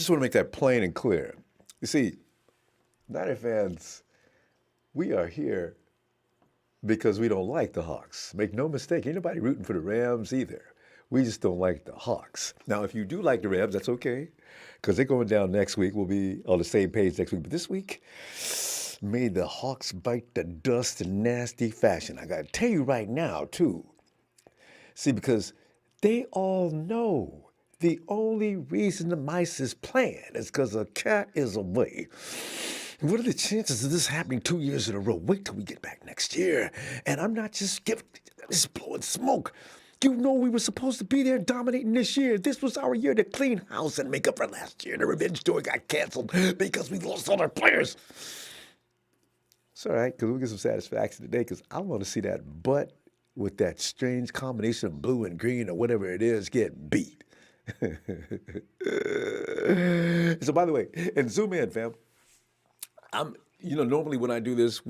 just want to make that plain and clear. You see, Niner fans, we are here because we don't like the Hawks. Make no mistake, ain't nobody rooting for the Rams either. We just don't like the Hawks. Now, if you do like the Rams, that's okay, because they're going down next week. We'll be on the same page next week. But this week, may the Hawks bite the dust in nasty fashion. I got to tell you right now, too. See, because they all know the only reason the mice is playing is because a cat is away. What are the chances of this happening 2 years in a row? Wait till we get back next year. And I'm not just blowing smoke. You know we were supposed to be there dominating this year. This was our year to clean house and make up for last year. The revenge tour got canceled because we lost all our players. It's all right, because we'll get some satisfaction today, because I want to see that butt with that strange combination of blue and green or whatever it is get beat. So, by the way, and zoom in, fam. Normally when I do this,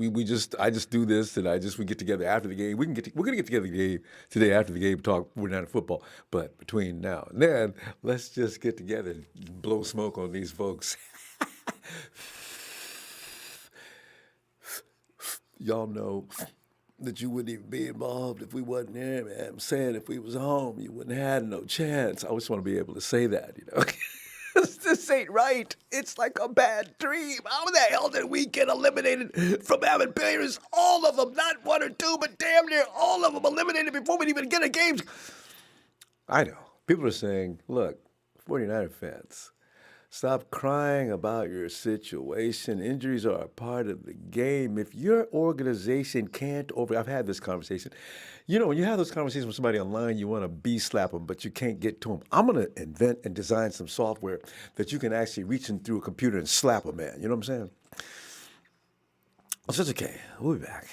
I just do this, and we get together after the game. We're gonna get together today after the game, talk. We're not in football, but between now and then, let's just get together and blow smoke on these folks. Y'all know that you wouldn't even be involved if we wasn't there, man. I'm saying if we was home, you wouldn't have had no chance. I always want to be able to say that, This ain't right. It's like a bad dream. How the hell did we get eliminated from having players? All of them, not one or two, but damn near all of them eliminated before we even get a game. I know. People are saying, look, 49er fans, stop crying about your situation. Injuries are a part of the game. If your organization can't I've had this conversation. When you have those conversations with somebody online, you want to slap them, but you can't get to them. I'm going to invent and design some software that you can actually reach in through a computer and slap a man. You know what I'm saying? It's just okay. We'll be back.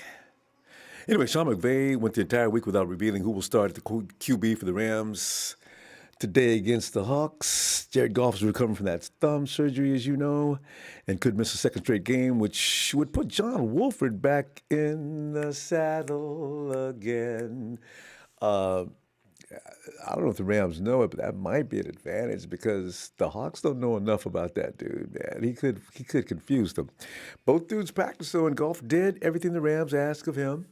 Anyway, Sean McVay went the entire week without revealing who will start at the QB for the Rams today against the Hawks. Jared Goff is recovering from that thumb surgery, as you know, and could miss a second straight game, which would put John Wolford back in the saddle again. I don't know if the Rams know it, but that might be an advantage because the Hawks don't know enough about that dude, man. He could confuse them. Both dudes practiced, though, and Goff did everything the Rams asked of him.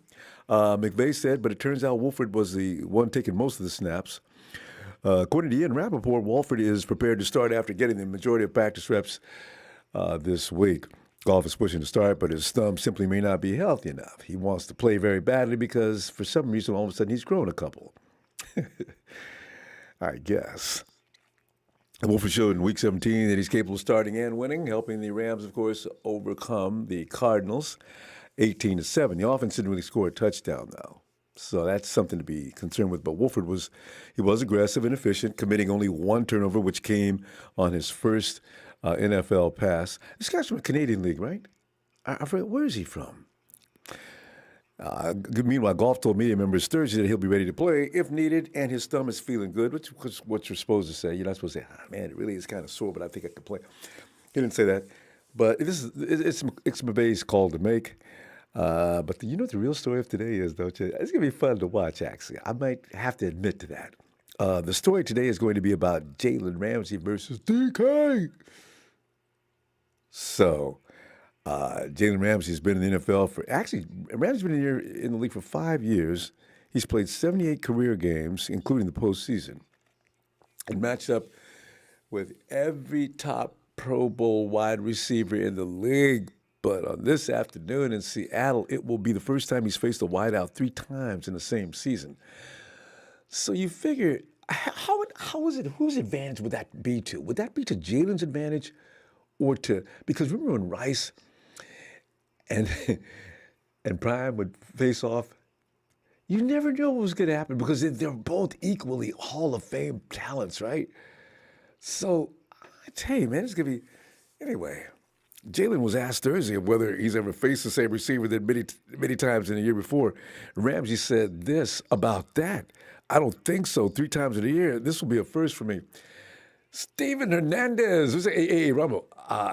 McVay said, but it turns out Wolford was the one taking most of the snaps. According to Ian Rappaport, Wolford is prepared to start after getting the majority of practice reps this week. Goff is pushing to start, but his thumb simply may not be healthy enough. He wants to play very badly because, for some reason, all of a sudden he's grown a couple. I guess. Wolford showed in Week 17 that he's capable of starting and winning, helping the Rams, of course, overcome the Cardinals 18-7. The offense didn't really score a touchdown, though. So that's something to be concerned with. But Wolford was aggressive and efficient, committing only one turnover, which came on his first NFL pass. This guy's from the Canadian League, right? I forget, where is he from? Meanwhile, Goff told media members Thursday that he'll be ready to play if needed, and his thumb is feeling good, which is what you're supposed to say. You're not supposed to say, man, it really is kind of sore, but I think I can play. He didn't say that. But it's McVay's call to make. But you know what the real story of today is, don't you? It's going to be fun to watch, actually. I might have to admit to that. The story today is going to be about Jalen Ramsey versus DK. So, Jalen Ramsey's been in the NFL Ramsey's been in the league for 5 years. He's played 78 career games, including the postseason, and matched up with every top Pro Bowl wide receiver in the league. But on this afternoon in Seattle, it will be the first time he's faced a wideout 3 times in the same season. So you figure, how is it? Whose advantage would that be to? Would that be to Jalen's advantage, because remember when Rice and Prime would face off? You never know what was going to happen because they're both equally Hall of Fame talents, right? So I tell you, man, it's going to be anyway. Jalen was asked Thursday whether he's ever faced the same receiver that many times in the year before. Ramsey said this about that. I don't think so. 3 times in a year. This will be a first for me. Steven Hernandez. Hey, Ronbo.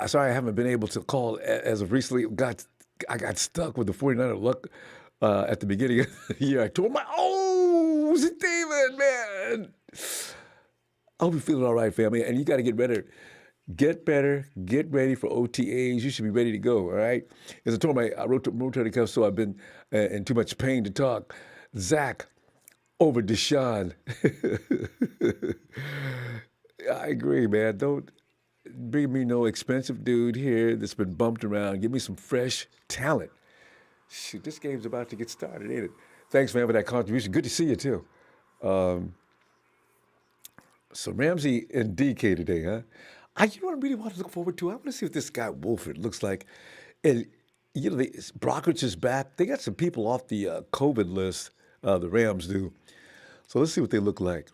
Sorry I haven't been able to call as of recently. I got stuck with the 49er luck at the beginning of the year. I told Steven, man. I hope you're feeling all right, family. And you got to get better. Get better. Get ready for OTAs. You should be ready to go. All right. As I told my rotator cuff, so I've been in too much pain to talk. Zach over Deshaun. I agree, man. Don't bring me no expensive dude here that's been bumped around. Give me some fresh talent. Shoot, this game's about to get started, ain't it? Thanks, man, for that contribution. Good to see you too. So Ramsey and DK today, huh? You know what I really want to look forward to? I want to see what this guy Wolford looks like. And Brockridge is back. They got some people off the COVID list. The Rams do. So let's see what they look like.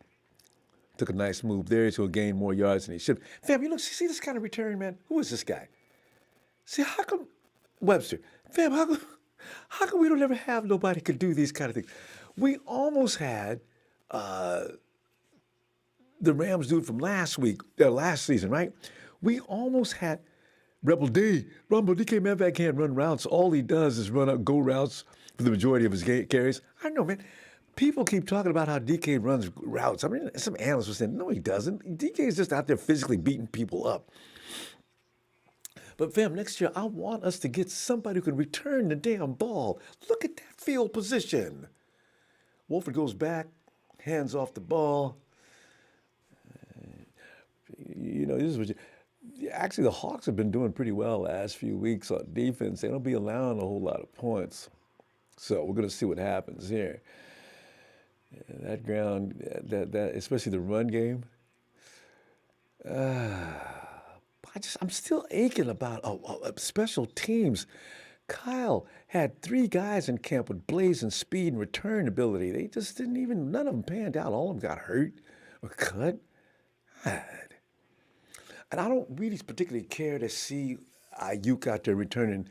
Took a nice move there. He's going to gain more yards than he should. Fam, you see this kind of return, man? Who is this guy? See, how come Webster? Fam, how come we don't ever have nobody could do these kind of things? We almost had the Rams dude from last season, right? We almost had Ronbo DK Metcalf can't run routes. All he does is go routes for the majority of his carries. I know, man. People keep talking about how DK runs routes. I mean, some analysts were saying, no, he doesn't. DK is just out there physically beating people up. But, fam, next year, I want us to get somebody who can return the damn ball. Look at that field position. Wolford goes back, hands off the ball. This is what actually, the Hawks have been doing pretty well the last few weeks on defense. They don't be allowing a whole lot of points. So we're going to see what happens here. That ground, that especially the run game. I'm still aching about special teams. Kyle had 3 guys in camp with blazing speed and return ability. They just none of them panned out. All of them got hurt or cut. God. And I don't really particularly care to see Ayuk out there returning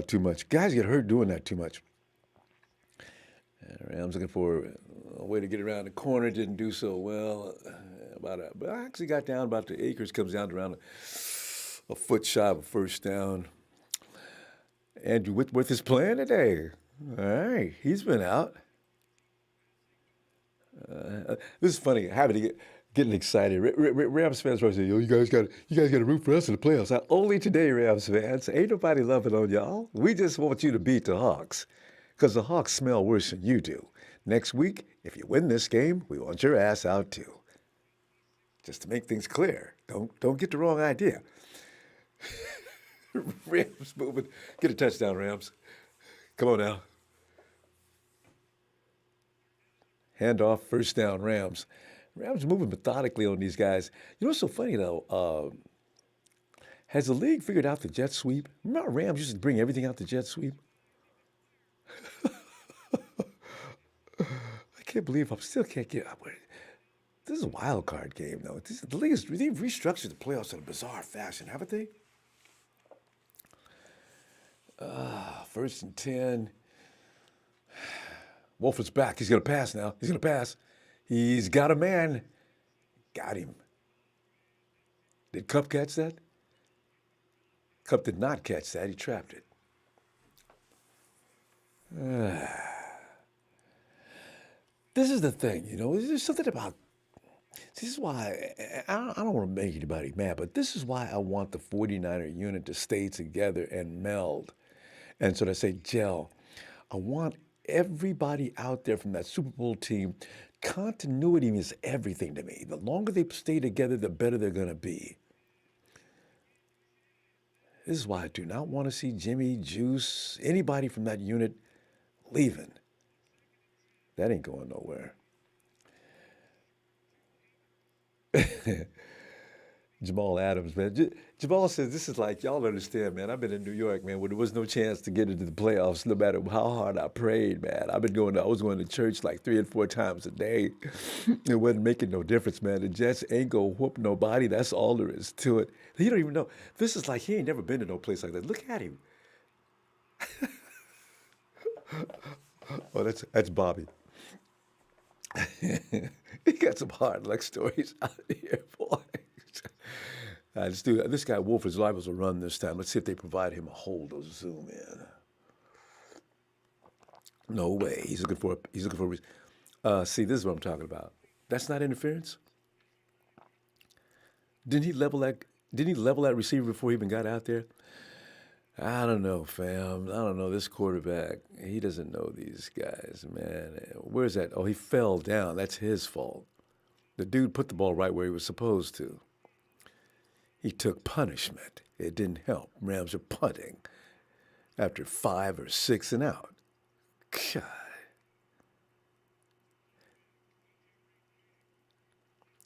too much. Guys get hurt doing that too much. Rams looking for a way to get around the corner. Didn't do so well. But I actually got down about the acres. Comes down to around a foot shy of a first down. Andrew Whitworth is playing today. All right, he's been out. This is funny. Getting excited. Rams fans are saying, "Yo, you guys got to root for us in the playoffs." Only today, Rams fans. Ain't nobody loving on y'all. We just want you to beat the Hawks, because the Hawks smell worse than you do. Next week, if you win this game, we want your ass out too. Just to make things clear, don't get the wrong idea. Rams moving. Get a touchdown, Rams. Come on now. Handoff, first down, Rams. Rams moving methodically on these guys. You know what's so funny, though? Has the league figured out the jet sweep? Remember Rams used to bring everything out the jet sweep? I can't believe still can't get up. This is a wild card game, though. The league they've restructured the playoffs in a bizarre fashion, haven't they? First and 10. Wolford's back. He's going to pass now. He's going to pass. He's got a man. Got him. Did Cup catch that? Cup did not catch that. He trapped it. This is the thing, There's something about. This is why I don't want to make anybody mad, but this is why I want the 49er unit to stay together and meld. And so I say gel. I want everybody out there from that Super Bowl team. Continuity means everything to me. The longer they stay together, the better they're going to be. This is why I do not want to see Jimmy, Juice, anybody from that unit leaving. That ain't going nowhere. Jamal Adams, man. Jamal says, this is like, y'all understand, man. I've been in New York, man, where there was no chance to get into the playoffs no matter how hard I prayed, man. I was going to church like 3 and 4 times a day. It wasn't making no difference, man. The Jets ain't gonna whoop nobody. That's all there is to it. He don't even know. This is like, he ain't never been to no place like that. Look at him. Oh, that's Bobby. He got some hard luck stories out here, boy. This guy Wolford's liable to run this time. Let's see if they provide him a hold. I'll zoom in. No way. He's looking for. See, this is what I'm talking about. That's not interference. Didn't he level that? Didn't he level that receiver before he even got out there? I don't know, fam. I don't know. This quarterback, he doesn't know these guys, man. Where's that? Oh, he fell down. That's his fault. The dude put the ball right where he was supposed to. He took punishment. It didn't help. Rams are punting after 5 or 6 and out. God.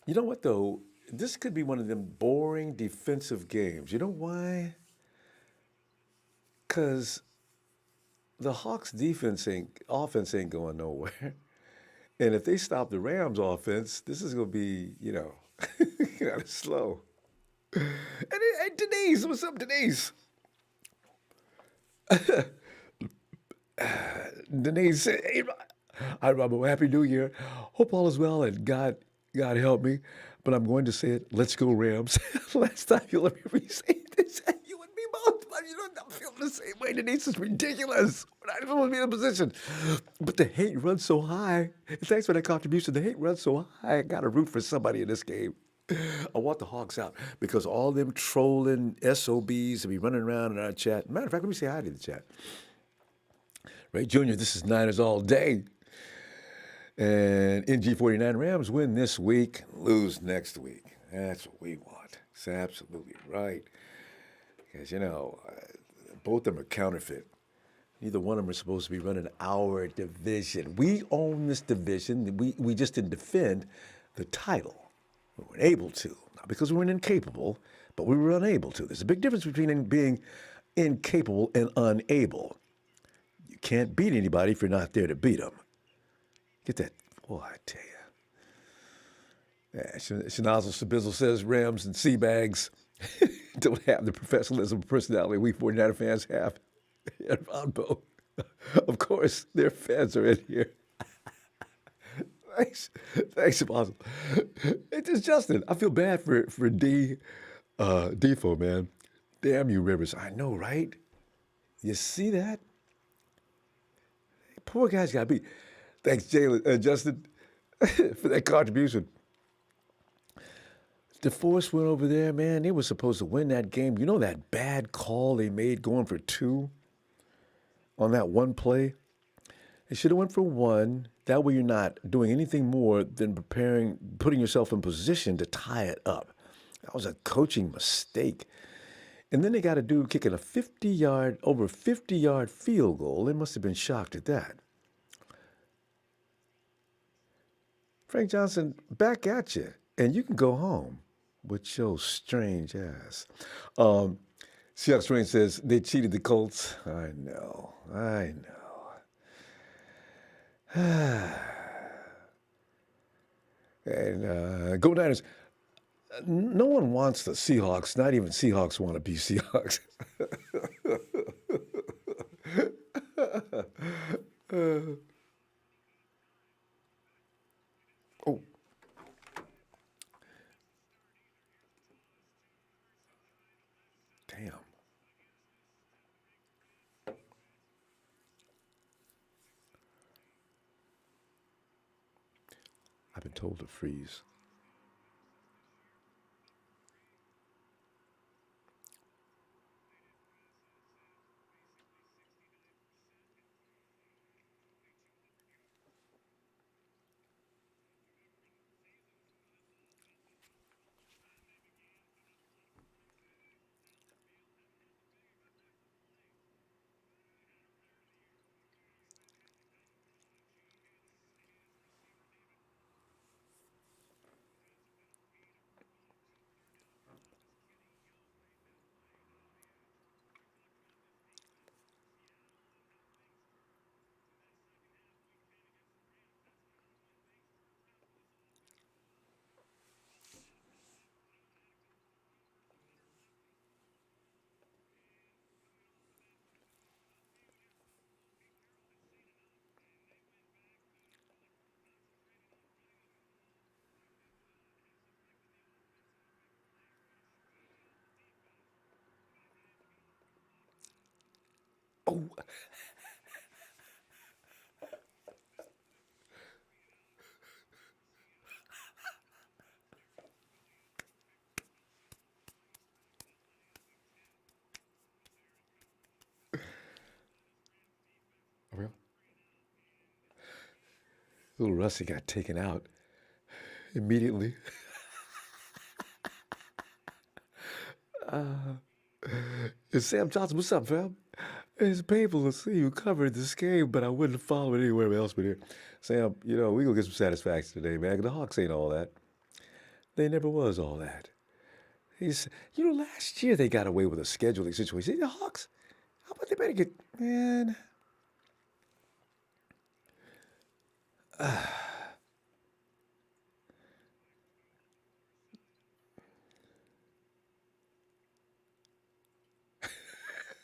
You know what, though? This could be one of them boring defensive games. You know why? Because the Hawks offense ain't going nowhere. And if they stop the Rams offense, this is gonna be, kind of slow. Hey, Denise, what's up, Denise? Denise, hey, hi, Robo, Happy New Year. Hope all is well and God help me. But I'm going to say it. Let's go Rams. Last time you let me say this, you and me both. But you don't feel the same way. Denise is ridiculous. We're not even supposed to be in a position. But the hate runs so high. Thanks for that contribution. The hate runs so high. I got to root for somebody in this game. I want the Hawks out because all them trolling SOBs will be running around in our chat. Matter of fact, let me say hi to the chat. Ray Jr., this is Niners all day. And NG49 Rams win this week, lose next week. That's what we want. It's absolutely right. Because, both of them are counterfeit. Neither one of them are supposed to be running our division. We own this division. We just didn't defend the title. We weren't able to. Not because we weren't incapable, but we were unable to. There's a big difference between being incapable and unable. You can't beat anybody if you're not there to beat them. Get that. Oh, I tell you. Yeah, Shinazel Sabizzle says Rams and Seabags don't have the professionalism and personality we 49er fans have at Ronbo. Of course, their fans are in here. Thanks, Apostle. It's just Justin. I feel bad for Defo, man. Damn you, Rivers. I know, right? You see that? Poor guy's got beat. Thanks, Justin, for that contribution. DeForest went over there, man. They were supposed to win that game. You know that bad call they made going for 2 on that one play? They should have went for 1. That way you're not doing anything more than putting yourself in position to tie it up. That was a coaching mistake. And then they got a dude kicking over 50-yard field goal. They must have been shocked at that. Frank Johnson, back at you. And you can go home with your strange ass. Seahawks Rain says they cheated the Colts. I know. And go Niners. No one wants the Seahawks. Not even Seahawks want to be Seahawks. Oh. Damn. I've been told to freeze. Oh. Little Rusty got taken out immediately. And Sam Johnson, what's up, fam? It's painful to see you covered this game, but I wouldn't follow it anywhere else but here. Sam, we gonna get some satisfaction today, man. The Hawks ain't all that. They never was all that. He's, last year they got away with a scheduling situation. The Hawks, how about they better get, man?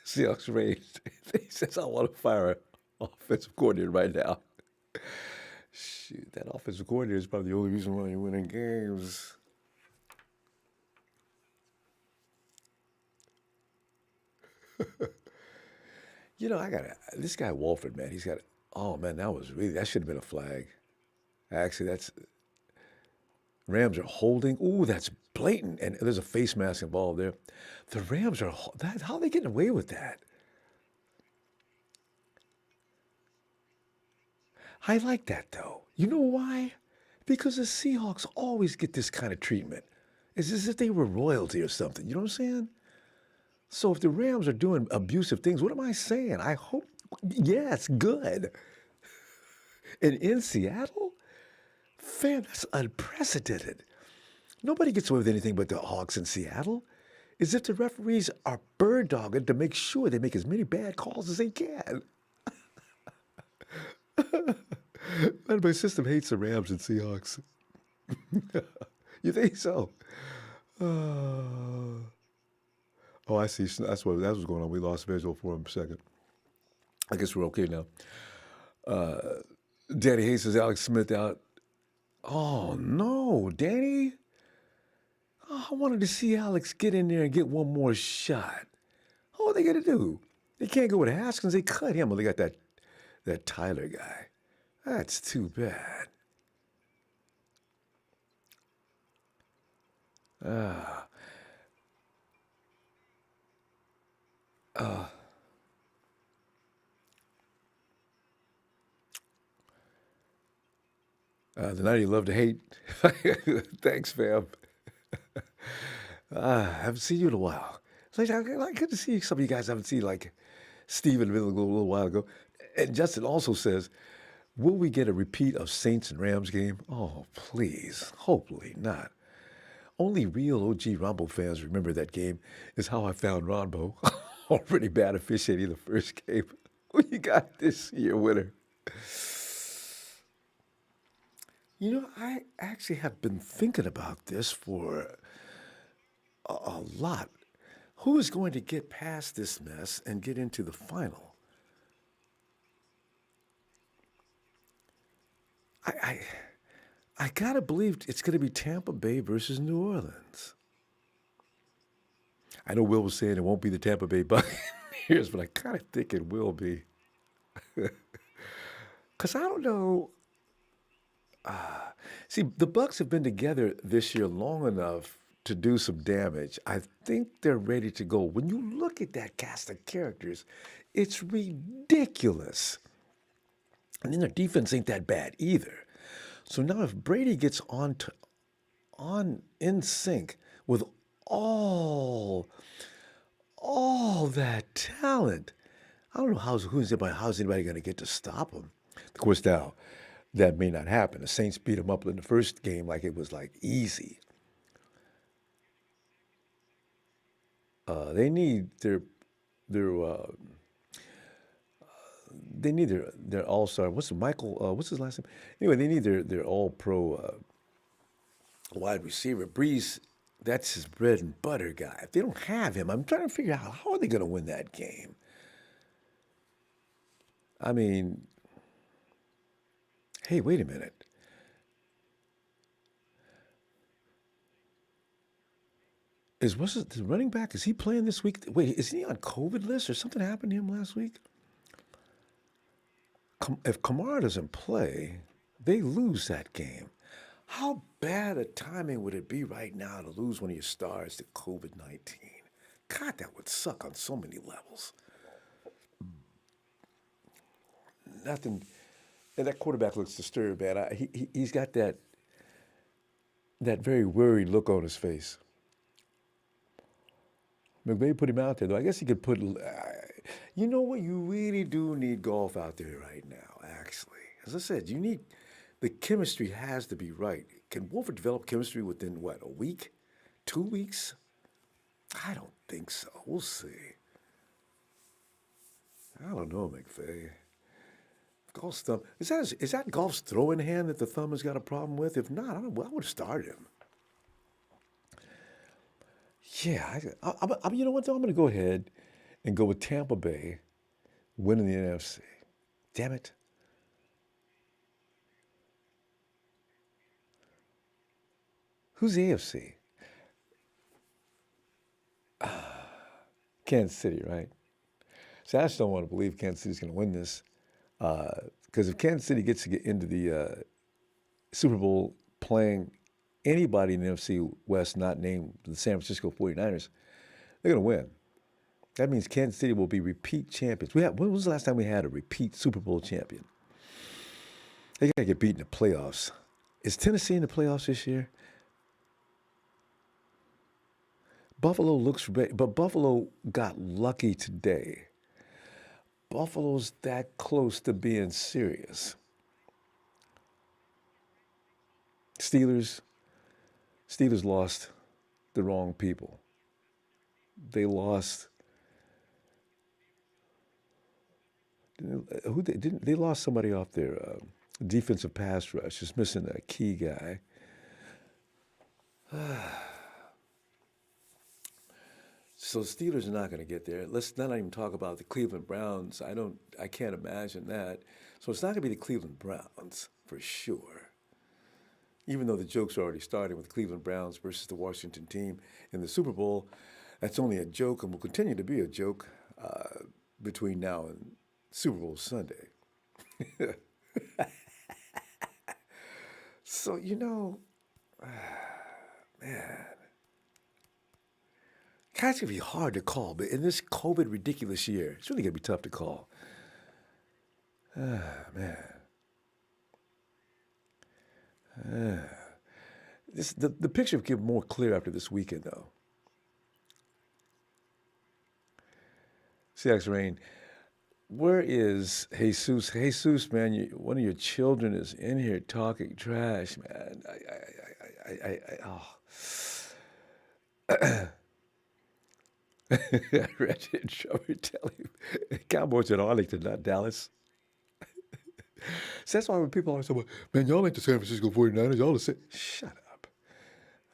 Seahawks raised. He says, I want to fire an offensive coordinator right now. Shoot, that offensive coordinator is probably the only reason why you're winning games. This guy Wolford, man, oh man, that should have been a flag. Actually, Rams are holding. Ooh, that's blatant. And there's a face mask involved there. The Rams how are they getting away with that? I like that though. You know why? Because the Seahawks always get this kind of treatment. It's as if they were royalty or something. You know what I'm saying? So if the Rams are doing abusive things, what am I saying? I hope, yes, good. And in Seattle, fam, that's unprecedented. Nobody gets away with anything but the Hawks in Seattle. As if the referees are bird dogging to make sure they make as many bad calls as they can. My system hates the Rams and Seahawks. You think so? Oh, I see. That's what was going on. We lost visual for a second. I guess we're okay now. Danny Hayes says Alex Smith out. Oh no, Danny. Oh, I wanted to see Alex get in there and get one more shot. What are they gonna do? They can't go with Haskins. They cut him. Well, they got that Tyler guy. That's too bad. The night you love to hate. Thanks, fam. I haven't seen you in a while. It's like, I good to see some of you guys I haven't seen, like Steven a little while ago. And Justin also says, will we get a repeat of Saints and Rams game? Oh, please. Hopefully not. Only real OG Ronbo fans remember that game. Is how I found Ronbo. Already bad officiating the first game. Who you got this year winner? I actually have been thinking about this for a lot. Who is going to get past this mess and get into the final? I gotta believe it's going to be Tampa Bay versus New Orleans. I know Will was saying it won't be the Tampa Bay Buccaneers, but I kind of think it will be. Because I don't know. See, the Bucks have been together this year long enough to do some damage. I think they're ready to go. When you look at that cast of characters, it's ridiculous. And then their defense ain't that bad either. So now if Brady gets on in sync with all that talent, I don't know how's anybody going to get to stop him. Of course, now that may not happen. The Saints beat him up in the first game like it was like easy. They need their all-star. What's Michael? What's his last name? Anyway, they need their all-pro wide receiver. Breeze, that's his bread and butter guy. If they don't have him, I'm trying to figure out how are they going to win that game. I mean, hey, wait a minute. The running back? Is he playing this week? Wait, is he on COVID list or something happened to him last week? If Kamara doesn't play, they lose that game. How bad a timing would it be right now to lose one of your stars to COVID-19? God, that would suck on so many levels. Nothing. And that quarterback looks disturbed, man. He's got that very worried look on his face. McVay put him out there, though. I guess he could put. You know what? You really do need golf out there right now, actually. As I said, you need. The chemistry has to be right. Can Wolford develop chemistry within, what, a week? 2 weeks? I don't think so. We'll see. I don't know, McVay. Golf's thumb. Is that golf's throwing hand that the thumb has got a problem with? If not, I would have started him. Yeah, you know what, though? I'm going to go ahead and go with Tampa Bay winning the NFC. Damn it. Who's the AFC? Kansas City, right? See, I just don't want to believe Kansas City's going to win this. Because if Kansas City gets to get into the Super Bowl playing anybody in the NFC West not named the San Francisco 49ers, they're going to win. That means Kansas City will be repeat champions. When was the last time we had a repeat Super Bowl champion? They got to get beat in the playoffs. Is Tennessee in the playoffs this year? Buffalo looks, but Buffalo got lucky today. Buffalo's that close to being serious. Steelers lost the wrong people. They lost. Who they didn't? They lost somebody off their defensive pass rush. Just missing a key guy. So Steelers are not going to get there. Let's not even talk about the Cleveland Browns. I can't imagine that. So it's not going to be the Cleveland Browns for sure. Even though the joke's already started with the Cleveland Browns versus the Washington team in the Super Bowl, that's only a joke and will continue to be a joke between now and Super Bowl Sunday. So, man. It's going to be hard to call, but in this COVID ridiculous year, it's really going to be tough to call. Man. The picture will get more clear after this weekend, though. Seahawks rain. Where is Jesus? Jesus, man, one of your children is in here talking trash, man. Ratchet and Trevor tell you. Cowboys in Arlington, not Dallas. So that's why when people always say, well, man, y'all ain't the San Francisco 49ers, y'all the same. Shut up.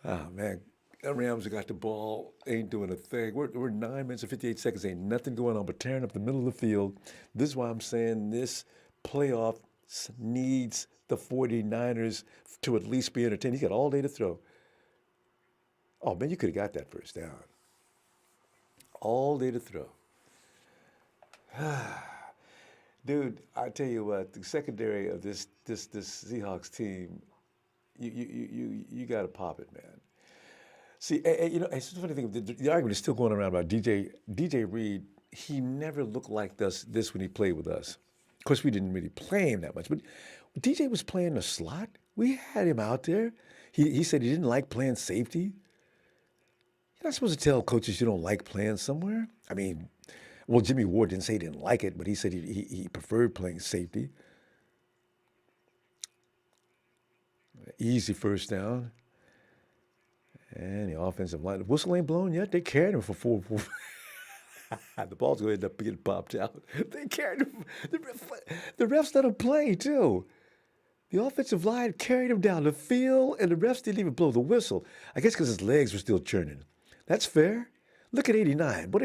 Oh, man. The Rams have got the ball, ain't doing a thing. We're 9 minutes and 58 seconds, ain't nothing going on but tearing up the middle of the field. This is why I'm saying this playoff needs the 49ers to at least be entertained. He's got all day to throw. Oh, man, you could have got that first down. All day to throw. Dude, I tell you what, the secondary of this Seahawks team, you got to pop it, man. See, it's the funny thing. The argument is still going around about DJ Reed. He never looked like this when he played with us. Of course, we didn't really play him that much, but DJ was playing the slot. We had him out there. He said he didn't like playing safety. You're not supposed to tell coaches you don't like playing somewhere. I mean, well, Jimmy Ward didn't say he didn't like it, but he said he preferred playing safety. Easy first down. And the offensive line, the whistle ain't blown yet. They carried him for four. The ball's going to end up getting popped out. They carried him. The refs let him play, too. The offensive line carried him down the field, and the refs didn't even blow the whistle. I guess because his legs were still churning. That's fair. Look at 89. Look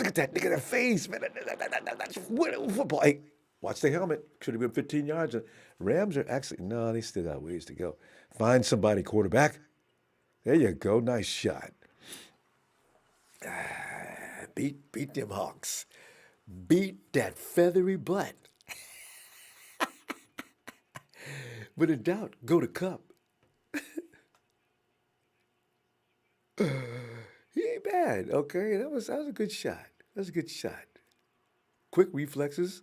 at that face, man. That's football. Hey, watch the helmet. Should have been 15 yards. Rams are actually, no, they still got ways to go. Find somebody, quarterback. There you go. Nice shot. Beat them Hawks. Beat that feathery butt. But in doubt, go to Cup. He ain't bad, okay? That was a good shot. Quick reflexes.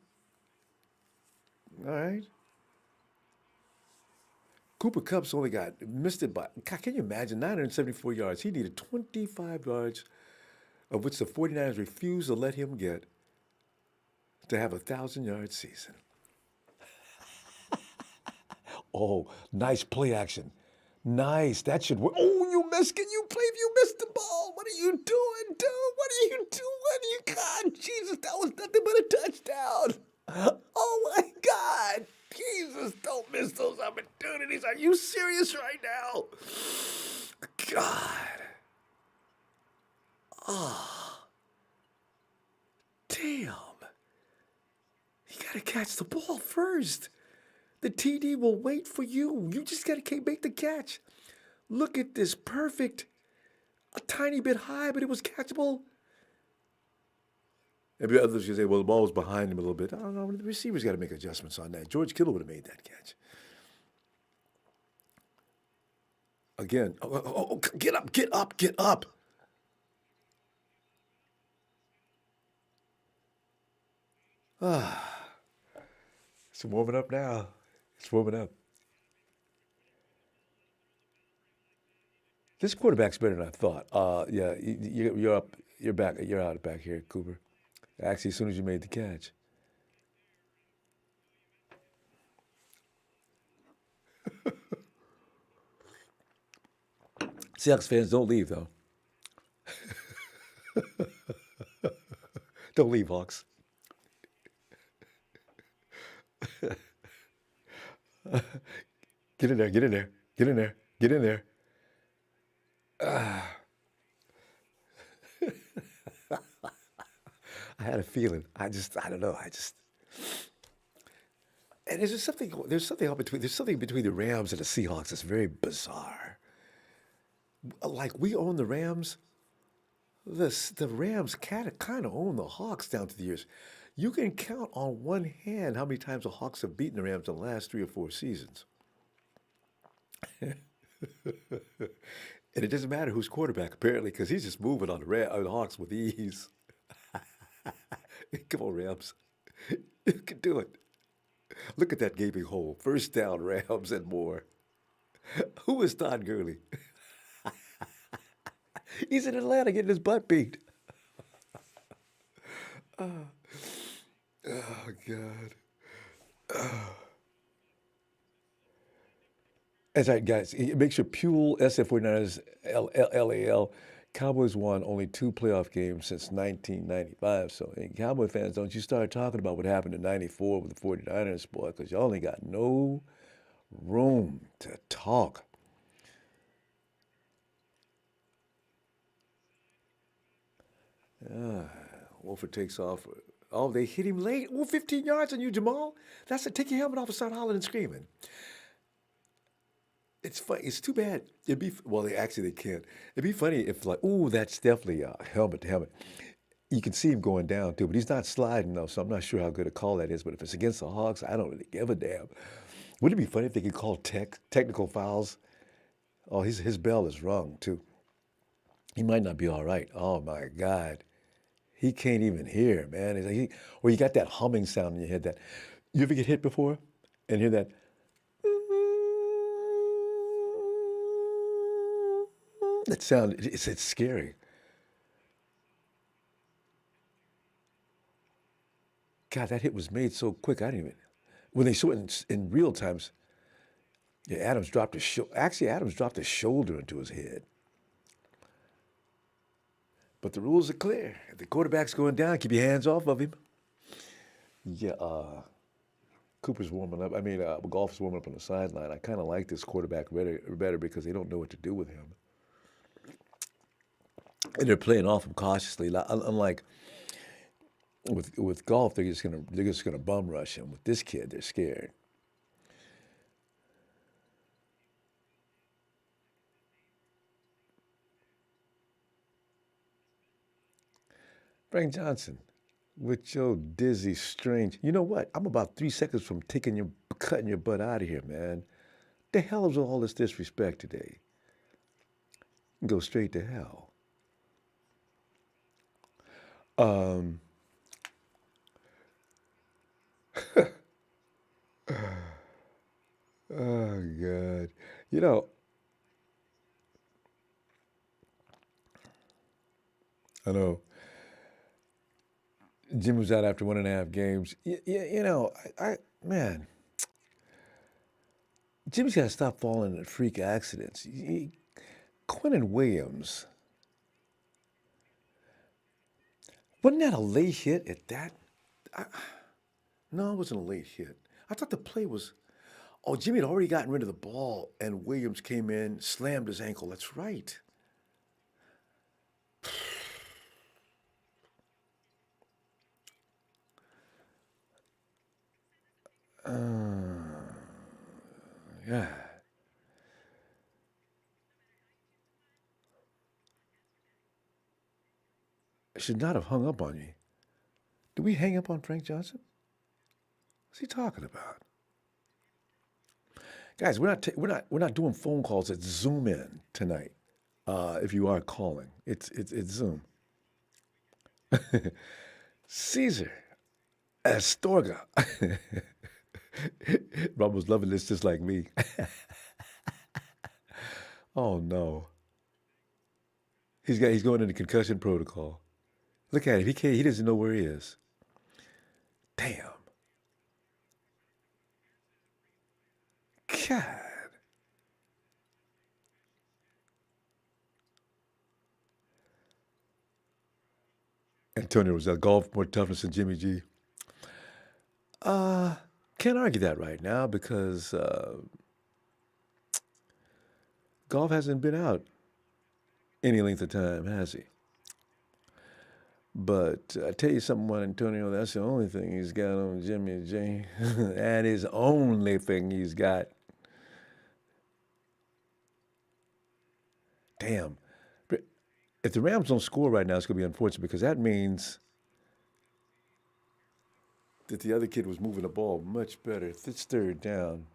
All right. Cooper Kupp's only got missed it by, God, can you imagine, 974 yards. He needed 25 yards, of which the 49ers refused to let him get to have a 1,000-yard season. Oh, nice play action. Nice. That should work. Oh, you missed. Can you play if you missed the ball? What are you doing, dude? What are you doing? You God, Jesus, that was nothing but a touchdown. Oh my God. Jesus, don't miss those opportunities. Are you serious right now? God. Damn. You gotta catch the ball first. The TD will wait for you. You just gotta make the catch. Look at this, perfect. A tiny bit high, but it was catchable. Maybe others can say, well, the ball was behind him a little bit. I don't know. The receivers got to make adjustments on that. George Kittle would have made that catch. Again, get up, get up, get up. It's warming up now. It's warming up. This quarterback's better than I thought. Yeah, you're up. You're back. You're out of back here, Cooper. Actually, as soon as you made the catch. Seahawks fans, don't leave though. Don't leave, Hawks. Get in there. Get in there. Get in there. Get in there. I had a feeling. I don't know. And there's something between the Rams and the Seahawks that's very bizarre. Like we own the Rams, the Rams kind of own the Hawks down to the years. You can count on one hand how many times the Hawks have beaten the Rams in the last 3 or 4 seasons. And it doesn't matter who's quarterback, apparently, because he's just moving on the Hawks with ease. Come on, Rams. You can do it. Look at that gaping hole. First down, Rams, and more. Who is Todd Gurley? He's in Atlanta getting his butt beat. Oh, God. That's right, guys. Make sure Puel, SF49ers, LAL. Cowboys won only 2 playoff games since 1995. So, hey, Cowboy fans, don't you start talking about what happened in 94 with the 49ers, boy, because y'all ain't got no room to talk. Wolford takes off. Oh, they hit him late. Oh, 15 yards on you, Jamal. That's it. Take your helmet off and start hollering and screaming. It's funny. It's too bad. They can't. It'd be funny if like, ooh, that's definitely a helmet to helmet. You can see him going down too, but he's not sliding though, so I'm not sure how good a call that is. But if it's against the Hawks, I don't really give a damn. Wouldn't it be funny if they could call technical fouls? Oh, his bell is rung too. He might not be all right. Oh my God, he can't even hear, man. It's like or you got that humming sound in your head. That you ever get hit before and hear that? That sound, it's scary. God, that hit was made so quick. I didn't even. When they saw it in real times, yeah, Adams dropped his Actually, Adams dropped his shoulder into his head. But the rules are clear. If the quarterback's going down, keep your hands off of him. Yeah, Cooper's warming up. Golf is warming up on the sideline. I kind of like this quarterback better because they don't know what to do with him. And they're playing off him cautiously. Unlike with golf, they're just gonna bum rush him. With this kid, they're scared. Frank Johnson, with your dizzy, strange. You know what? I'm about 3 seconds from cutting your butt out of here, man. The hell is all this disrespect today? Go straight to hell. God. You know, I know Jim was out after 1.5 games. Man, Jimmy's got to stop falling into freak accidents. Quentin Williams, wasn't that a late hit at that? No, it wasn't a late hit. I thought the play was. Oh, Jimmy had already gotten rid of the ball, and Williams came in, slammed his ankle. That's right. Yeah. I should not have hung up on you. Did we hang up on Frank Johnson? What's he talking about? Guys, we're not doing phone calls. It's Zoom in tonight. If you are calling, it's Zoom. Caesar Astorga. Rob was loving this just like me. Oh no, he's going into concussion protocol. Look at him. He doesn't know where he is. Damn. God. Antonio was that golf more toughness than Jimmy G. Uh, can't argue that right now because golf hasn't been out any length of time, has he? But I tell you something, Juan Antonio, that's the only thing he's got on Jimmy G. That is the only thing he's got. Damn. If the Rams don't score right now, it's going to be unfortunate because that means that the other kid was moving the ball much better. It's third down.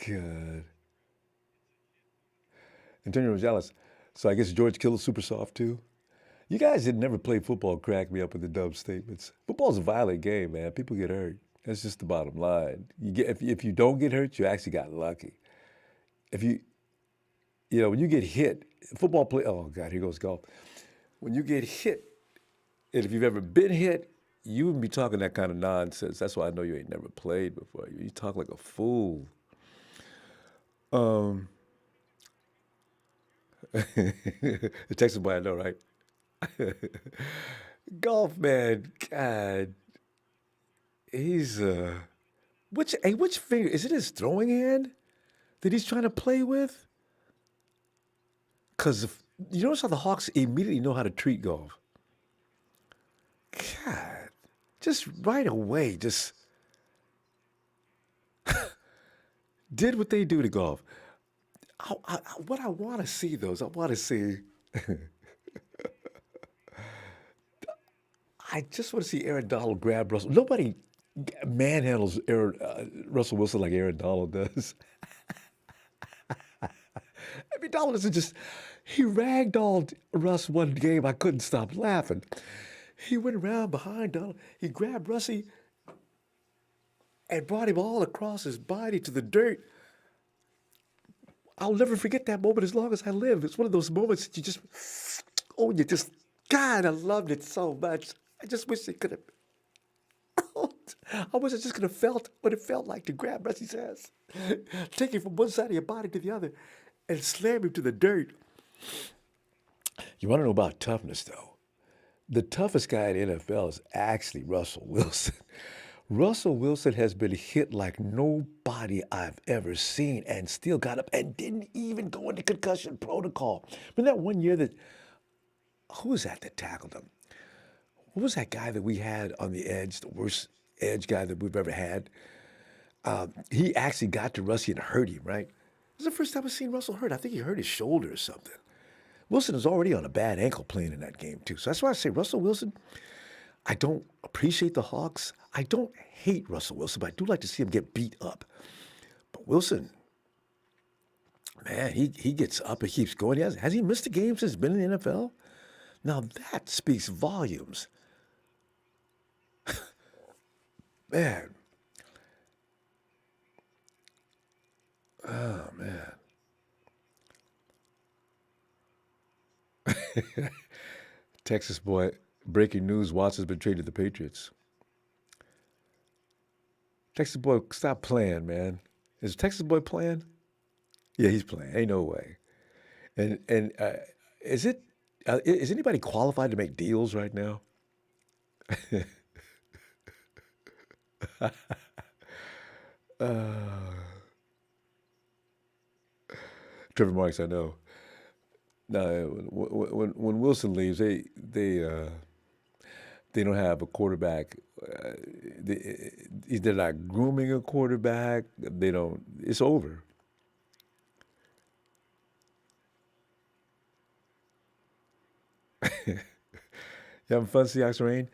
God. Antonio Rosales. So I guess George Kittle's super soft too. You guys that never played football crack me up with the dumb statements. Football's a violent game, man. People get hurt. That's just the bottom line. If you don't get hurt, you actually got lucky. If when you get hit, football play. Oh God, here goes golf. When you get hit, and if you've ever been hit, you wouldn't be talking that kind of nonsense. That's why I know you ain't never played before. You talk like a fool. Um, the Texas boy, I know, right? Golf man, God, he's which finger is it? His throwing hand that he's trying to play with? Because you notice how the Hawks immediately know how to treat golf. God, just right away, just did what they do to golf. What I want to see, though, is I want to see. I just want to see Aaron Donald grab Russell. Nobody manhandles Russell Wilson like Aaron Donald does. I mean, Donald isn't just. He ragdolled Russ one game. I couldn't stop laughing. He went around behind Donald. He grabbed Russie and brought him all across his body to the dirt. I'll never forget that moment as long as I live. It's one of those moments that God, I loved it so much. I just wish it could have. I wish I just could have felt what it felt like to grab Russie's ass, take him from one side of your body to the other, and slam him to the dirt. You want to know about toughness, though? The toughest guy in the NFL is actually Russell Wilson. Russell Wilson has been hit like nobody I've ever seen and still got up and didn't even go into concussion protocol. Remember that one year who was that tackled him? What was that guy that we had on the edge, the worst edge guy that we've ever had? He actually got to Russie and hurt him, right? This is the first time I've seen Russell hurt. I think he hurt his shoulder or something. Wilson is already on a bad ankle playing in that game, too. So that's why I say Russell Wilson, I don't appreciate the Hawks. I don't hate Russell Wilson, but I do like to see him get beat up. But Wilson, Man, he gets up and keeps going. Has he missed a game since he's been in the NFL? Now that speaks volumes. Man, oh man. Texas boy, breaking news, Watson's been traded to the Patriots. Texas boy, stop playing, man. Is Texas boy playing? Yeah, he's playing. Ain't no way. And is it is anybody qualified to make deals right now? Trevor Marks, I know. No, when Wilson leaves, they don't have a quarterback. They're not grooming a quarterback. They don't. It's over. You having fun, Seahawks Rain?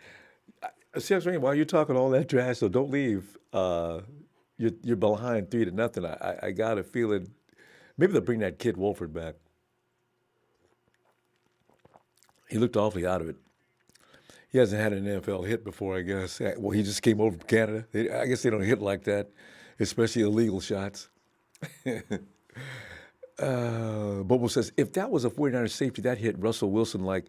Seahawks Rain. While you're talking all that trash, so don't leave. You're behind 3-0. I got a feeling maybe they'll bring that kid Wolford back. He looked awfully out of it. He hasn't had an NFL hit before, I guess. Well, he just came over from Canada. I guess they don't hit like that, especially illegal shots. Bobo says if that was a 49er safety that hit Russell Wilson like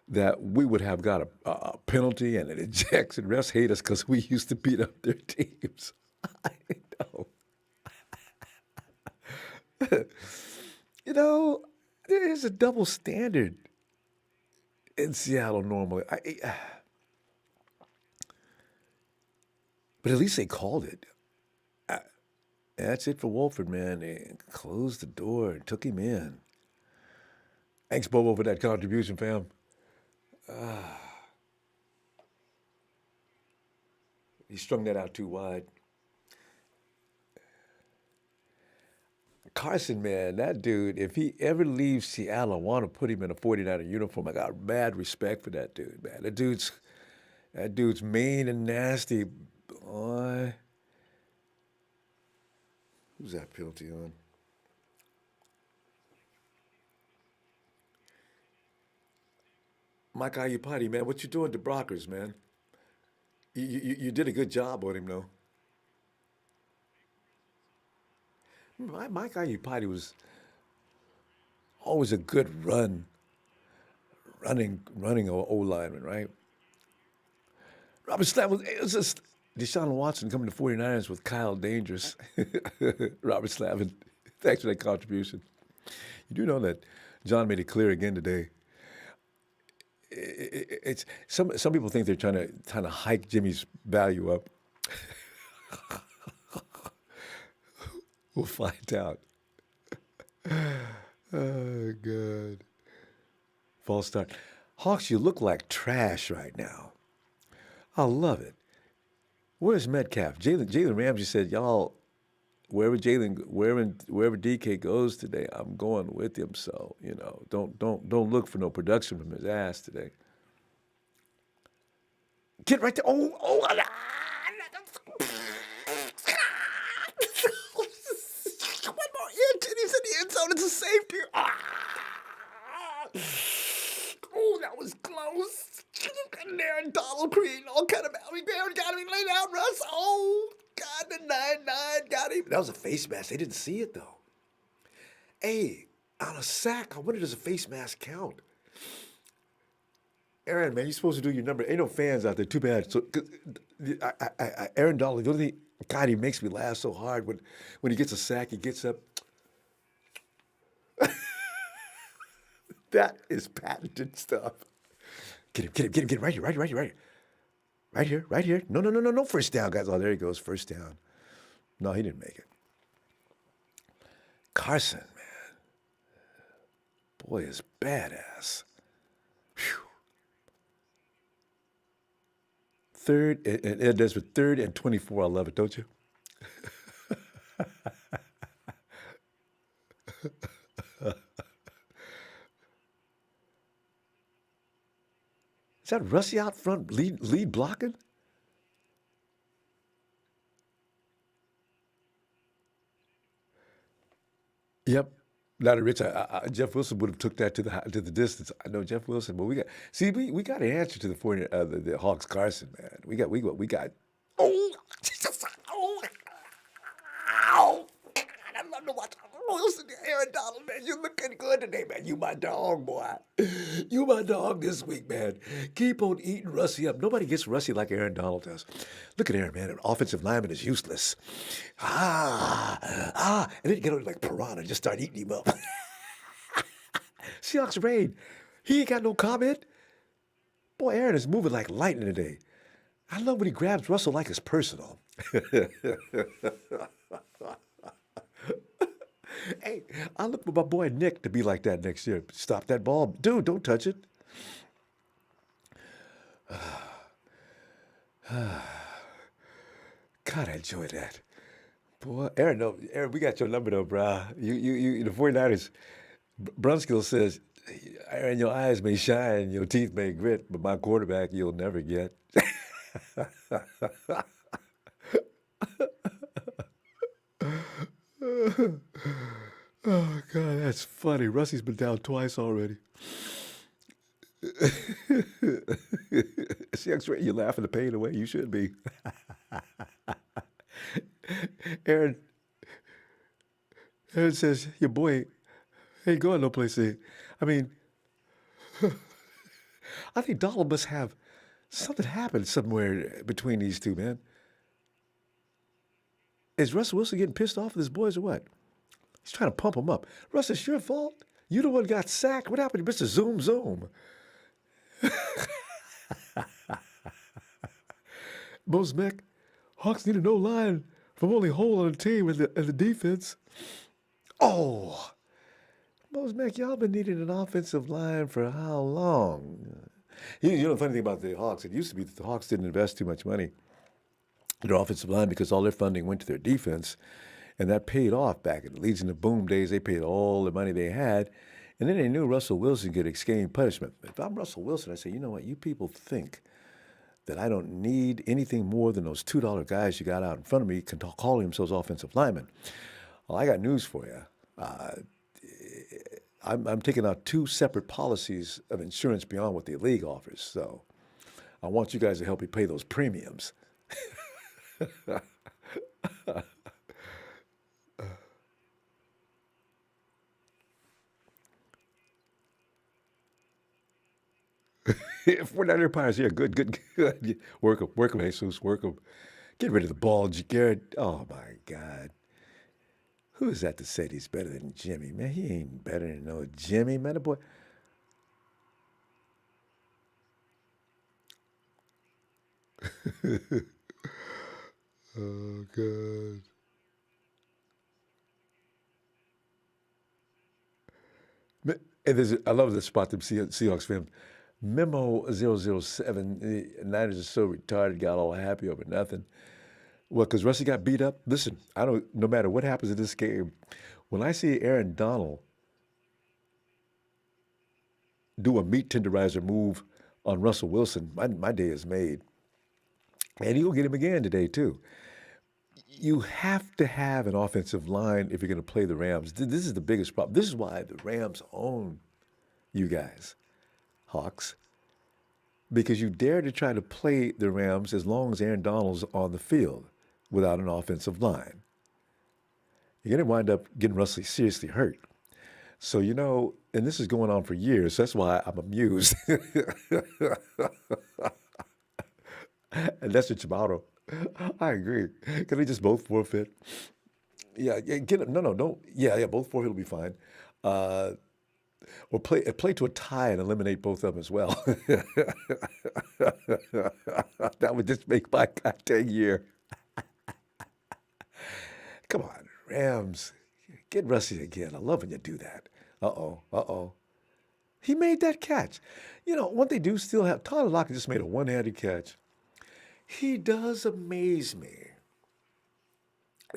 that, we would have got a penalty and an ejection. Refs hate us because we used to beat up their teams. I know. You know, there's a double standard in Seattle normally. But at least they called it. That's it for Wolford, man. They closed the door and took him in. Thanks, Bobo, for that contribution, fam. He strung that out too wide. Carson, man, that dude, if he ever leaves Seattle, I want to put him in a 49er uniform. I got mad respect for that dude, man. That dude's mean and nasty. Boy. Who's that penalty on? Mike Ayupati, man, what you doing to Brockers, man? You did a good job on him, though. Mike Ayupati was always a good running O lineman, right? Robert Slab it was just Deshaun Watson coming to 49ers with Kyle Dangerous. Robert Slavin, thanks for that contribution. You do know that John made it clear again today. It's some people think they're trying to hike Jimmy's value up. We'll find out. Oh God. False start. Hawks, you look like trash right now. I love it. Where's Metcalf? Jalen Ramsey said, y'all, wherever DK goes today, I'm going with him. So, don't look for no production from his ass today. Get right there. Oh, one more inch and he's in the end zone. It's a safety. Oh, that was close. And there, Donald Creed, all kind of Barry got him laid out, Russ. Oh, God, the 9-9 got him. That was a face mask. They didn't see it, though. Hey, on a sack, I wonder does a face mask count? Aaron, man, you're supposed to do your number. Ain't no fans out there. Too bad. So, Aaron Donald, the only thing, God, he makes me laugh so hard when he gets a sack, he gets up. That is patented stuff. Get him. Right here. Right here. No. First down, guys. Oh, there he goes. First down. No, he didn't make it. Carson, man. Boy, is badass. Whew. Third, and Ed does with 3rd and 24. I love it, don't you? Is that Russie out front lead blocking? Yep. Not a rich. Jeff Wilson would have took that to the distance. I know Jeff Wilson, but we got an answer to the Hawks Carson, man. We got. Oh, ow! I love to watch Wilson, Aaron Donald, man. You looking good today, man. You my dog, boy. You my dog this week, man. Keep on eating Russie up. Nobody gets Russie like Aaron Donald does. Look at Aaron, man. An offensive lineman is useless. And then you get on like piranha, just start eating him up. Seahawks raid. He ain't got no comment. Boy, Aaron is moving like lightning today. I love when he grabs Russell like it's personal. Hey, I look for my boy Nick to be like that next year. Stop that ball. Dude, don't touch it. God, I enjoy that. Boy, Aaron, no, Aaron, we got your number though, brah. The 49ers, Brunskill says, Aaron, your eyes may shine, your teeth may grit, but my quarterback you'll never get. Oh, God, that's funny. Russie's been down twice already. See, you're laughing the pain away. You should be. Aaron, Aaron says, your boy ain't going no place. I mean, I think Donald must have something happened somewhere between these two, man. Is Russell Wilson getting pissed off with his boys or what? He's trying to pump him up. Russ, it's your fault. You the one got sacked. What happened to Mr. Zoom Zoom? Mosmeck, Hawks need a no line from only hole on the team and the defense. Oh, Mosmeck, y'all been needing an offensive line for how long? You know the funny thing about the Hawks, it used to be that the Hawks didn't invest too much money in their offensive line because all their funding went to their defense, and that paid off back in the Legion of Boom days. They paid all the money they had, and then they knew Russell Wilson could escape punishment. If I'm Russell Wilson, I say, you know what, you people think that I don't need anything more than those $2 guys you got out in front of me calling themselves offensive linemen. Well, I got news for you. I'm taking out two separate policies of insurance beyond what the league offers. So I want you guys to help me pay those premiums. If we're not Empires, yeah, good. Work them, Jesus, work them. Get rid of the ball, Garrett. Oh, my God. Who is that to say he's better than Jimmy? Man, he ain't better than no Jimmy, man. The boy. Oh, God. I love this spot, them Seahawks fans. Memo 007, the Niners are so retarded, got all happy over nothing. Well, because Russie got beat up. Listen, no matter what happens in this game, when I see Aaron Donald do a meat tenderizer move on Russell Wilson, my day is made. And he'll get him again today, too. You have to have an offensive line if you're going to play the Rams. This is the biggest problem. This is why the Rams own you guys, Hawks, because you dare to try to play the Rams as long as Aaron Donald's on the field without an offensive line. You're going to wind up getting Russell seriously hurt. So, and this is going on for years. So that's why I'm amused. And that's what Chamato. I agree. Can they just both forfeit? Yeah, get it. No, don't. Yeah, both forfeit will be fine. Or play to a tie and eliminate both of them as well. That would just make my goddamn year. Come on, Rams. Get Russie again. I love when you do that. Uh-oh. He made that catch. What they do still have, Tyler Lockett just made a one-handed catch. He does amaze me.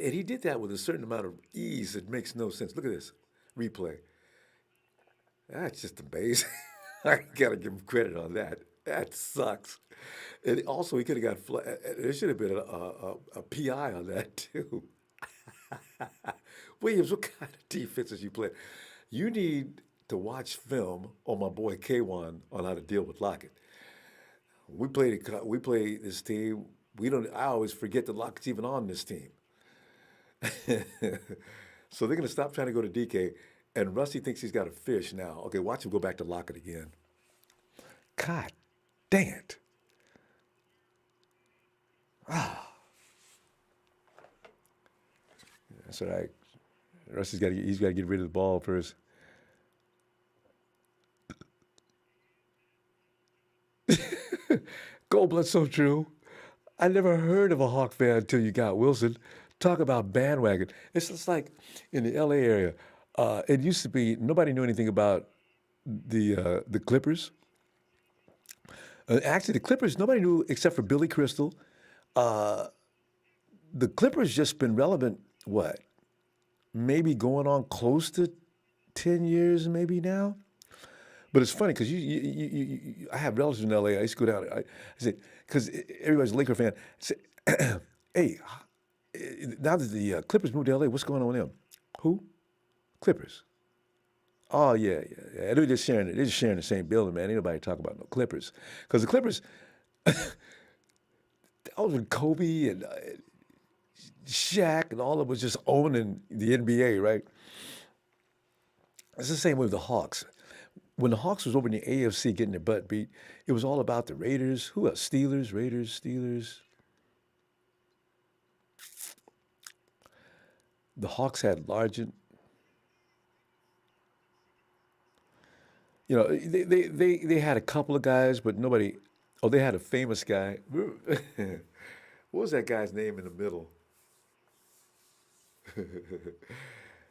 And he did that with a certain amount of ease that makes no sense. Look at this replay. That's just amazing. I got to give him credit on that. That sucks. And also, he could have got there should have been a PI on that, too. Williams, what kind of defenses you play? You need to watch film on my boy K1 on how to deal with Lockett. We play this team. We don't. I always forget that Lockett's even on this team. So they're gonna stop trying to go to DK. And Rusty thinks he's got a fish now. Okay, watch him go back to Lockett again. God dang it. That's all right. He's got to get rid of the ball first. Gold blood so true. I never heard of a Hawk fan until you got Wilson. Talk about bandwagon. It's just like in the LA area. It used to be nobody knew anything about the Clippers. Actually, the Clippers nobody knew except for Billy Crystal. Uh, the Clippers just been relevant. What? Maybe going on close to 10 years, maybe now. But it's funny because I have relatives in LA. I used to go down. I say because everybody's a Laker fan. I say, hey, now that the Clippers moved to LA, what's going on with them? Who? Clippers. Oh yeah. They're just sharing the same building, man. Ain't nobody talking about no Clippers because the Clippers. That was when Kobe and Shaq and all of them was just owning the NBA, right? It's the same way with the Hawks. When the Hawks was over in the AFC getting their butt beat, it was all about the Raiders. Who else? Steelers. The Hawks had Largent. They had a couple of guys, but nobody. Oh, they had a famous guy. What was that guy's name in the middle?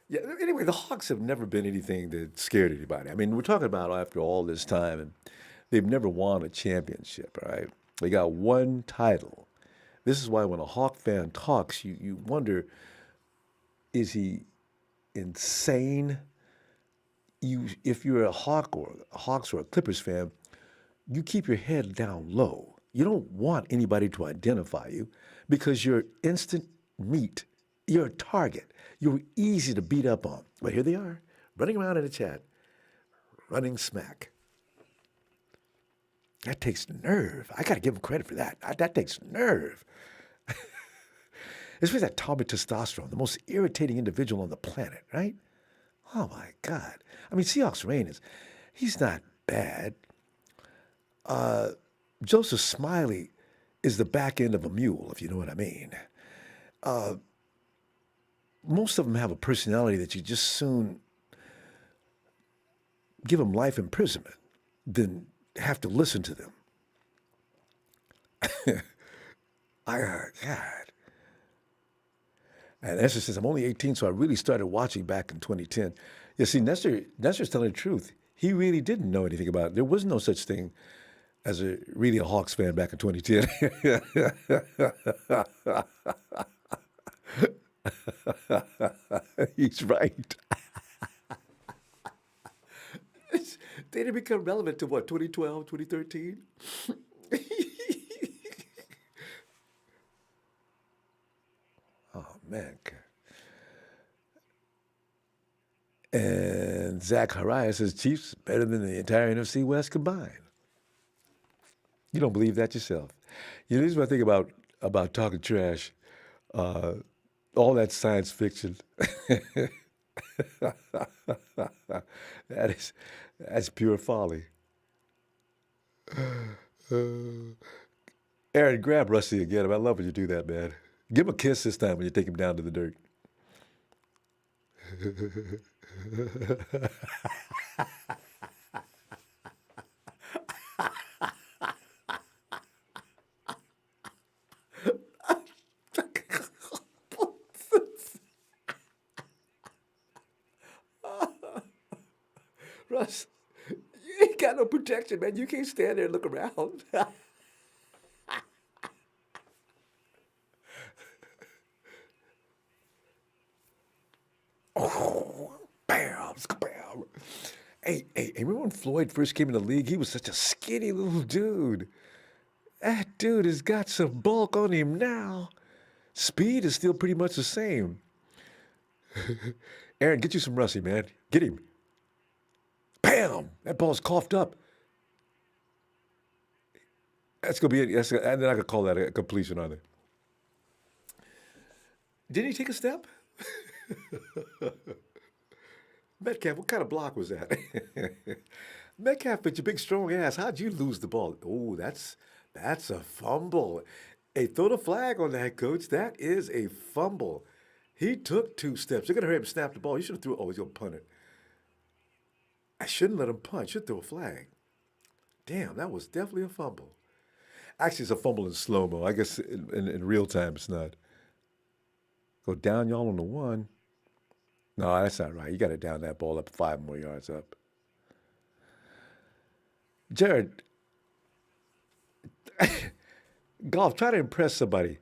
Yeah. Anyway, the Hawks have never been anything that scared anybody. I mean, we're talking about after all this time, and they've never won a championship. All right, they got one title. This is why when a Hawk fan talks, you wonder, is he insane? If you're a Hawks or a Clippers fan, you keep your head down low. You don't want anybody to identify you because you're instant meat. You're a target. You're easy to beat up on. But here they are, running around in the chat, running smack. That takes nerve. I got to give them credit for that. That takes nerve. It's with that atomic testosterone, the most irritating individual on the planet, right? Oh my God. I mean, Seahawks Rain he's not bad. Joseph Smiley is the back end of a mule, if you know what I mean. Most of them have a personality that you just soon give them life imprisonment than have to listen to them. God. And Esther says, I'm only 18, so I really started watching back in 2010. You see, Nestor's telling the truth. He really didn't know anything about it. There was no such thing as really a Hawks fan back in 2010. He's right. They didn't become relevant to what, 2012, 2013? Oh, man. And Zach Haraya says Chiefs better than the entire NFC West combined. You don't believe that yourself. You know, this is what I think about talking trash. All that science fiction. That's pure folly. Aaron, grab Rusty again. I love when you do that, man. Give him a kiss this time when you take him down to the dirt. Russ, you ain't got no protection, man. You can't stand there and look around. Oh, bam, bam. Hey, remember when Floyd first came in the league? He was such a skinny little dude. That dude has got some bulk on him now. Speed is still pretty much the same. Aaron, get you some Russie, man. Get him. Bam! That ball's coughed up. That's gonna be it. And then I could call that a completion on it. Didn't he take a step? Metcalf, what kind of block was that? Metcalf, with your big strong ass, how'd you lose the ball? Oh, that's a fumble. Hey, throw the flag on that, coach. That is a fumble. He took 2 steps. They're gonna hurry up and snap the ball. You should have threw. Oh, he's gonna punt it. I shouldn't let him punt. Should throw a flag. Damn, that was definitely a fumble. Actually, it's a fumble in slow mo. I guess in real time, it's not. Go down y'all on the one. No, that's not right. You got to down that ball up 5 more yards up. Jared, golf, try to impress somebody.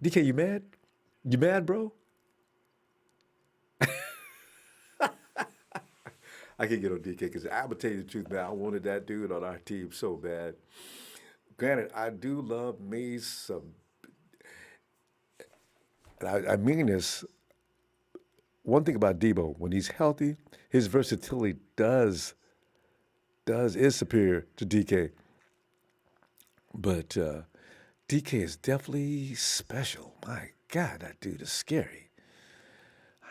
DK, you mad? You mad, bro? I can get on DK because I'm going to tell you the truth, man. I wanted that dude on our team so bad. Granted, I do love me some. And I mean this. One thing about Debo, when he's healthy, his versatility is superior to DK. But DK is definitely special. My God, that dude is scary.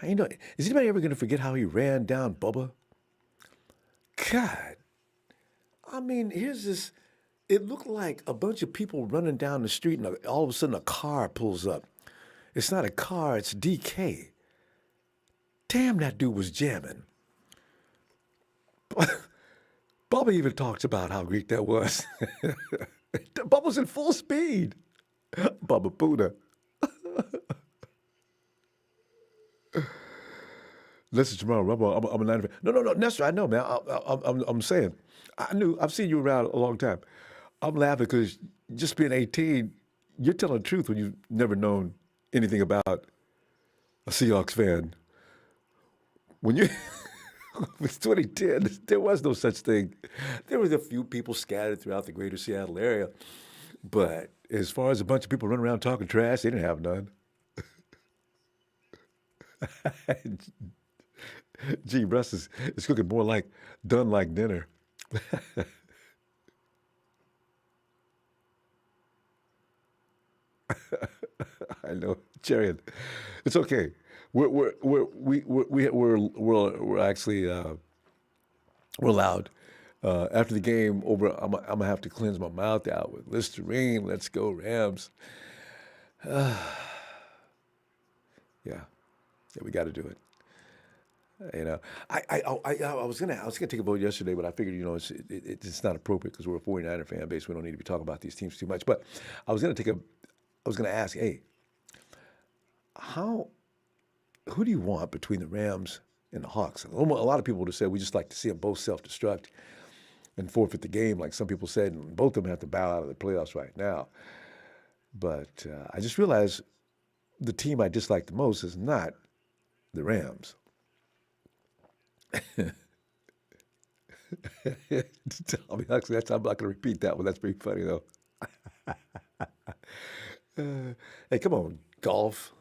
Is anybody ever going to forget how he ran down Bubba? God. I mean, here's this. It looked like a bunch of people running down the street, and all of a sudden a car pulls up. It's not a car, it's DK. Damn, that dude was jamming. Bubba even talks about how great that was. Bubba's in full speed. Bubba Buddha. Listen, tomorrow, I'm a Niner fan. No, Nestor, I know, man. I'm saying, I've seen you around a long time. I'm laughing because just being 18, you're telling the truth when you've never known anything about a Seahawks fan. When you, it's 2010, there was no such thing. There was a few people scattered throughout the greater Seattle area. But as far as a bunch of people running around talking trash, they didn't have none. Gee, Russ is cooking more like done like dinner. I know, Chariot. It's okay. We're actually we're allowed. After the game over, I'm gonna have to cleanse my mouth out with Listerine. Let's go Rams. Yeah, we got to do it. I was gonna take a vote yesterday, but I figured it's not appropriate because we're a 49er fan base. We don't need to be talking about these teams too much. But I was gonna ask, hey, who do you want between the Rams and the Hawks? A lot of people would have said we just like to see them both self-destruct and forfeit the game, like some people said, and both of them have to bow out of the playoffs right now. But I just realized the team I dislike the most is not the Rams. Tommy Huxley, I'm not going to repeat that one. That's pretty funny, though. Hey, come on, golf.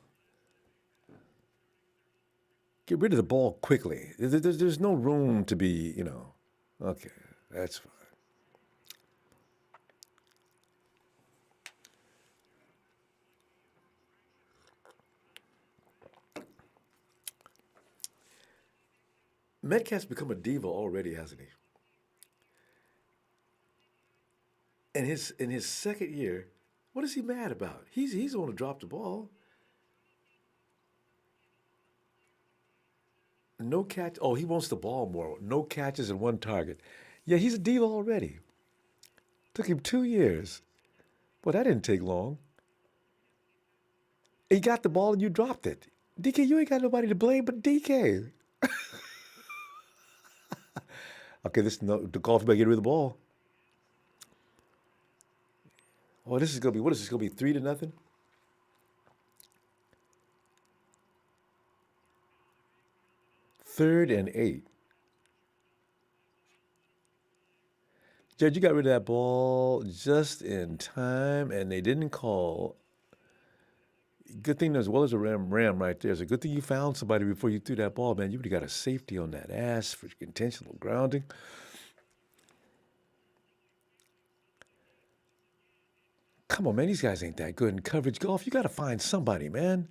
Get rid of the ball quickly. There's no room to be, Okay, that's fine. Metcalf's become a diva already, hasn't he? In his second year, what is he mad about? He's the one who dropped the ball. No catch. Oh, he wants the ball more. No catches and 1 target. Yeah, he's a diva already. Took him 2 years. Well, that didn't take long. He got the ball and you dropped it. DK, you ain't got nobody to blame but DK. Okay, the golf better get rid of the ball. Oh, this is gonna be what is this gonna be 3-0? 3rd and 8. Judge, you got rid of that ball just in time, and they didn't call. good thing as well as a ram right there. It's a good thing you found somebody before you threw that ball, man. You would have got a safety on that ass for intentional grounding. Come on, man. These guys ain't that good in coverage golf. You got to find somebody, man.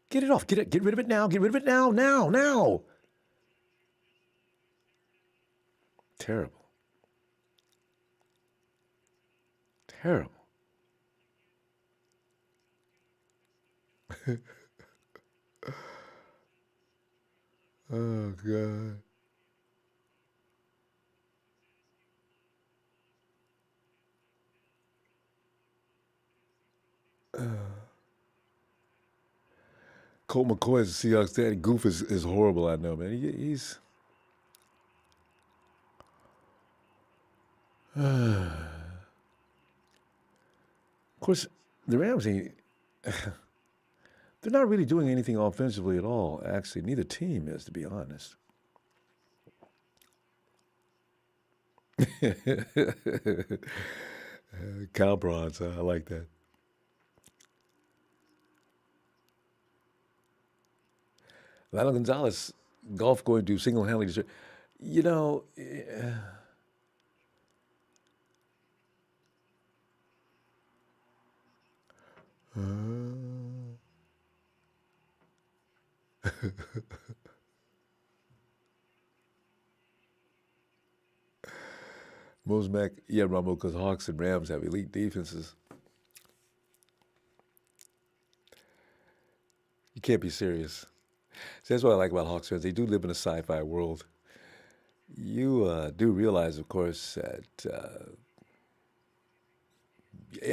Get it off. Get rid of it now. Get rid of it now. Now. Now. Terrible. Terrible. Oh God. Colt McCoy is the Seahawks. That goof is horrible. I know, man. He's. Of course, the Rams ain't. They're not really doing anything offensively at all. Actually, neither team is, to be honest. Cow bronze. I like that. Lionel Gonzalez, golf going to single-handedly destroy. You know, Mosmac, yeah, Ronbo, because Hawks and Rams have elite defenses. You can't be serious. So that's what I like about Hawks fans. They do live in a sci-fi world. You do realize, of course, that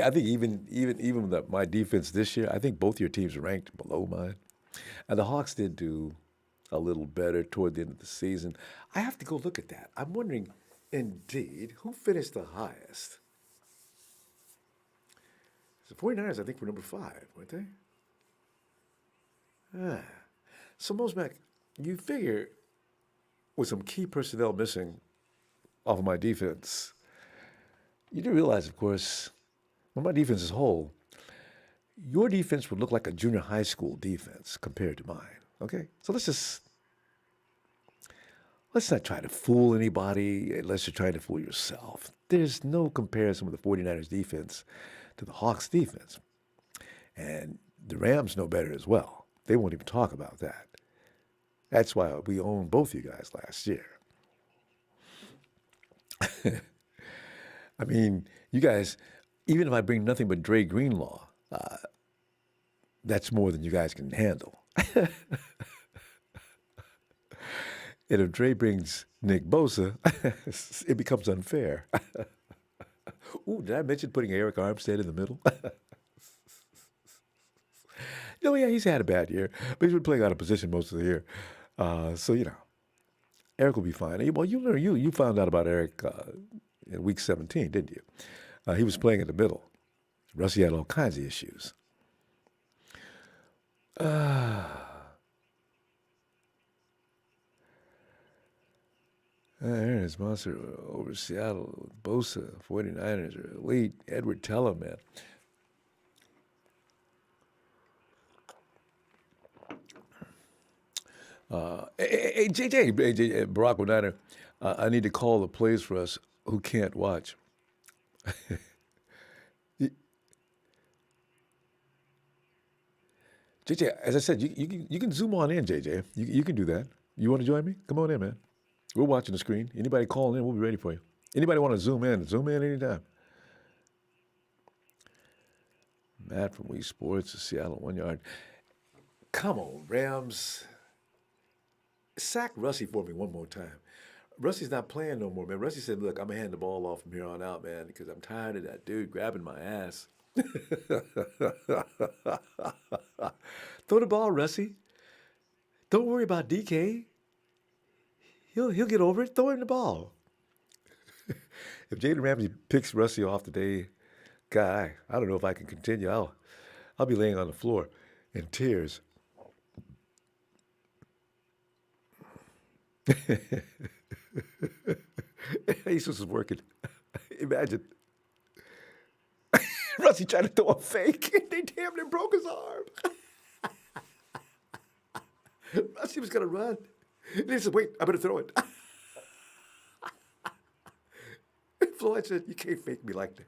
I think even my defense this year, I think both your teams are ranked below mine. And the Hawks did do a little better toward the end of the season. I have to go look at that. I'm wondering, indeed, who finished the highest? The 49ers, I think, were number 5, weren't they? Ah. So, Mosmac, you figure with some key personnel missing off of my defense, you do realize, of course, when my defense is whole, your defense would look like a junior high school defense compared to mine. Okay? So let's not try to fool anybody unless you're trying to fool yourself. There's no comparison with the 49ers defense to the Hawks defense. And the Rams know better as well. They won't even talk about that. That's why we owned both you guys last year. I mean, you guys, even if I bring nothing but Dre Greenlaw, that's more than you guys can handle. And if Dre brings Nick Bosa, it becomes unfair. Ooh, did I mention putting Eric Armstead in the middle? No, yeah, he's had a bad year, but he's been playing out of position most of the year. So Eric will be fine. Well, you found out about Eric in week 17, didn't you? He was playing in the middle. Russie had all kinds of issues. Aaron's monster over Seattle. Bosa, 49ers are elite. Edward Teller, man. Hey, JJ, Barack O'Niner, I need to call the plays for us who can't watch. JJ, as I said, you can zoom on in, JJ. You can do that. You want to join me? Come on in, man. We're watching the screen. Anybody calling in, we'll be ready for you. Anybody want to zoom in anytime. Matt from Wii Sports, Seattle, 1 yard. Come on, Rams. Sack Russie for me one more time. Russie's not playing no more, man. Russie said, look, I'm going to hand the ball off from here on out, man, because I'm tired of that dude grabbing my ass. Throw the ball, Russie. Don't worry about DK. He'll get over it. Throw him the ball. If Jalen Ramsey picks Russie off today, God, I don't know if I can continue. I'll be laying on the floor in tears. Jesus is working. Imagine. Rusty tried to throw a fake. They damn near broke his arm. Rusty was going to run. And he said, wait, I better throw it. Floyd said, you can't fake me like that.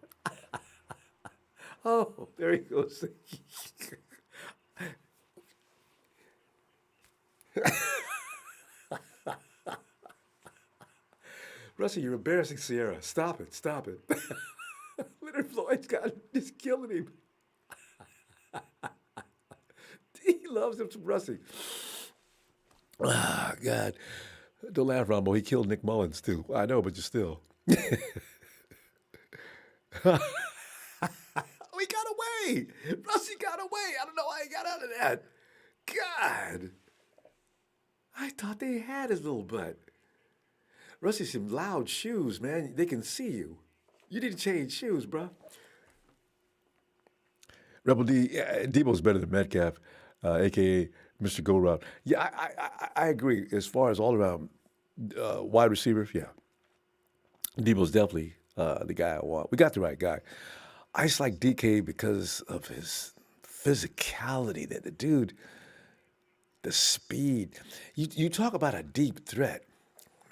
Oh, there he goes. Rusty, you're embarrassing Sierra. Stop it. Stop it. Leonard Floyd's got he's killing him. He loves him some Rusty. Ah, God. Don't laugh, Ronbo. He killed Nick Mullins, too. I know, but you still. Oh, he got away. Rusty got away. I don't know how he got out of that. God. I thought they had his little butt. Rusty's some loud shoes, man. They can see you. You need to change shoes, bro. Rebel D, Debo's better than Metcalf, a.k.a. Mr. Go Route. Yeah, I agree. As far as all around wide receivers, yeah. Debo's definitely the guy I want. We got the right guy. I just like DK because of his physicality. That the dude, the speed. You talk about a deep threat.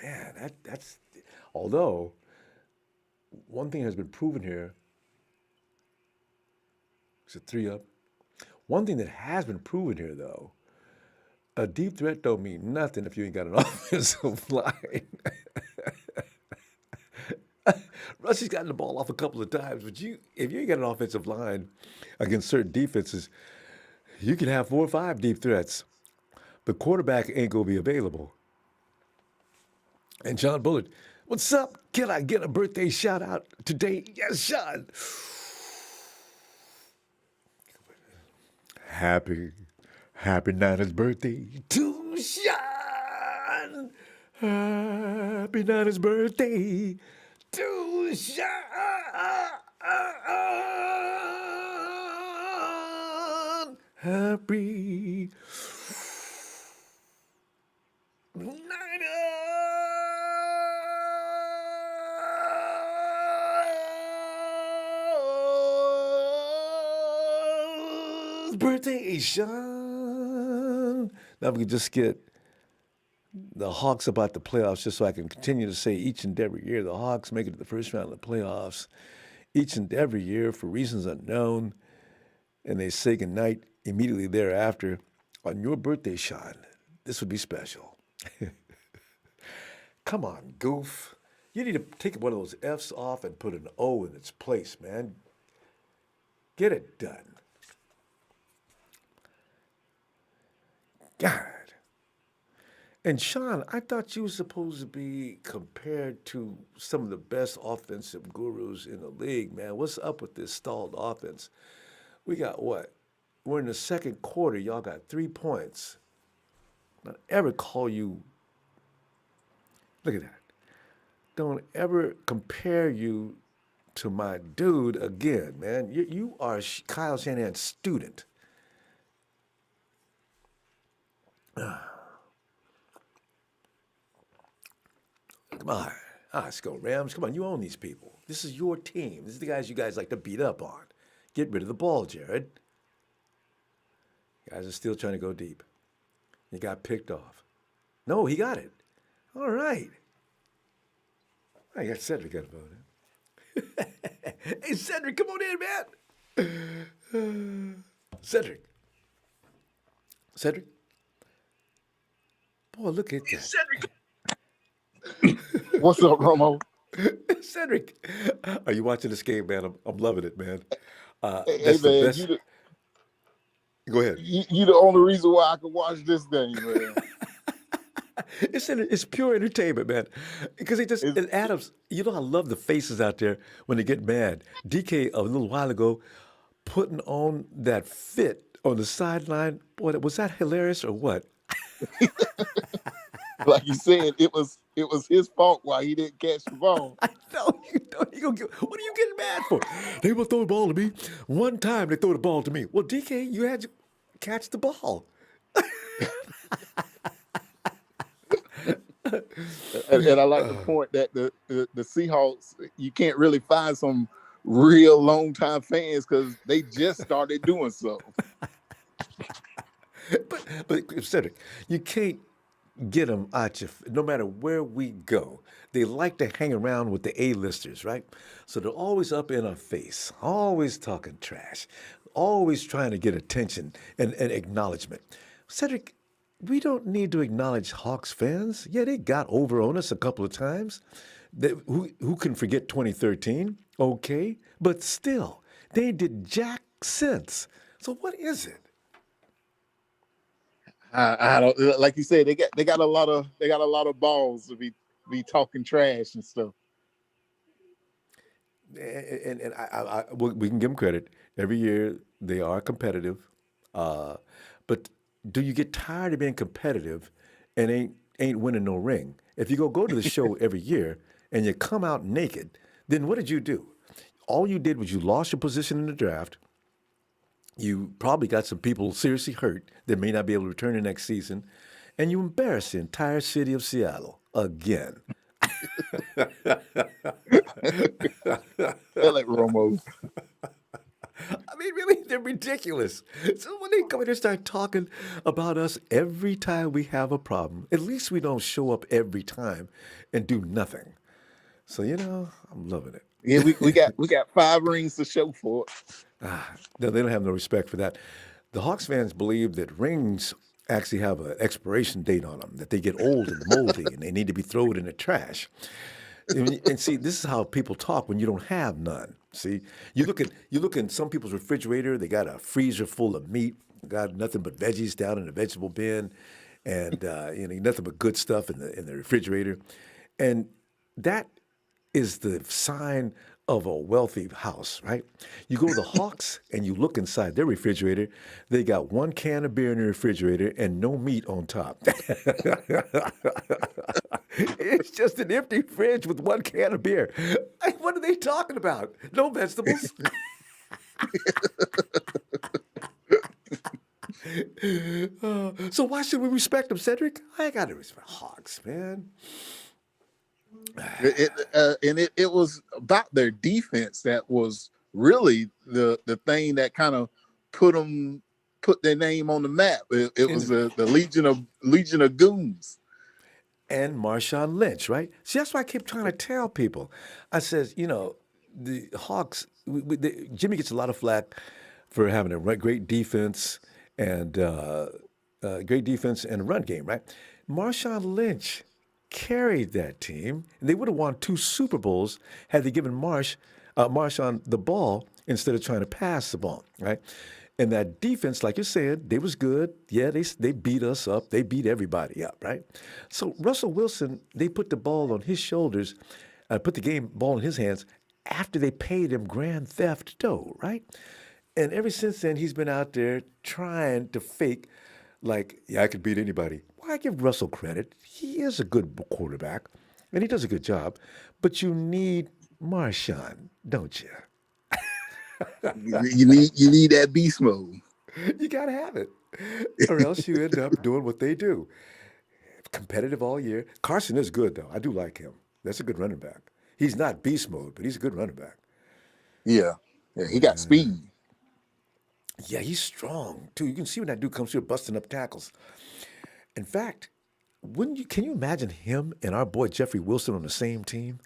Man, that's although one thing has been proven here. Is it 3 up? One thing that has been proven here, though, a deep threat don't mean nothing if you ain't got an offensive line. Rusty's gotten the ball off a couple of times, but if you ain't got an offensive line against certain defenses, you can have 4 or 5 deep threats. The quarterback ain't gonna be available. And John Bullard, what's up? Can I get a birthday shout out today? Yes, Sean. Happy Nana's birthday to Sean. Happy Nana's birthday to Sean. Happy Nana's birthday, Sean. Now we can just get the Hawks about the playoffs just so I can continue to say each and every year the Hawks make it to the first round of the playoffs each and every year for reasons unknown, and they say goodnight immediately thereafter. On your birthday, Sean, this would be special. Come on, goof. You need to take one of those F's off and put an O in its place, man. Get it done. God. And Sean, I thought you were supposed to be compared to some of the best offensive gurus in the league, man. What's up with this stalled offense? We got what? We're in the second quarter. Y'all got 3 points. Don't ever call you. Look at that. Don't ever compare you to my dude again, man. You are Kyle Shanahan's student. Come on. Let's go, Rams. Come on, you own these people. This is your team. This is the guys you guys like to beat up on. Get rid of the ball, Jared. You guys are still trying to go deep. You got picked off. No, he got it. All right. I got Cedric got about it. Hey, Cedric, come on in, man. Cedric. Boy, look at that. Cedric. What's up, Romo? Cedric, are you watching this game, man? I'm loving it, man. Hey, That's the man, best. Go ahead. You the only reason why I can watch this game, man. It's pure entertainment, man. Because and Adams, you know, I love the faces out there when they get mad. DK a little while ago putting on that fit on the sideline. Boy, was that hilarious or what? Like you said, it was his fault why he didn't catch the ball. I know. What are you getting mad for? They will throw the ball to me. One time they throw the ball to me. Well, DK, you had to catch the ball. And I like the point that the Seahawks, you can't really find some real long time fans because they just started doing so. But Cedric, you can't get them out your. No matter where we go, they like to hang around with the A-listers, right? So they're always up in our face, always talking trash, always trying to get attention and acknowledgement. Cedric, we don't need to acknowledge Hawks fans. Yeah, they got over on us a couple of times. Who can forget 2013? Okay, but still, they did jack since. So what is it? I don't like you said they got a lot of balls to be talking trash and stuff. We can give them credit. Every year they are competitive, uh, but do you get tired of being competitive and ain't winning no ring? If you go to the show every year and you come out naked, then what did you do? All you did was you lost your position in the draft. You probably got some people seriously hurt that may not be able to return the next season, and you embarrassed the entire city of Seattle again. Tell it, Romo. I mean, really, they're ridiculous. So when they come in and start talking about us every time we have a problem, at least we don't show up every time and do nothing. So I'm loving it. Yeah, we got 5 rings to show for it. No, they don't have no respect for that. The Hawks fans believe that rings actually have an expiration date on them, that they get old and moldy and they need to be thrown in the trash. And see, this is how people talk when you don't have none. See, you look in some people's refrigerator. They got a freezer full of meat, got nothing but veggies down in the vegetable bin, and nothing but good stuff in the refrigerator, and that is the sign of a wealthy house, right? You go to the Hawks and you look inside their refrigerator. They got one can of beer in the refrigerator and no meat on top. It's just an empty fridge with one can of beer. What are they talking about? No vegetables. So why should we respect them, Cedric? I got to respect Hawks, man. And it was about their defense that was really the thing that kind of put their name on the map. It was And the Legion of Goons. and Marshawn Lynch, right? See, that's why I keep trying to tell people. I says, the Hawks. Jimmy gets a lot of flack for having a great defense and great defense and a run game, right? Marshawn Lynch carried that team, and they would have won 2 Super Bowls had they given Marshawn the ball instead of trying to pass the ball, right? And that defense, like you said, they was good. Yeah, they beat us up. They beat everybody up, right? So Russell Wilson, they put the ball on his shoulders, put the game ball in his hands after they paid him grand theft dough, right? And ever since then, he's been out there trying to fake, like, yeah, I could beat anybody. Well, I give Russell credit. He is a good quarterback, and he does a good job. But you need Marshawn, don't you? You need that beast mode. You got to have it, or else you end up doing what they do. Competitive all year. Carson is good, though. I do like him. That's a good running back. He's not beast mode, but he's a good running back. Yeah, yeah, he got speed. Yeah, he's strong, too. You can see when that dude comes through busting up tackles. In fact, can you imagine him and our boy Jeffrey Wilson on the same team?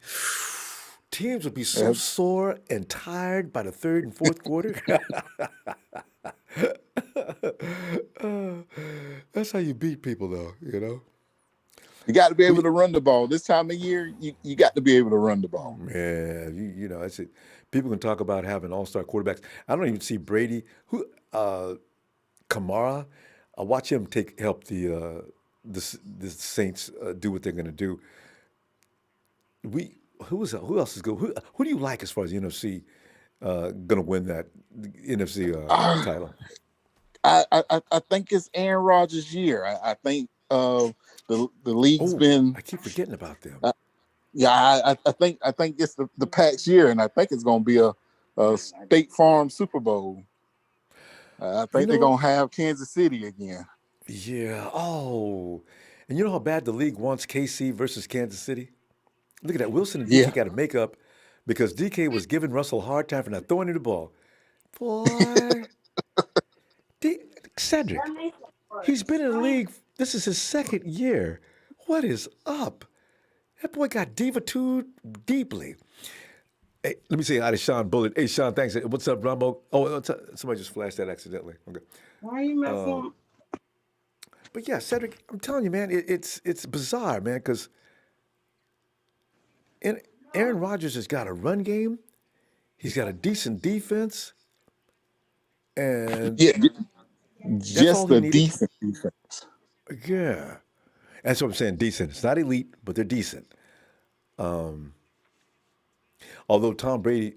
Teams would be so Uh, sore and tired by the third and fourth quarter. Uh, that's how you beat people, though. You got to be able We, to run the ball. This time of year, you got to be able to run the ball. yeah, that's it. People can talk about having all-star quarterbacks. I don't even see Brady, Kamara. I watch him help the Saints do what they're going to do. We who else is good? Who do you like as far as the NFC going to win that NFC Uh, title? I think it's Aaron Rodgers' year. I think the league's Oh, been. I keep forgetting about them. Uh, yeah, I think it's the Pats' year, and I think it's going to be a State Farm Super Bowl. I You think they're know, going to have Kansas City again. yeah. Oh, and you know how bad the league wants KC versus Kansas City. Look at that. Wilson and Yeah, DK got to make up because DK was giving Russell a hard time for not throwing him the ball. Boy, D- Cedric, he's been in the league. This is his second year. What is up? That boy got diva too deeply. Hey, let me say hi to Sean Bullitt. Hey, Sean, thanks. What's up, Ronbo? Oh, somebody just flashed that accidentally. Okay. Why you messing? But yeah, Cedric, I'm telling you, man, it's bizarre, man, because Aaron Rodgers has got a run game. He's got a decent defense, and Yeah, that's all just he a needed. decent defense. Yeah, that's what I'm saying. Decent. It's not elite, but they're decent. Although Brady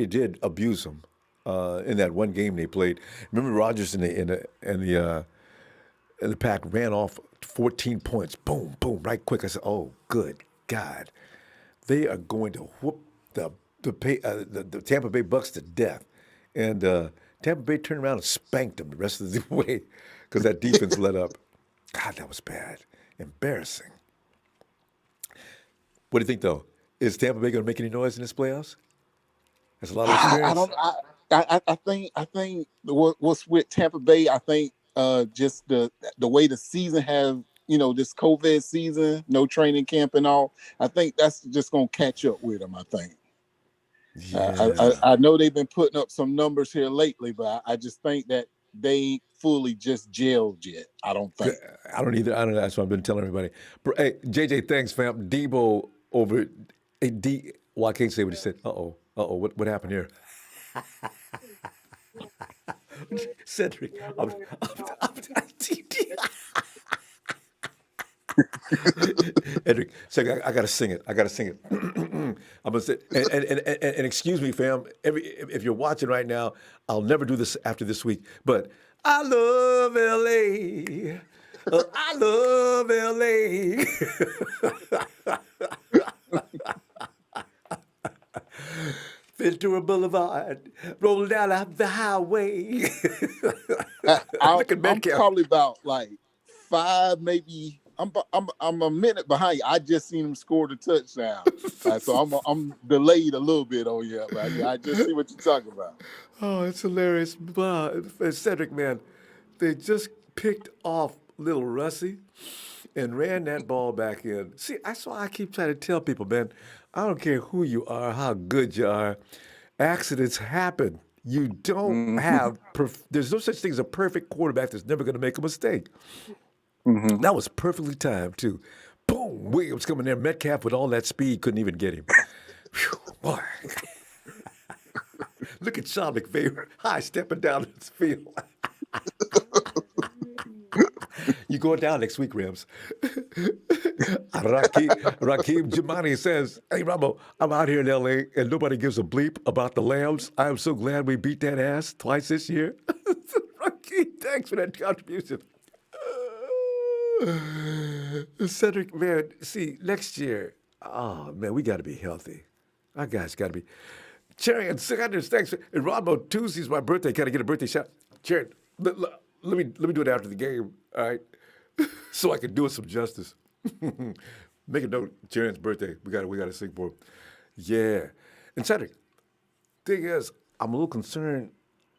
did abuse him in that one game they played. Remember Rodgers and the Pack ran off 14 points. Boom, boom, right quick. I said, "Oh, good God, they are going to whoop the Tampa Bay Bucks to death." And Tampa Bay turned around and spanked them the rest of the way because that defense let up. God, that was bad, embarrassing. What do you think, though? Is Tampa Bay going to make any noise in this playoffs? That's a lot of I experience. don't. I think what's with Tampa Bay. I think just the way the season have this COVID season, no training camp and all. I think that's just gonna catch up with them. I think. Yeah. I know they've been putting up some numbers here lately, but I just think that they ain't fully just gelled yet. I don't think. I don't either. I don't know. That's what I've been telling everybody. Hey, JJ, thanks, fam. Debo over. Hey, well, I can't say what he said. What happened here? Cedric. Cedric, I gotta sing it. I gotta sing it. I'm gonna say, and excuse me, fam. If you're watching right now, I'll never do this after this week. But I love LA. I love LA. Ventura Boulevard, roll down the highway. Look at I'm Metcalf. probably about like 5, maybe. I'm a minute behind you. I just seen him score the touchdown, so I'm delayed a little bit on you, but I just see what you're talking about. Oh, it's hilarious. Cedric, man, they just picked off little Russie and ran that ball back in. See, that's why I keep trying to tell people, man, I don't care who you are, how good you are, accidents happen. You don't have, there's no such thing as a perfect quarterback that's never going to make a mistake. Mm-hmm. That was perfectly timed, too. Boom, Williams coming there. Metcalf with all that speed couldn't even get him. Whew, boy. Look at Sean McVay high stepping down this field. You going down next week, Rams. Rakeem Jamani says, "Hey, Rambo, I'm out here in LA and nobody gives a bleep about the Lambs. I am so glad we beat that ass twice this year." Rakeem, thanks for that contribution. Cedric, man, see, next year, oh, man, we got to be healthy. Our guys got to be. Cherry and Sanders, thanks. And Ronbo, Tuesday's my birthday. Got to get a birthday shot. Cherry, let me do it after the game, all right? So I can do it some justice. Make a note, Cherry's birthday. We got to sing for him. Yeah. And Cedric, thing is, I'm a little concerned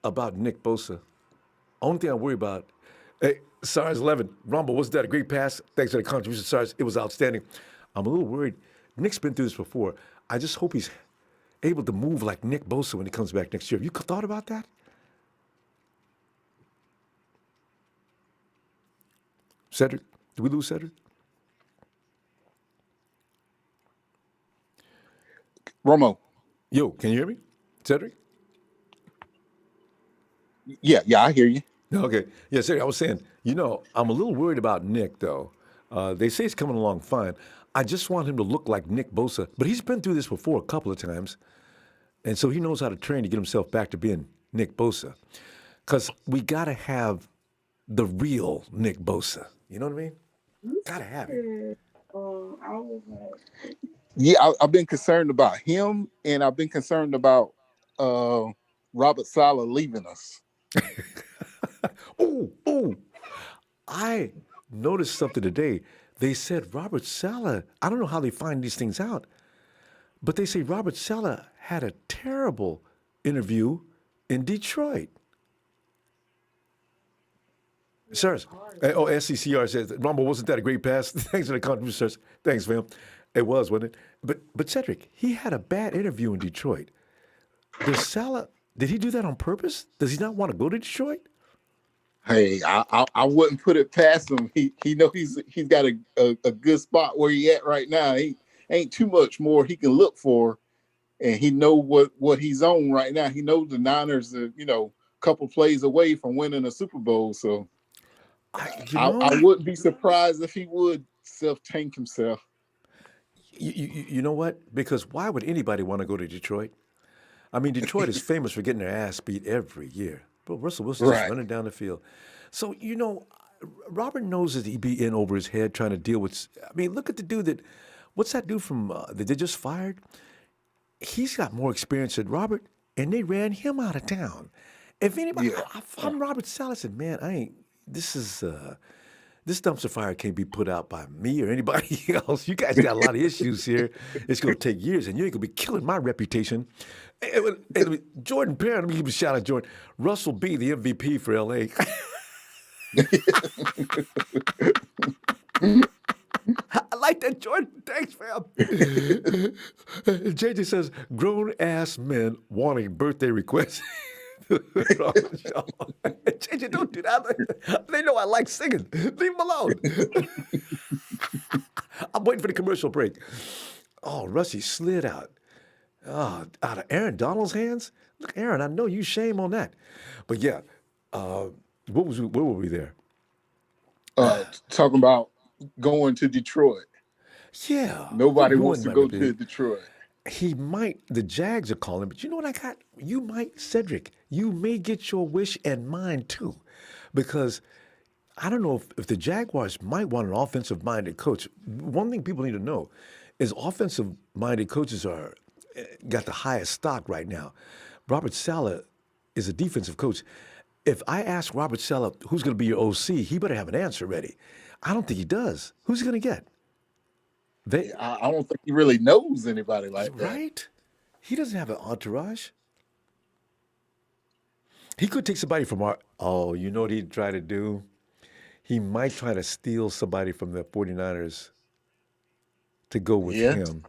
about Nick Bosa. Only thing I worry about, hey, SARS 11, Rumble, wasn't that a great pass? Thanks for the contribution, SARS. It was outstanding. I'm a little worried. Nick's been through this before. I just hope he's able to move like Nick Bosa when he comes back next year. Have you thought about that? Cedric? Did we lose Cedric? Romo. Yo, can you hear me? Cedric? Yeah, I hear you. Okay. Yeah, Cedric, I was saying, I'm a little worried about Nick, though. They say he's coming along fine. I just want him to look like Nick Bosa. But he's been through this before a couple of times. And so he knows how to train to get himself back to being Nick Bosa. Because we got to have the real Nick Bosa. You know what I mean? Got to have it. I was like, Yeah, I've been concerned about him, and I've been concerned about Robert Saleh leaving us. Oh, I noticed something today. They said Robert Saleh, I don't know how they find these things out, But they say Robert Saleh had a terrible interview in Detroit. Sirs. SCCR says, Ronbo, wasn't that a great pass? Thanks for the contribution, sirs. Thanks, fam. It was, wasn't it? But Cedric, he had a bad interview in Detroit. Does Saleh, did he do that on purpose? Does he not want to go to Detroit? Hey, I wouldn't put it past him. He know he's got a good spot where he at right now. He ain't too much more he can look for, and he know what he's on right now. He knows the Niners are, a couple plays away from winning a Super Bowl. So I wouldn't be surprised if he would self-tank himself. You know what? Because why would anybody want to go to Detroit? I mean, Detroit is famous for getting their ass beat every year. But Russell Wilson's just running down the field. So, Robert knows that he be in over his head trying to deal with. I mean, look at the dude what's that dude from that they just fired? He's got more experience than Robert, and they ran him out of town. If anybody, if I'm Robert Saleh, said, man, this dumpster fire can't be put out by me or anybody else. You guys got a lot of issues here. It's going to take years, and you ain't going to be killing my reputation. And Jordan Perrin, let me give a shout out, Jordan. Russell B., the MVP for L.A. I like that, Jordan. Thanks, fam. JJ says, grown-ass men wanting birthday requests. JJ, don't do that. They know I like singing. Leave them alone. I'm waiting for the commercial break. Oh, Russie slid out. Oh, out of Aaron Donald's hands? Look, Aaron, I know you shame on that. But yeah, where were we there? Talking about going to Detroit. Yeah. Nobody wants to go to Detroit. The Jags are calling, but you know what I got? You might, Cedric, you may get your wish and mine too. Because I don't know if the Jaguars might want an offensive-minded coach. One thing people need to know is offensive-minded coaches got the highest stock right now. Robert Saleh is a defensive coach. If I ask Robert Saleh who's going to be your OC, he better have an answer ready. I don't think he does. Who's he going to get? I don't think he really knows anybody like that. Right? He doesn't have an entourage. He could take somebody from you know what he'd try to do? He might try to steal somebody from the 49ers to go with him.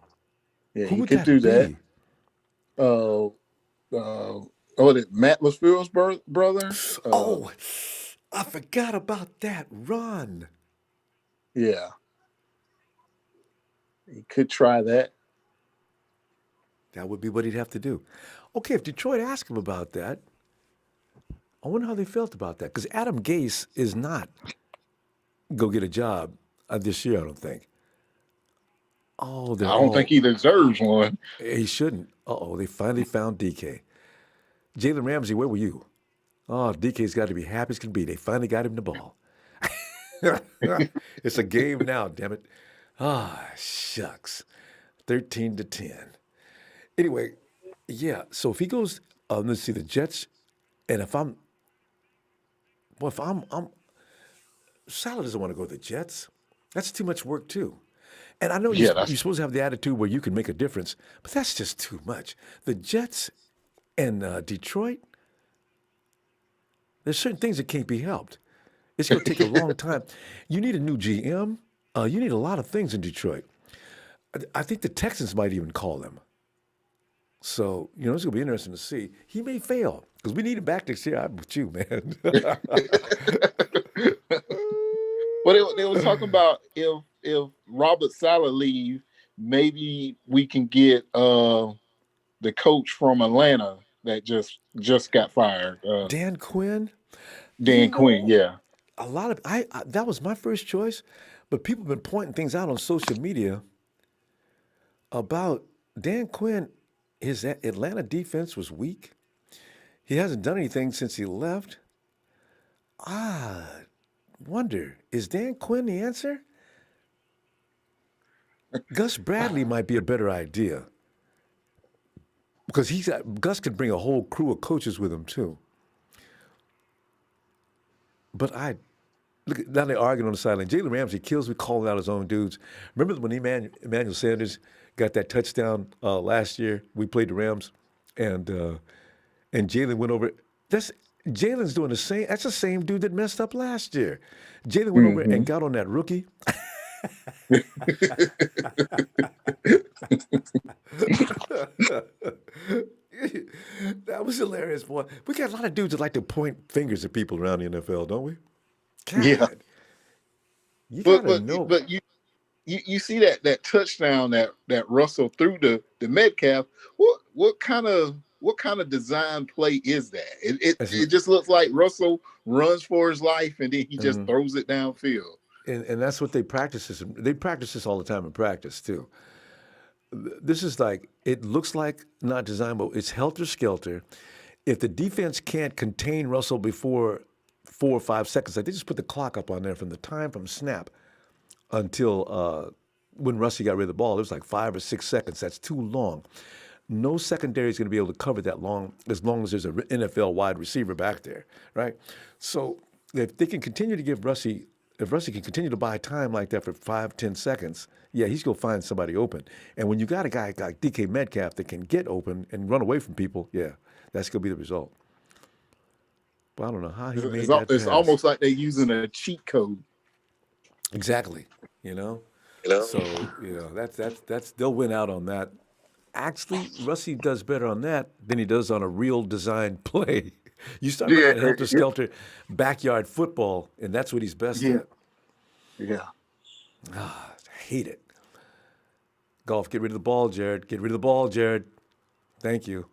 Yeah, Who he would could that do be? that. Matt LaFleur's brother. I forgot about that. Ron. Yeah. He could try that. That would be what he'd have to do. Okay, if Detroit asked him about that, I wonder how they felt about that. Because Adam Gase is not go get a job this year, I don't think. I don't think he deserves one. He shouldn't. They finally found DK. Jalen Ramsey, where were you? Oh, DK's got to be happy as can be. They finally got him the ball. It's a game now, damn it. Shucks. 13-10. Anyway, yeah, so if he goes, let's see, the Jets, and if I'm Saleh doesn't want to go to the Jets. That's too much work, too. And I know you're supposed to have the attitude where you can make a difference, but that's just too much. The Jets and Detroit, there's certain things that can't be helped. It's going to take a long time. You need a new GM. You need a lot of things in Detroit. I think the Texans might even call him. So, it's going to be interesting to see. He may fail because we need him back next year. I'm with you, man. Well, they were talking about if Robert Saleh leave, maybe we can get the coach from Atlanta that just got fired. Dan Quinn? Dan Quinn, yeah. A lot of that was my first choice, but people have been pointing things out on social media about Dan Quinn. His Atlanta defense was weak. He hasn't done anything since he left. Wonder, is Dan Quinn the answer? Gus Bradley might be a better idea because Gus could bring a whole crew of coaches with him too. But Look, now they're arguing on the sideline. Jalen Ramsey kills me calling out his own dudes. Remember when Emmanuel Sanders got that touchdown last year? We played the Rams, and Jalen went over. That's Jalen's doing the same. That's the same dude that messed up last year. Jalen went over Hmm. and got on that rookie. That was hilarious, boy. We got a lot of dudes that like to point fingers at people around the NFL, don't we? Yeah, God, you but gotta but know. but you see that touchdown that Russell threw the Metcalf. What kind of design play is that? It it, That's, it just looks like Russell runs for his life and then he just mhm. throws it downfield. And that's what they practice. They practice this all the time in practice too. This is like it looks like not designed, but it's helter skelter. If the defense can't contain Russell before 4 or 5 seconds, like they just put the clock up on there from the time from snap until when Rusty got rid of the ball, it was like 5 or 6 seconds. That's too long. No secondary is going to be able to cover that long as there's an NFL wide receiver back there, right? So if they can continue to give Rusty, if Rusty can continue to buy time like that for 5, 10 seconds, yeah, he's going to find somebody open. And when you got a guy like DK Metcalf that can get open and run away from people, yeah, that's going to be the result. But I don't know how he It's, made that it's pass. almost like they're using a cheat code. Exactly, you know. You know? So that's they'll win out on that. Actually, Russie does better on that than he does on a real designed play. You start looking Yeah, at helter skelter backyard football, and that's what he's best yeah, at. yeah. I hate it. Golf, get rid of the ball, Jared. Get rid of the ball, Jared. Thank you.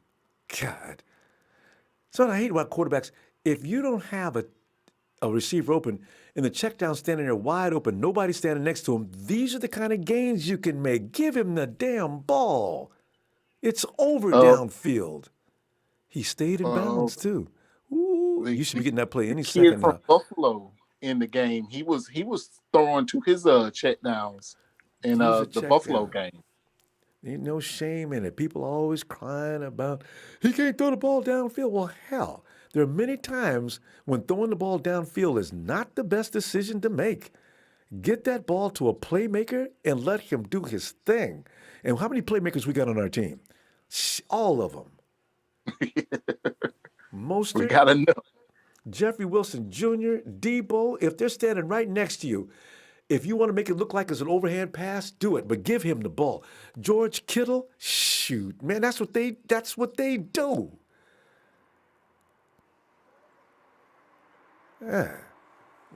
God. So what I hate about quarterbacks, if you don't have a receiver open and the check down standing there wide open, nobody standing next to him, these are the kind of gains you can make. Give him the damn ball. It's over Uh, downfield. He stayed in uh, bounds too. Ooh, the, you should the be getting that play the any kid second from now. Buffalo in the game, he was throwing to his check downs in He was a the check Buffalo down. game. Ain't no shame in it. People always crying about he can't throw the ball downfield. Well, hell, there are many times when throwing the ball downfield is not the best decision to make. Get that ball to a playmaker and let him do his thing. And how many playmakers we got on our team? All of them. We Mostert, gotta know. Jeffrey Wilson Jr., Debo, if they're standing right next to you, if you want to make it look like it's an overhand pass, do it, but give him the ball. George Kittle, shoot, man, that's what they do. Yeah,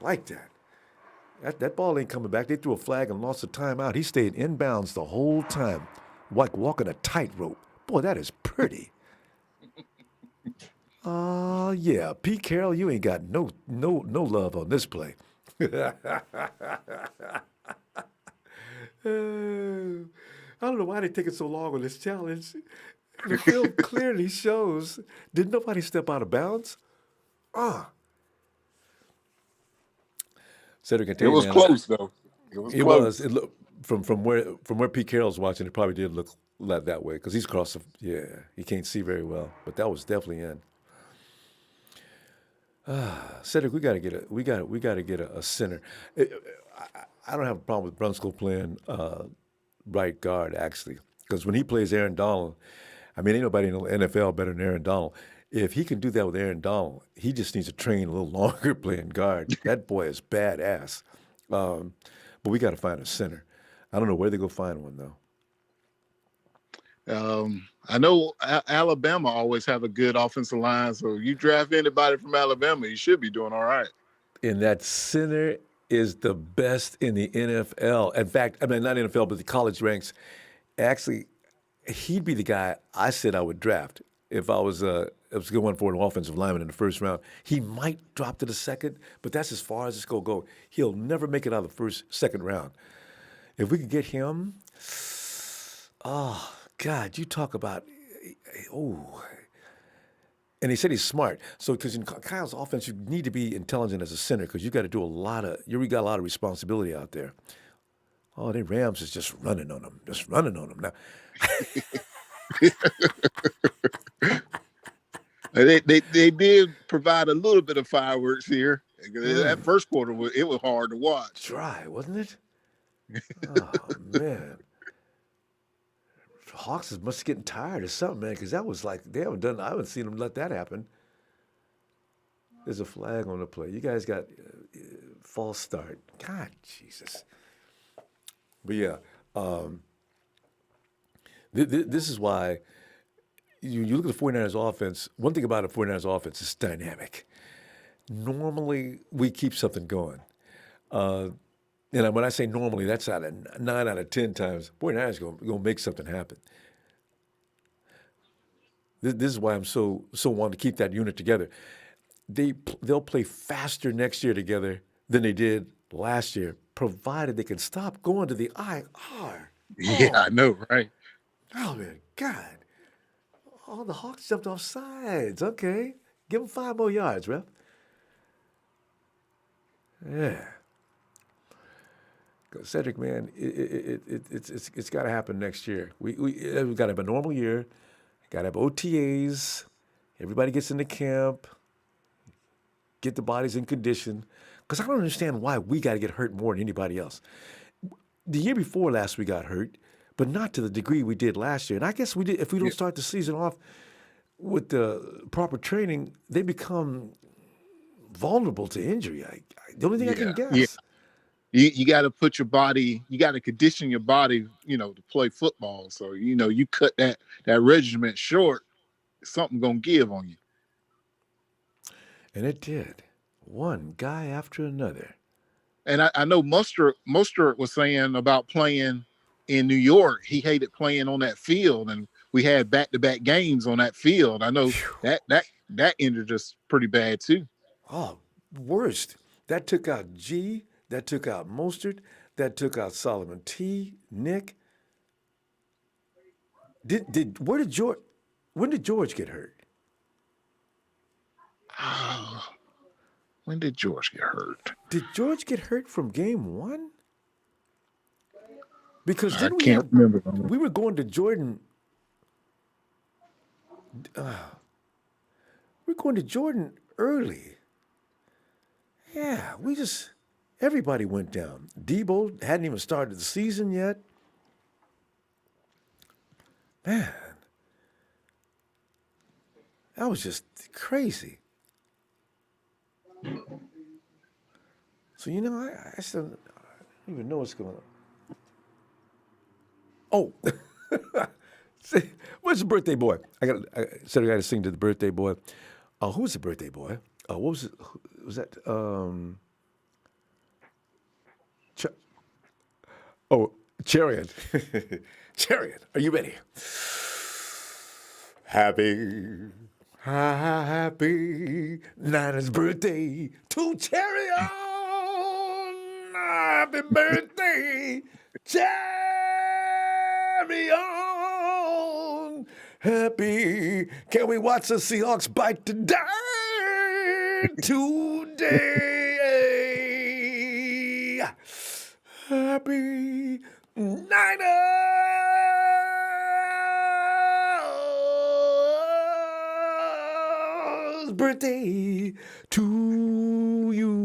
like that. That ball ain't coming back. They threw a flag and lost a timeout. He stayed inbounds the whole time, like walking a tightrope. Boy, that is pretty. Yeah, Pete Carroll, you ain't got no love on this play. I don't know why they take it so long on this challenge. The film clearly shows. Did nobody step out of bounds? Ah, Cedric, I It tell you, was man, close though. It was it was. close. It looked from where Pete Carroll's watching. It probably did look that way because he's across the. Yeah, he can't see very well, but that was definitely in. Cedric, we got to get a center. I don't have a problem with Brunskill playing right guard actually, because when he plays Aaron Donald, I mean, ain't nobody in the NFL better than Aaron Donald. If he can do that with Aaron Donald, he just needs to train a little longer playing guard. That boy is badass. Um, but we got to find a center. I don't know where they go find one though. I know Alabama always have a good offensive line, so you draft anybody from Alabama, you should be doing all right. And that center is the best in the NFL. In fact, I mean not NFL, but the college ranks. Actually, he'd be the guy I said I would draft if I was going for an offensive lineman in the first round. He might drop to the second, but that's as far as it's gonna go. He'll never make it out of the second round. If we could get him, oh God, you talk about oh. And he said he's smart. So, because in Kyle's offense, you need to be intelligent as a center because you got to do you got a lot of responsibility out there. Oh, the Rams is just running on them, now. They did provide a little bit of fireworks here. That first quarter was hard to watch. Dry, wasn't it? Oh man, Hawks must be getting tired or something, man. Because that was like they haven't done. I haven't seen them let that happen. There's a flag on the play. You guys got false start. God, Jesus. But yeah, this is why you look at the 49ers offense. One thing about a 49ers offense is dynamic. Normally, we keep something going. And when I say normally, that's out of 9 out of 10 times. 49ers going to make something happen. This is why I'm so wanting to keep that unit together. They'll play faster next year together than they did last year, provided they can stop going to the IR. Yeah, I know, right? Oh, man, God. Oh, the Hawks jumped off sides. Okay. Give them 5 more yards, ref. Yeah. Cedric, man, it's got to happen next year. We've got to have a normal year. Got to have OTAs. Everybody gets into camp. Get the bodies in condition. Because I don't understand why we got to get hurt more than anybody else. The year before last, we got hurt, but not to the degree we did last year. And I guess we did. If we don't start the season off with the proper training, they become vulnerable to injury. The only thing I can guess. Yeah. You got to put your body, you got to condition your body, to play football. So, you cut that regiment short, something going to give on you. And it did. One guy after another. And I know Mostert was saying about playing in New York. He hated playing on that field, and we had back-to-back games on that field. I know that injured us pretty bad too. Oh, worst. That took out G. That took out Mostert. That took out Solomon T. Nick. When did George get hurt? When did George get hurt? Did George get hurt from game 1? Because I can't remember. We were going to Jordan. We're going to Jordan early. Yeah, everybody went down. Debo hadn't even started the season yet. Man, that was just crazy. So, I still don't even know what's going on. Oh, where's the birthday boy? I said I got to sing to the birthday boy. Who's the birthday boy? What was it? Was that? Chariot. Chariot, are you ready? Happy Niners birthday to Chariot. Happy birthday, Chariot. Happy. Can we watch the Seahawks bite to die today? Happy Niners birthday to you.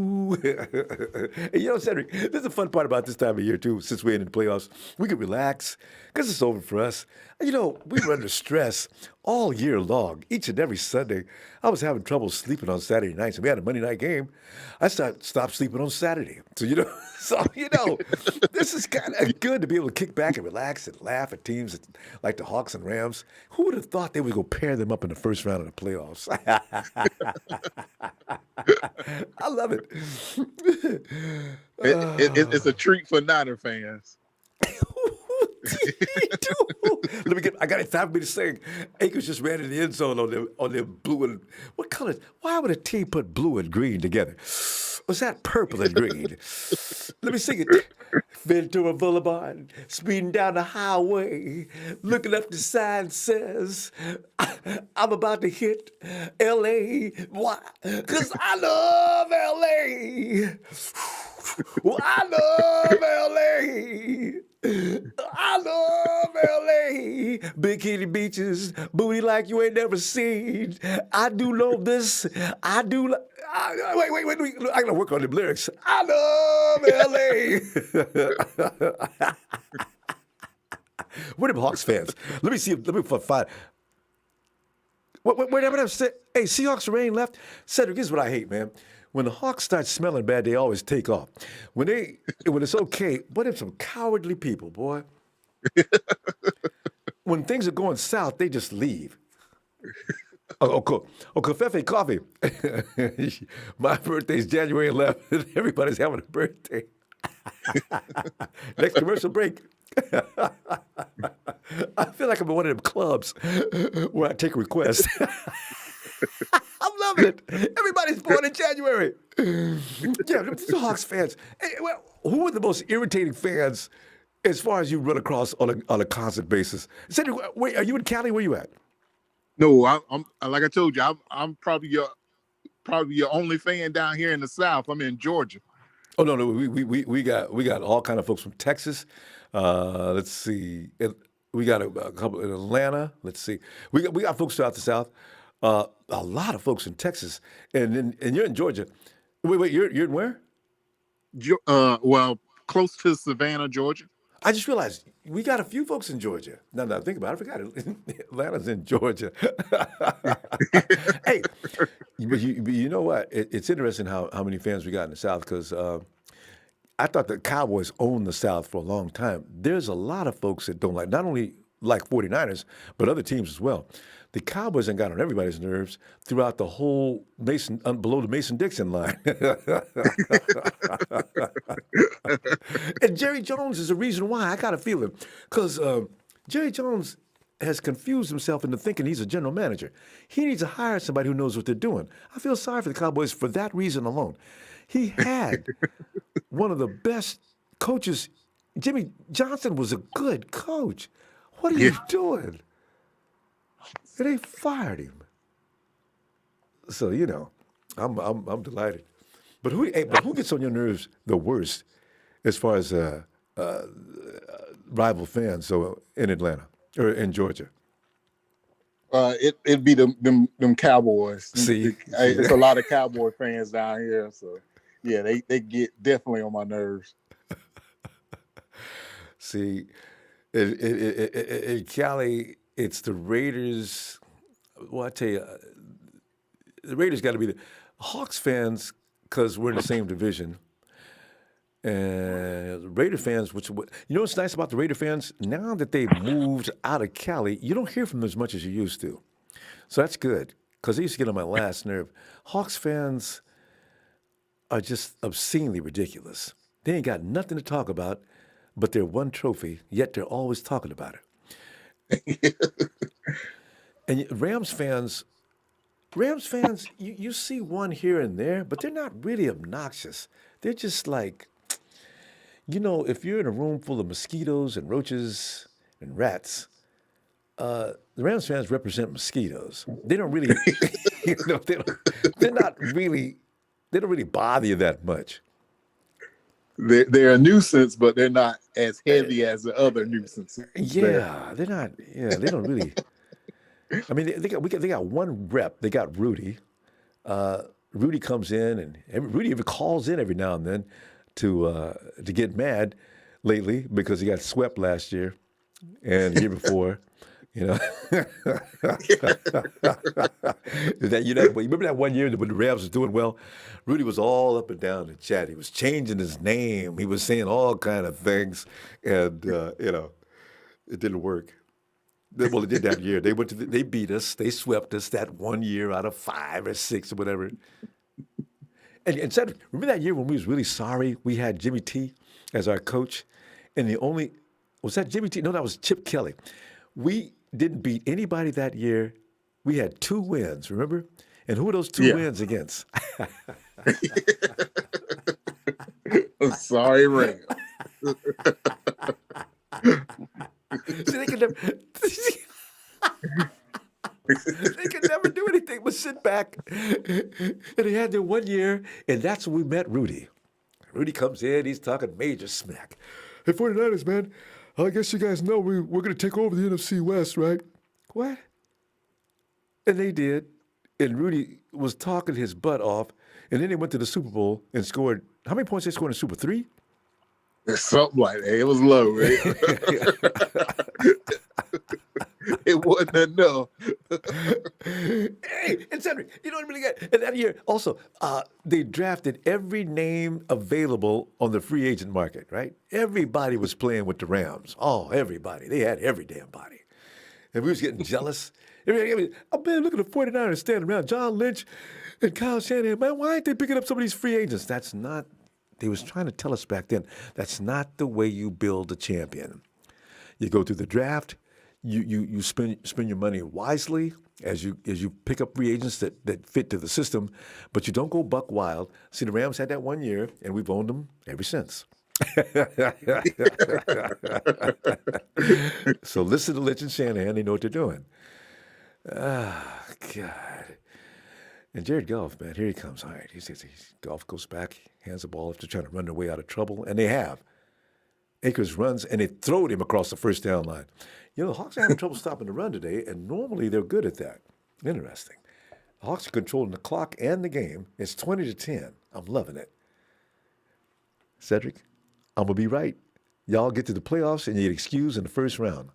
And Cedric, there's a fun part about this time of year, too, since we're in the playoffs. We can relax because it's over for us. We were under stress all year long, each and every Sunday. I was having trouble sleeping on Saturday nights, and we had a Monday night game. I stopped sleeping on Saturday. So, this is kind of good to be able to kick back and relax and laugh at teams like the Hawks and Rams. Who would have thought they would go pair them up in the first round of the playoffs? I love it. It's a treat for Niner fans. I got it time for me to sing. Akers just ran in the end zone on their blue and what color? Why would a team put blue and green together? Was that purple and green? Let me sing it. Ventura Boulevard, speeding down the highway, looking up the sign says, I'm about to hit L.A. Why? Because I love L.A. Well, I love L.A. I love LA, bikini beaches, booty like you ain't never seen. I do love this. I do. Wait. I gotta work on the lyrics. I love LA. Where are them Hawks fans? Let me see. Let me find. Whatever. Hey, Seahawks rain left. Cedric, this is what I hate, man. When the Hawks start smelling bad, they always take off. When it's okay, but it's some cowardly people, boy. When things are going south, they just leave. Cool. Covfefe coffee. My birthday's January 11th. Everybody's having a birthday. Next commercial break. I feel like I'm in one of them clubs where I take requests. I'm loving it. Everybody's born in January. Yeah, the Hawks fans. Hey, well, who are the most irritating fans as far as you run across on a constant basis? Cedric, wait, are you in Cali? Where you at? No, I'm like I told you, I'm probably your only fan down here in the South. I'm in Georgia. Oh no, we got all kind of folks from Texas. Let's see, we got a couple in Atlanta. Let's see, we got folks throughout the South. A lot of folks in Texas, and you're in Georgia. Wait, you're in where? Well, close to Savannah, Georgia. I just realized we got a few folks in Georgia. Now think about it. I forgot Atlanta's in Georgia. Hey, but you know what? It's interesting how many fans we got in the South because I thought the Cowboys owned the South for a long time. There's a lot of folks that don't not only like 49ers, but other teams as well. The Cowboys have got on everybody's nerves throughout the whole below the Mason-Dixon line. And Jerry Jones is the reason why. I got a feeling. Because Jerry Jones has confused himself into thinking he's a general manager. He needs to hire somebody who knows what they're doing. I feel sorry for the Cowboys for that reason alone. He had one of the best coaches. Jimmy Johnson was a good coach. What are you doing? And they fired him. So, I'm delighted. But who gets on your nerves the worst as far as rival fans in Atlanta or in Georgia? It'd be them Cowboys. See? It's a lot of Cowboy fans down here, so yeah, they get definitely on my nerves. See, in Cali, it's the Raiders. Well, I tell you, the Raiders got to be the Hawks fans because we're in the same division. And the Raider fans, what's nice about the Raider fans? Now that they've moved out of Cali, you don't hear from them as much as you used to. So that's good because they used to get on my last nerve. Hawks fans are just obscenely ridiculous. They ain't got nothing to talk about but their one trophy, yet they're always talking about it. And Rams fans, you see one here and there, but they're not really obnoxious. They're just like, if you're in a room full of mosquitoes and roaches and rats, the Rams fans represent mosquitoes. They don't really, they don't really bother you that much. They're a nuisance, but they're not as heavy as the other nuisances. Yeah, they're not. Yeah, they don't really. I mean, they got one rep. They got Rudy. Rudy comes in, and Rudy even calls in every now and then to get mad lately because he got swept last year and the year before. Remember that one year when the Rams was doing well? Rudy was all up and down the chat. He was changing his name. He was saying all kind of things, and it didn't work. Well, it did that year. They beat us. They swept us that one year out of 5 or 6 or whatever. And said, remember that year when we was really sorry we had Jimmy T as our coach, and was that Jimmy T? No, that was Chip Kelly. We didn't beat anybody that year. We had 2 wins, remember? And who were those 2 wins against? Sorry, Ray. See, they could never do anything but sit back. And they had their one year, and that's when we met Rudy. Rudy comes in, he's talking major smack. Hey, 49ers, man, I guess you guys know we're going to take over the NFC West, right? What? And they did. And Rudy was talking his butt off. And then they went to the Super Bowl and scored. How many points they scored in Super? 3? Something like that. It was low, right? It wasn't enough. Hey, and Cedric, you know what I really got? And that year, also, they drafted every name available on the free agent market, right? Everybody was playing with the Rams. Oh, everybody. They had every damn body. And we was getting jealous. Oh, man, look at the 49ers standing around. John Lynch and Kyle Shanahan. Man, why ain't they picking up some of these free agents? That's not, they was trying to tell us back then, that's not the way you build a champion. You go through the draft. You spend your money wisely as you pick up free agents that fit to the system, but you don't go buck wild. See, the Rams had that one year, and we've owned them ever since. So listen to Lynch and Shanahan; they know what they're doing. Ah, God. And Jared Goff, man, here he comes. All right, Goff goes back, hands the ball after trying to run their way out of trouble, and they have. Akers runs, and they throw him across the first down line. You know, the Hawks are having trouble stopping the run today, and normally they're good at that. Interesting. The Hawks are controlling the clock and the game. It's 20-10. I'm loving it. Cedric, I'm going to be right. Y'all get to the playoffs, and you get excused in the first round.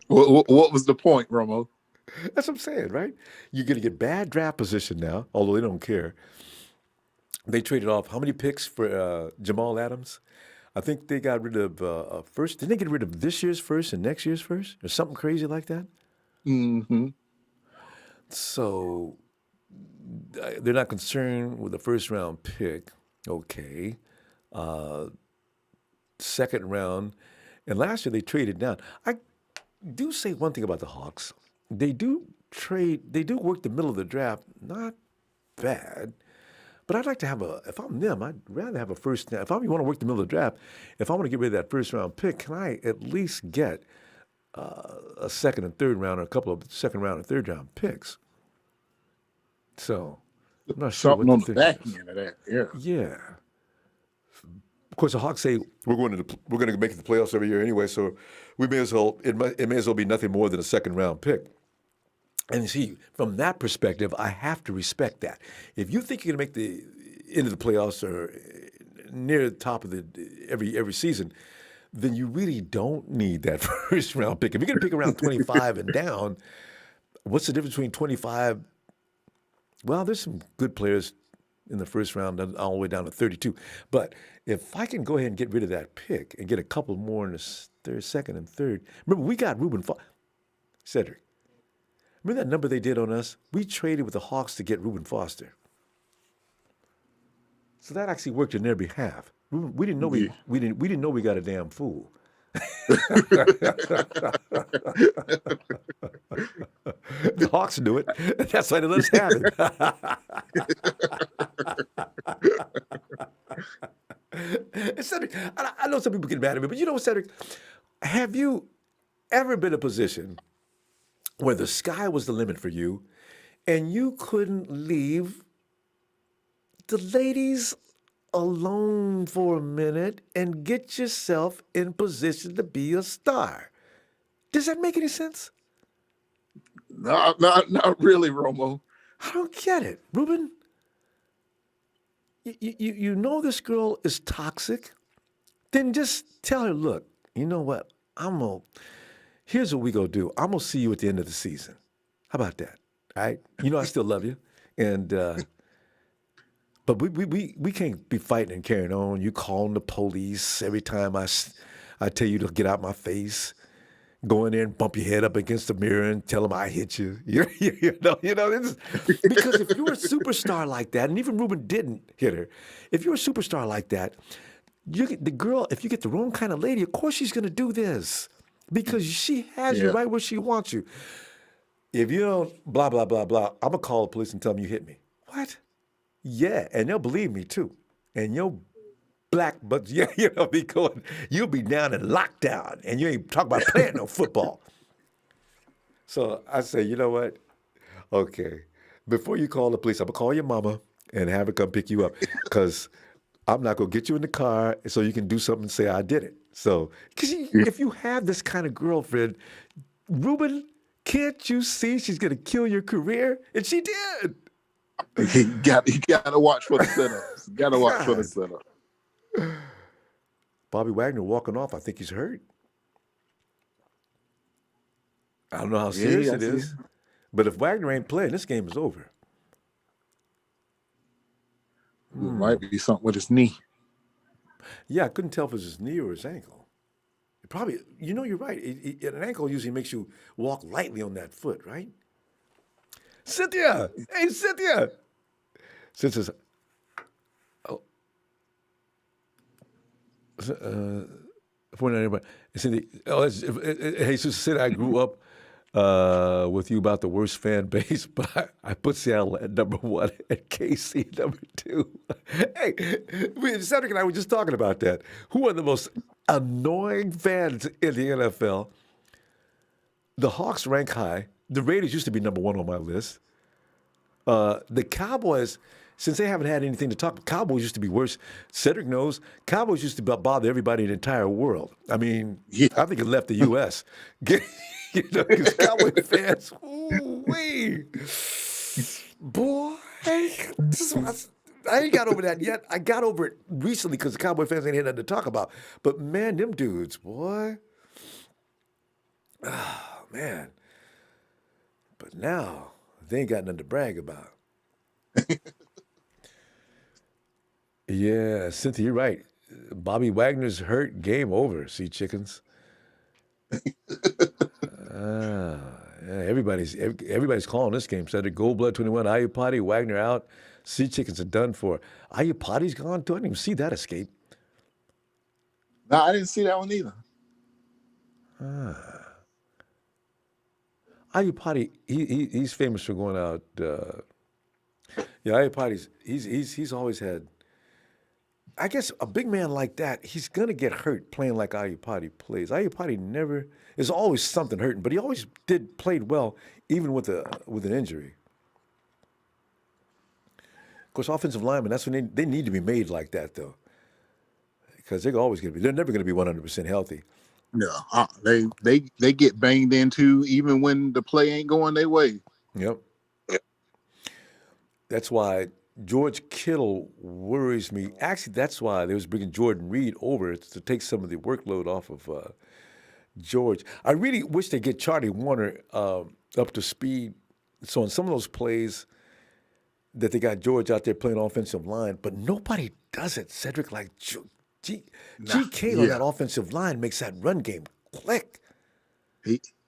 What was the point, Romo? That's what I'm saying, right? You're going to get bad draft position now, although they don't care. They traded off how many picks for Jamal Adams? I think they got rid of first. Didn't they get rid of this year's first and next year's first, or something crazy like that? Mm-hmm. So they're not concerned with the first round pick. Okay, second round, and last year they traded down. I do say one thing about the Hawks: they do work the middle of the draft, not bad. But I'd like to have if I'm them, I'd rather have a first. If I want to work the middle of the draft, if I want to get rid of that first round pick, can I at least get a second and third round, or a couple of second round and third round picks? So I'm not sure Something what on the the back thing is. end of that, yeah. Yeah. Of course, the Hawks say we're going to make it to the playoffs every year anyway, so we may as well. It may as well be nothing more than a second round pick. And see, from that perspective, I have to respect that. If you think you're going to make the end of the playoffs or near the top of the every season, then you really don't need that first round pick. If you're going to pick around 25 and down, what's the difference between 25? Well, there's some good players in the first round all the way down to 32. But if I can go ahead and get rid of that pick and get a couple more in the second and third, remember we got Cedric. Remember that number they did on us? We traded with the Hawks to get Reuben Foster. So that actually worked in their behalf. We didn't know we didn't know we got a damn fool. The Hawks knew it. That's why they let us have it. Cedric, I know some people get mad at me, but you know what, Cedric? Have you ever been in a position where the sky was the limit for you and you couldn't leave the ladies alone for a minute and get yourself in position to be a star? Does that make any sense? No, not really, Romo. I don't get it. Ruben, you know this girl is toxic, then just tell her, look, you know what? Here's what we gonna do. I'm gonna see you at the end of the season. How about that? All right? You know I still love you. And but we can't be fighting and carrying on. You calling the police every time I tell you to get out my face. Go in there and bump your head up against the mirror and tell them I hit you. You know, because if you're a superstar like that, and even Ruben didn't hit her, if you're a superstar like that, the girl, if you get the wrong kind of lady, of course she's going to do this because she has you right where she wants you. If you don't, blah, blah, blah, blah, I'm going to call the police and tell them you hit me. What? Yeah, and they'll believe me too. And your black, but you'll be down in lockdown, and you ain't talking about playing no football. So I say, you know what? Okay, before you call the police, I'm gonna call your mama and have her come pick you up, because I'm not going to get you in the car so you can do something and say I did it. So, because if you have this kind of girlfriend, Ruben, can't you see she's going to kill your career? And she did. You got to watch for the setups. Got to watch for the God. setup. Bobby Wagner walking off, I think he's hurt. I don't know how serious Yeah, I it see. is. But if Wagner ain't playing, this game is over. It might be something with his knee. Yeah, I couldn't tell if it was his knee or his ankle. It probably, you're right. An ankle usually makes you walk lightly on that foot, right? Cynthia! Hey, Cynthia! Cynthia's, oh, 49, Cynthia, hey, Sister Cynthia, I grew up with you about the worst fan base, but I put Seattle at number 1 and KC number 2. Hey, Cedric and I were just talking about that. Who are the most annoying fans in the NFL? The Hawks rank high. The Raiders used to be number 1 on my list. The Cowboys, since they haven't had anything to talk about, Cowboys used to be worse. Cedric knows Cowboys used to bother everybody in the entire world. I mean, Yeah. I think it left the U.S. Because Cowboy fans, ooh-wee. Boy, I ain't got over that yet. I got over it recently because the Cowboy fans ain't had nothing to talk about. But man, them dudes, boy. Oh, man. But now, they ain't got nothing to brag about. Yeah, Cynthia, you're right. Bobby Wagner's hurt. Game over. See, chickens. Yeah, everybody's calling this game. Said Goldblood 21, Ayupati, Wagner out. Sea chickens are done for. Ayupati's gone too. I didn't even see that escape. No, I didn't see that one either. Ayupati, he's famous for going out. Yeah, Ayupati's he's always had. I guess a big man like that, he's gonna get hurt playing like Ayupati plays. Ayupati never is always something hurting, but he always played well, even with an injury. Of course, offensive linemen, that's when they need to be made like that though, because they're never gonna be 100% healthy. No, they get banged into even when the play ain't going their way. Yep. That's why George Kittle worries me. Actually, that's why they was bringing Jordan Reed over to take some of the workload off of George. I really wish they get Charlie Warner up to speed. So on some of those plays that they got George out there playing offensive line, but nobody does it, Cedric, like GK on that offensive line makes that run game click.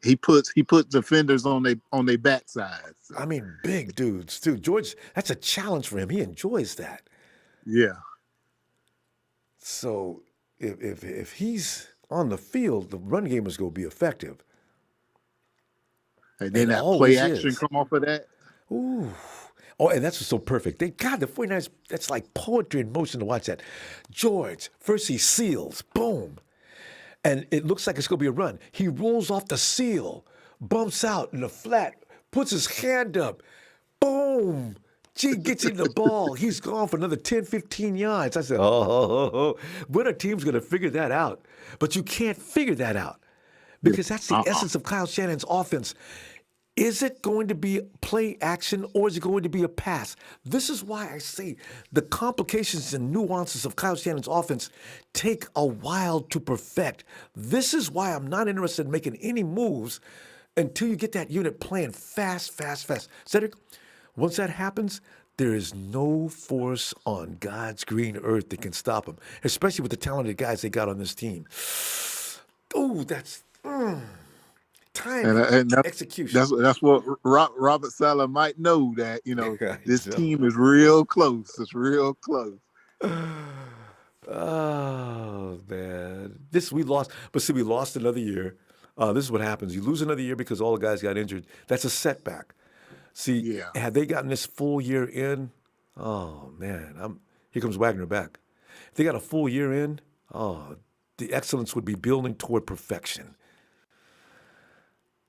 He puts defenders on their backside. So. I mean, big dudes too. George, that's a challenge for him. He enjoys that. Yeah. So if he's on the field, the run game is going to be effective. And then It that always play action is. come off of that. Ooh. Oh, and that's so perfect. The 49ers, that's like poetry in motion to watch that. George, first he seals, boom. And it looks like it's going to be a run. He rolls off the seal, bumps out in the flat, puts his hand up, boom. G gets him the ball. He's gone for another 10, 15 yards. I said, oh. When are teams going to figure that out? But you can't figure that out because that's the essence of Kyle Shanahan's offense. Is it going to be play action or is it going to be a pass? This is why I say the complications and nuances of Kyle Shannon's offense take a while to perfect. This is why I'm not interested in making any moves until you get that unit playing fast. Cedric, once that happens, there is no force on God's green earth that can stop him, especially with the talented guys they got on this team. Oh, that's... Time and execution. That's what Robert Saleh might know, that this team is real close. It's real close. Oh man, we lost. But see, we lost another year. This is what happens. You lose another year because all the guys got injured. That's a setback. See, had they gotten this full year in, oh man, here comes Wagner back. If they got a full year in, the excellence would be building toward perfection.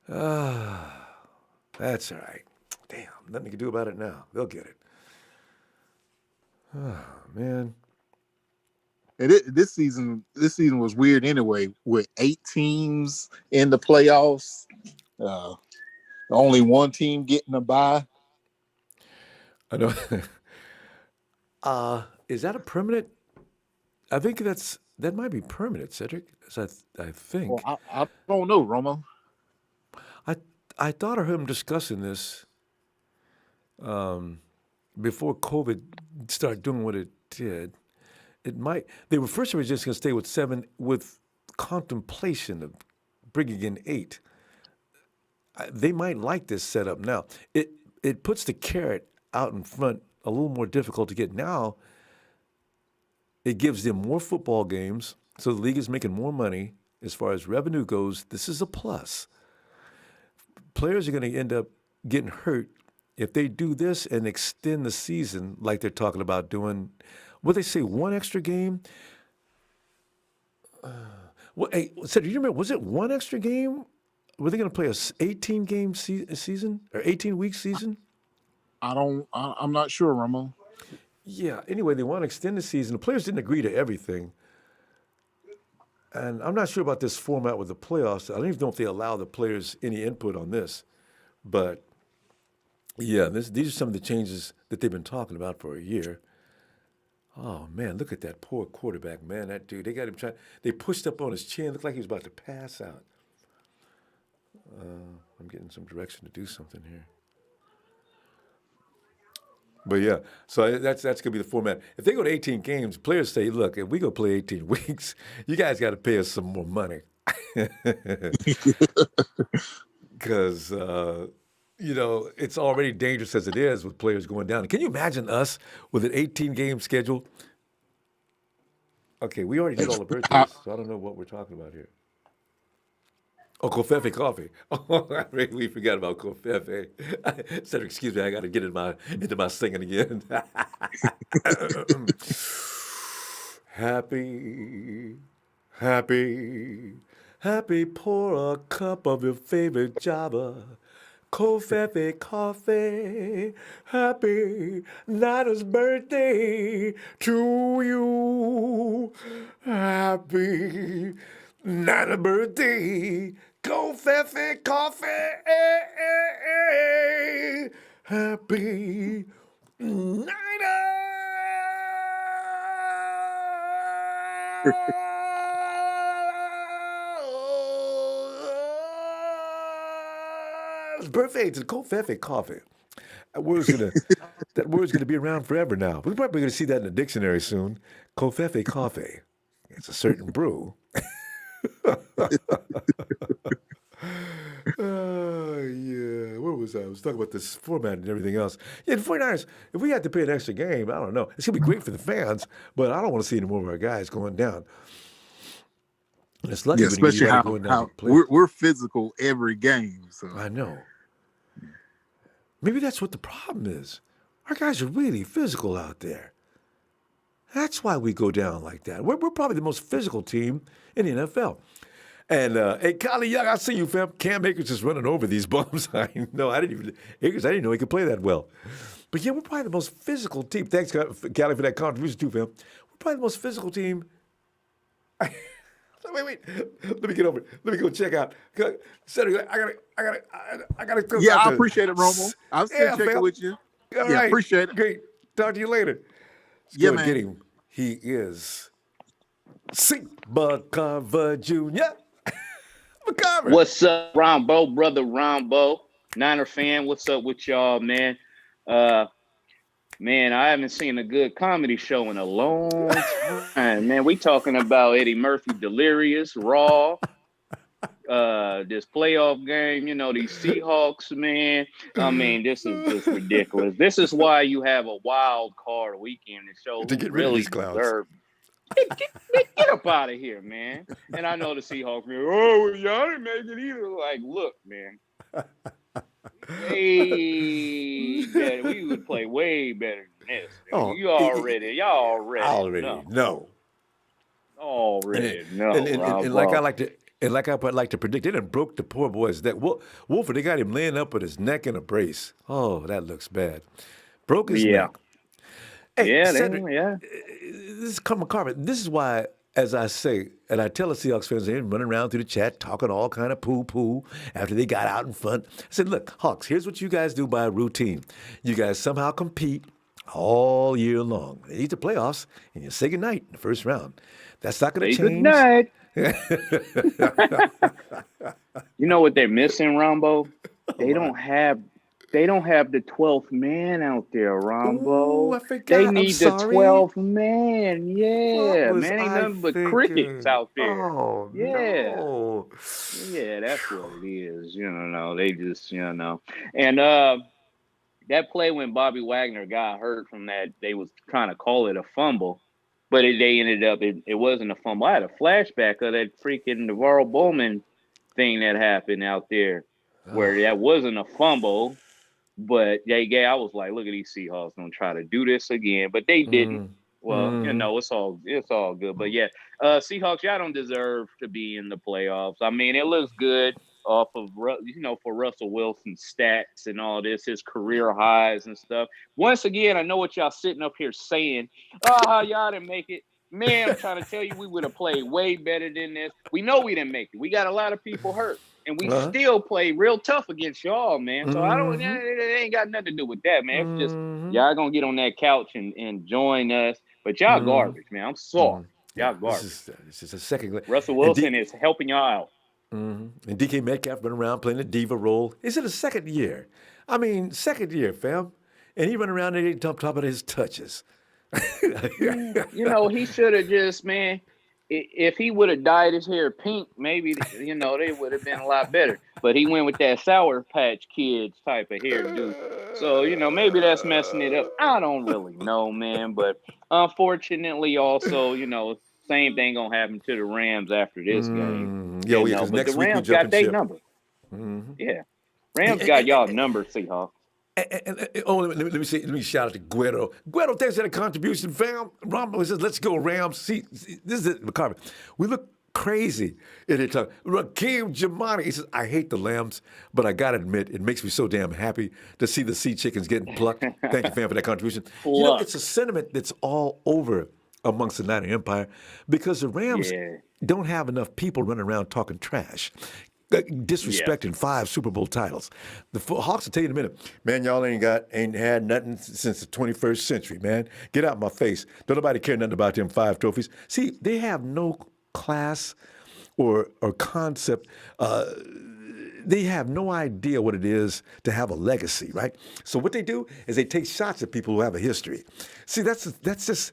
That's all right. Damn, nothing you can do about it now. They'll get it. Oh, man. And this season was weird anyway, with 8 teams in the playoffs. Uh, only one team getting a bye. I know. Is that a permanent? I think that might be permanent, Cedric. I Well, think. I don't know, Romo. I I thought I heard him discussing this before COVID started doing what it did. It might. They were first just going to stay with 7 with contemplation of bringing in 8. They might like this setup now. It puts the carrot out in front a little more difficult to get now. It gives them more football games, so the league is making more money as far as revenue goes. This is a plus. Players are going to end up getting hurt if they do this and extend the season like they're talking about doing. What they say, one extra game. What? Hey, so do you remember? Was it one extra game? Were they going to play a 18-game season or 18-week season? I'm not sure, Romo. Yeah. Anyway, they want to extend the season. The players didn't agree to everything. And I'm not sure about this format with the playoffs. I don't even know if they allow the players any input on this. But yeah, these are some of the changes that they've been talking about for a year. Oh man, look at that poor quarterback, man. That dude, they got him trying. They pushed up on his chin. Looked like he was about to pass out. I'm getting some direction to do something here. But yeah, so that's gonna be the format. If they go to 18 games, players say, "Look, if we go play 18 weeks, you guys got to pay us some more money," because it's already dangerous as it is with players going down. Can you imagine us with an 18-game schedule? Okay, we already did all the birthdays, so I don't know what we're talking about here. Oh, Covfefe coffee. Oh, we forgot about Covfefe. Cedric, excuse me, I got to get into my singing again. Happy, happy, happy, pour a cup of your favorite Java. Covfefe coffee. Happy Nana's birthday to you. Happy Nana birthday. Covfefe coffee. Happy Nina's birthday to the Covfefe coffee. That word's gonna be around forever now. We're probably gonna see that in the dictionary soon. Covfefe coffee. It's a certain brew. Yeah. Where was I? I was talking about this format and everything else. Yeah, the 49ers, if we had to pay an extra game, I don't know. It's going to be great for the fans, but I don't want to see any more of our guys going down. And it's lucky Yeah, when you get especially anybody going down how to play. we're physical every game. So I know. Maybe that's what the problem is. Our guys are really physical out there. That's why we go down like that. We're probably the most physical team in the NFL. And hey, Kylie Young, I see you, fam. Cam Akers just running over these bums. I know. I didn't know he could play that well. But yeah, we're probably the most physical team. Thanks, Callie, for that contribution too, fam. We're probably the most physical team. Wait. Let me get over it. Let me go check out. Cedric, I gotta go. yeah, I appreciate it, Romo. I'm still Yeah, checking fam. with you. All Yeah, right. appreciate it. Great. Talk to you later. Let's Yeah, go and man. get him. He is Bud Carver Jr. McCarver. What's up, Ronbo, brother Ronbo, Niner fan? What's up with y'all, man? Man, I haven't seen a good comedy show in a long time, man. We talking about Eddie Murphy, Delirious, Raw, this playoff game, these Seahawks, man. I mean, this is just ridiculous. This is why you have a wild card weekend to show To who get rid of really these clowns. deserves. Get up out of here, man. And I know the Seahawks, man. Oh, y'all didn't make it either. Like, look, man. We would play way better than this. Oh, y'all already know. Already know. And like I like to predict, they done broke the poor boy's neck. Wolford, they got him laying up with his neck in a brace. Oh, that looks bad. Broke his neck. Hey, Yeah, Cedric, yeah. is Carmen. This is why, as I say, and I tell the Seahawks fans, they're running around through the chat talking all kind of poo-poo after they got out in front. I said, look, Hawks, here's what you guys do by routine. You guys somehow compete all year long. They need the playoffs, and you say goodnight in the first round. That's not going to Say change. good night. You know what they're missing, Ronbo? They don't have the 12th man out there, Ronbo. Ooh, I forgot. They I'm need the sorry. 12th man. What Yeah, was man, ain't I nothing but thinking? crickets out there. Oh, Yeah. no. Yeah, that's what it is. They just, And that play when Bobby Wagner got hurt from that, they was trying to call it a fumble, but they ended up, it wasn't a fumble. I had a flashback of that freaking Navarro Bowman thing that happened out there where that wasn't a fumble, but I was like, look at these Seahawks gonna try to do this again, but they didn't. Well, it's all good. But yeah, Seahawks, y'all don't deserve to be in the playoffs. I mean, it looks good off of for Russell Wilson's stats and all this, his career highs and stuff. Once again, I know what y'all sitting up here saying. Oh, y'all didn't make it. Man, I'm trying to tell you, we would have played way better than this. We know we didn't make it. We got a lot of people hurt. And we still play real tough against y'all, man. So it ain't got nothing to do with that, man. It's just y'all gonna get on that couch and join us. But y'all garbage, man. I'm sorry. Y'all garbage. This is a second. Russell Wilson is helping y'all out. And DK Metcalf running around playing the diva role. Is it a second year? I mean, second year, fam. And he running around there top of his touches. He should have just, man. If he would have dyed his hair pink, maybe, they would have been a lot better. But he went with that Sour Patch Kids type of hairdo. So, maybe that's messing it up. I don't really know, man. But unfortunately, also, same thing going to happen to the Rams after this game. But the Rams got their number. Yeah. Rams got y'all number, Seahawks. Let me shout out to Guero. Guero, thanks for the contribution, fam. Ronbo says, let's go, Rams. See, this is it, McCarvey. We look crazy in it. Rakeem Jamani, he says, I hate the Lambs, but I got to admit, it makes me so damn happy to see the sea chickens getting plucked. Thank you, fam, for that contribution. It's a sentiment that's all over amongst the Niner Empire because the Rams don't have enough people running around talking trash. Disrespecting 5 Super Bowl titles. The Hawks will tell you in a minute, man, y'all ain't had nothing since the 21st century, man. Get out my face. Don't nobody care nothing about them 5 trophies. See, they have no class or concept. They have no idea what it is to have a legacy, right? So what they do is they take shots at people who have a history. See, that's just...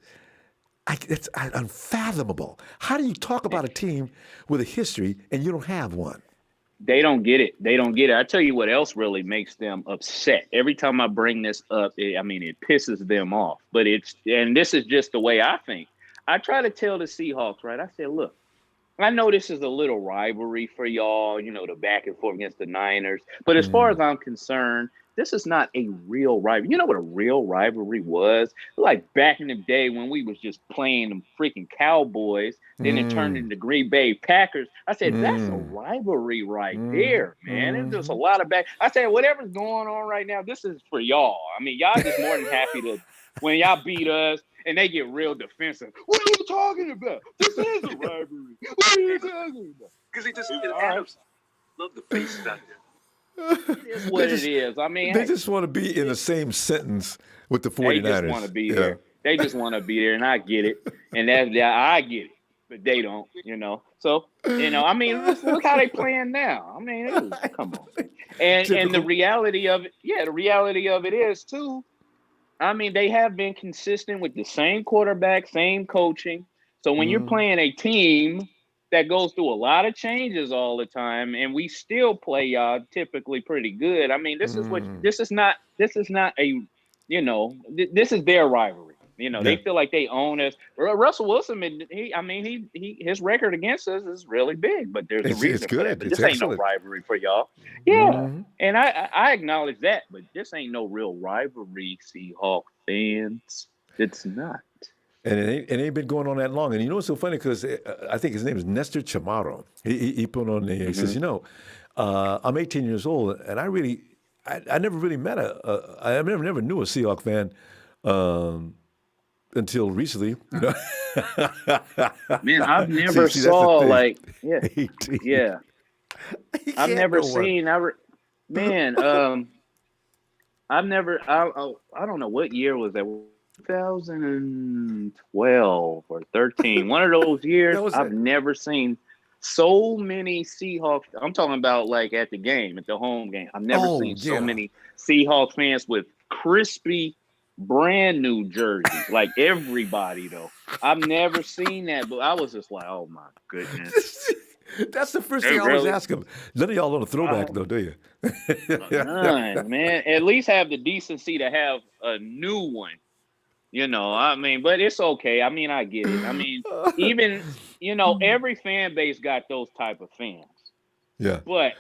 it's unfathomable. How do you talk about a team with a history and you don't have one? They don't get it. I tell you what else really makes them upset. Every time I bring this up, it pisses them off. But this is just the way I think. I try to tell the Seahawks, right? I said, look, I know this is a little rivalry for y'all, the back and forth against the Niners. But as far as I'm concerned, this is not a real rivalry. You know what a real rivalry was? Like back in the day when we was just playing them freaking Cowboys, then it turned into Green Bay Packers. I said, that's a rivalry right there, man. There's just a lot of back. I said, whatever's going on right now, this is for y'all. I mean, y'all just more than happy to, when y'all beat us, and they get real defensive. What are you talking about? This is a rivalry. What are you talking about? Because he just love the faces out there. It is what it is. I mean, they just want to be in the same sentence with the 49ers. They just want to be there. They just want to be there, and I get it. And I get it, but they don't, So, I mean, look how they playing now. I mean, come on. And the reality of it is, too, I mean, they have been consistent with the same quarterback, same coaching. So when you're playing a team that goes through a lot of changes all the time, and we still play y'all typically pretty good. I mean, this is not a, this is their rivalry. They feel like they own us. Russell Wilson, his record against us is really big, but there's a reason for that. But this ain't no rivalry for y'all. Yeah, and I acknowledge that, but this ain't no real rivalry, Seahawks fans. It's not. And it ain't been going on that long. And what's so funny? Because I think his name is Nestor Chamorro. He put on there. He says, I'm 18 years old, and I never really met I never knew a Seahawk fan until recently. You know? Man, I've never See, that's the saw thing. like, yeah, 18. yeah. He I've can't never go one. seen. Man, I've never. I don't know what year was that. 2012 or 13. One of those years. That was I've it. never seen so many Seahawks. I'm talking about like at the game, at the home game. I've never Oh seen so yeah. many Seahawks fans with crispy, brand new jerseys. Like everybody though. I've never seen that, but I was just like, oh my goodness. That's the first They thing I always really ask him. None of y'all on a throwback uh, though, do you? none, man. At least have the decency to have a new one. I mean, but it's okay. I mean, I get it. I mean, even, every fan base got those type of fans. Yeah. But,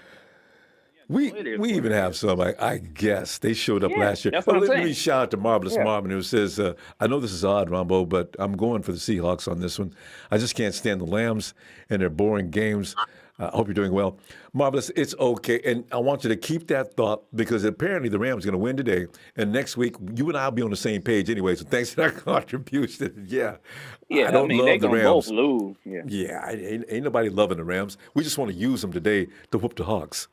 We it is we what even it have is. some. I guess they showed up Yeah, last year. that's Oh, what I'm let me saying. shout out to Marvelous Yeah. Marvin who says, "I know this is odd, Rombo, but I'm going for the Seahawks on this one. I just can't stand the Lambs and their boring games. I hope you're doing well, Marvelous. It's okay, and I want you to keep that thought because apparently the Rams are going to win today, and next week you and I'll be on the same page anyway. So thanks for that contribution. Yeah, I Yeah, I don't mean, they love the going to both Rams. lose. Yeah. Yeah, ain't nobody loving the Rams. We just want to use them today to whoop the Hawks.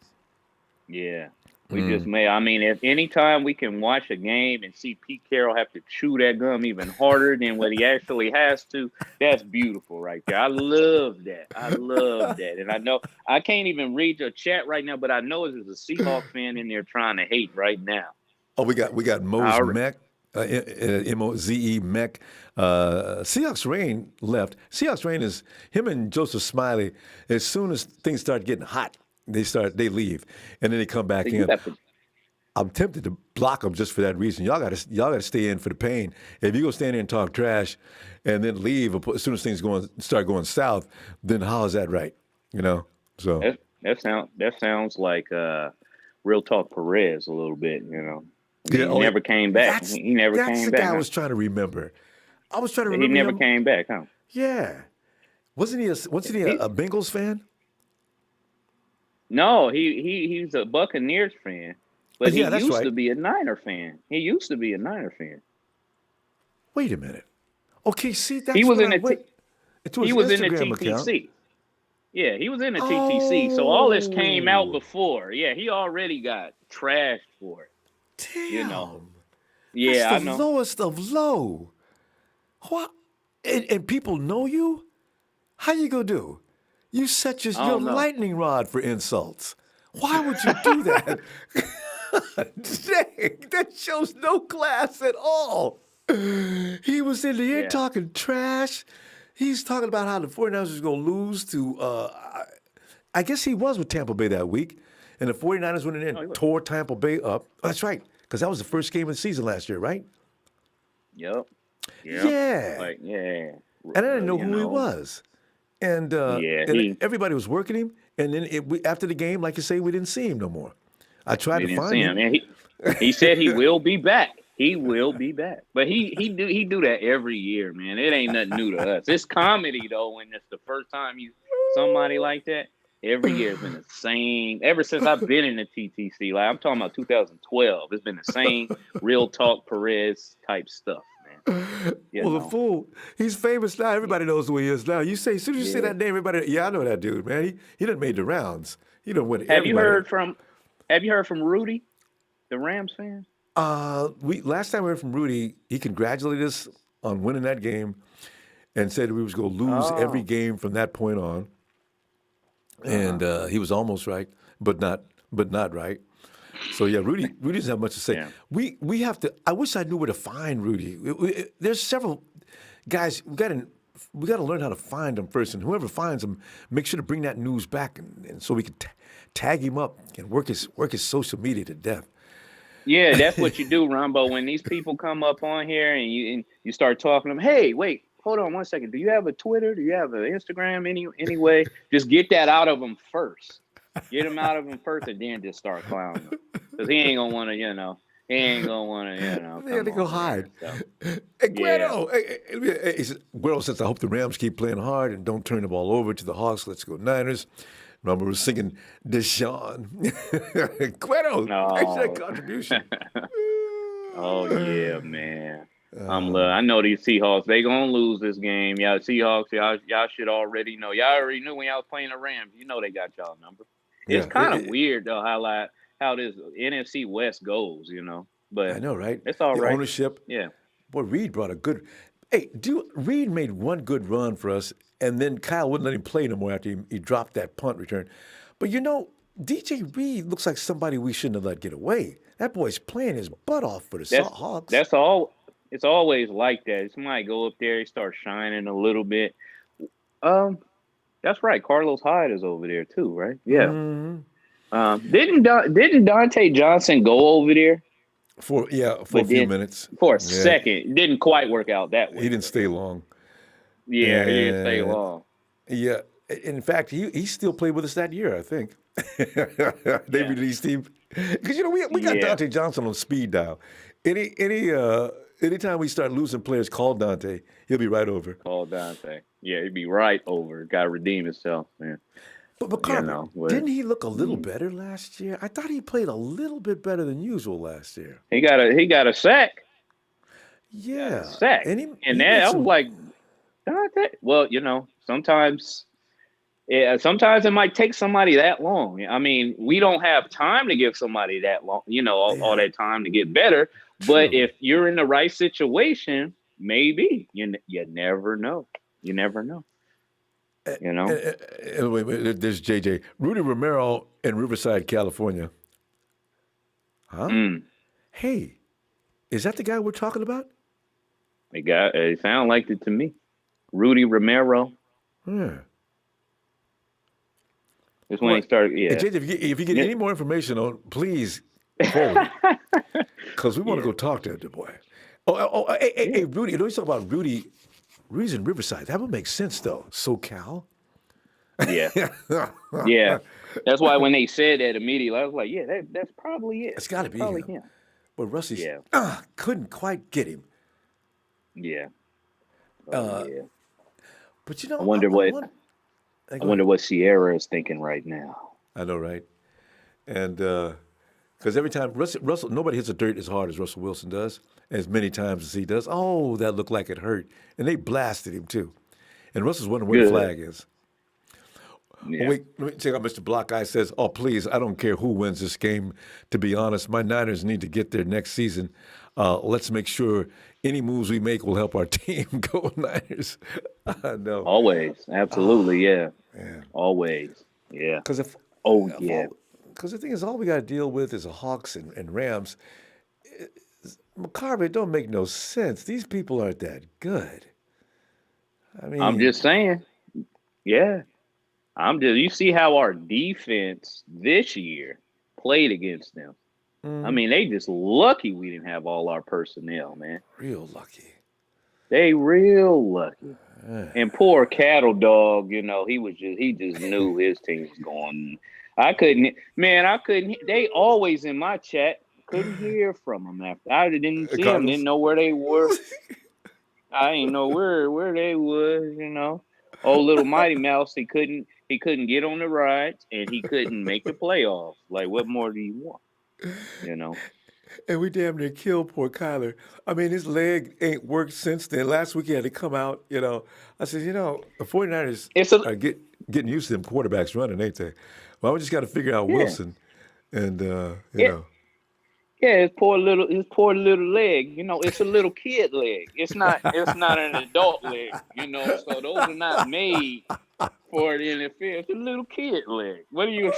Yeah. We just may. I mean, if anytime we can watch a game and see Pete Carroll have to chew that gum even harder than what he actually has to, that's beautiful right there. I love that. I love that. And I know I can't even read your chat right now, but I know there's a Seahawks fan in there trying to hate right now. Oh, we got Mose All right. Mech, Moze Mech. Seahawks Rain left. Seahawks Rain is him and Joseph Smiley. As soon as things start getting hot, they leave, and then they come back So you in. have to. I'm tempted to block them just for that reason. Y'all got to stay in for the pain. If you go stand there and talk trash, and then leave as soon as things start going south, then how is that right? So That sounds like Real Talk Perez a little bit. yeah, He never came back. that's He never that's came the back. guy I Huh? was trying to remember. I was trying to He remember never him. came back, huh? Yeah, wasn't he a Bengals fan? No, he's a Buccaneers fan, but he Yeah, that's used right. to be a Niner fan. Wait a minute. Okay, see, He that's was what in I the went to he his was in the Instagram account. TTC. Yeah, he was in the TTC. So all this came out Oh, before. Yeah, he already got trashed for it. damn. That's Yeah, the I know. lowest of low. What? And people know you? How you gonna do? You set I your don't know. lightning rod for insults. Why would you do that? Dang, that shows no class at all. He was in the air Yeah. talking trash. He's talking about how the 49ers was going to lose to, I guess he was with Tampa Bay that week. And the 49ers went in there Oh, he and was. tore Tampa Bay up. Oh, that's right, because that was the first game of the season last year, right? Yep. Yeah. Like, yeah. And I didn't know who he was. And Yeah, and everybody was working him. And then after the game, like you say, we didn't see him no more. I tried we to didn't find see him. him. And he said he will be back. He will be back. But he do that every year, man. It ain't nothing new to us. It's comedy though when it's the first time you somebody like that. Every year has been the same. Ever since I've been in the TTC, like I'm talking about 2012, it's been the same Real Talk Perez type stuff, man. Well, the fool, he's famous now. Everybody knows who he is now. As soon as you say Yeah. that name, everybody, yeah, I know that dude, man. He done made the rounds. He done went Have you everybody. heard from Rudy, the Rams fan? Last time we heard from Rudy, he congratulated us on winning that game and said we was going to lose every Oh. game from that point on. And he was almost right, but not right. So yeah, Rudy doesn't have much to say. Yeah. We have to. I wish I knew where to find Rudy. There's several guys. We got to learn how to find them first, and whoever finds them, make sure to bring that news back, and so we can tag him up and work his social media to death. Yeah, that's what you do, Ronbo. When these people come up on here and you start talking to them, hey, wait, hold on one second. Do you have a Twitter? Do you have an Instagram? Anyway, just get that out of them first. Get them out of them first, and then just start clowning them. Because he ain't gonna want to, He ain't gonna want to, They had to go hide. So. Hey, Guero. He said, Guero says, I hope the Rams keep playing hard and don't turn the ball over to the Hawks. Let's go Niners. Remember, we were singing Deshaun. Guero, thanks for that contribution. Oh, yeah, man. I know these Seahawks. They gonna lose this game. Y'all Seahawks. Y'all should already know. Y'all already knew when y'all was playing the Rams. You know they got y'all number. It's Yeah, kind of weird though how this NFC West goes. But I know, right? it's all The right. ownership. Yeah. Boy, Reed brought a good. Hey, Reed made one good run for us, and then Kyle wouldn't let him play no more after he dropped that punt return. But DJ Reed looks like somebody we shouldn't have let get away. That boy's playing his butt off for the That's Hawks. that's all. It's always like that. Somebody go up there, they start shining a little bit. That's right. Carlos Hyde is over there too, right? Yeah. Didn't Dante Johnson go over there? For a But few then minutes. for a Yeah, second, it didn't quite work out that way. he didn't stay long. Yeah, he didn't stay And long. yeah, in fact, he still played with us that year, I think. They Yeah. released him because we got Yeah. Dante Johnson on speed dial. Anytime we start losing players, call Dante. He'll be right over. Call Dante. Yeah, he'd be right over. Got to redeem himself, man. But Carver, But didn't he look a little better last year? I thought he played a little bit better than usual last year. he got a sack. Yeah, Sack. and he And made that I some. was like, Dante. Well, sometimes. Yeah, sometimes it might take somebody that long. I mean, we don't have time to give somebody that long, all that time to get better. But True. if you're in the right situation, maybe you never know. You never know. Wait, there's JJ. Rudy Romero in Riverside, California. Huh? Hey, is that the guy we're talking about? It sounded like it to me. Rudy Romero. Yeah. Is when he started. Yeah. Hey, JJ, if you get any more information on, please forward it. Because we want to go talk to the boy. Hey, Rudy. Don't you talk about Rudy? Rudy's in Riverside. That would make sense, though. SoCal. Yeah. Yeah. That's why when they said that immediately, I was like, yeah, that's probably it. It's got to be probably him. him. But Rusty's Yeah. couldn't quite get him. Yeah. Yeah. But I wonder what Sierra is thinking right now. I know, right? And because every time Russell, nobody hits the dirt as hard as Russell Wilson does, as many times as he does. Oh, that looked like it hurt, and they blasted him too. And Russell's wondering where the flag is. Yeah. Oh, wait, let me check out Mr. Block Guy says, "Oh, please, I don't care who wins this game. To be honest, my Niners need to get there next season. Let's make sure any moves we make will help our team. Go Niners." I know. Always, absolutely, yeah. Always, yeah. Because because the thing is, all we got to deal with is the Hawks and Rams. McCarver, it don't make no sense. These people aren't that good. I mean, I'm just saying, yeah. You see how our defense this year played against them. I mean, they just lucky we didn't have all our personnel, man. Real lucky. They real lucky. And poor Cattle Dog, he just knew his team was going. I couldn't. They always in my chat couldn't hear from them after I didn't see them, didn't know where they were. I didn't know where they was, Oh, little Mighty Mouse, he couldn't get on the rides and he couldn't make the playoffs. Like, what more do you want? And we damn near killed poor Kyler. I mean, his leg ain't worked since then. Last week he had to come out, I said, the 49ers are getting used to them quarterbacks running, ain't they? Well, we just got to figure out Wilson and, know. Yeah, his poor little leg. It's a little kid leg. It's not an adult leg. So those are not made for the NFL. It's a little kid leg. What do you?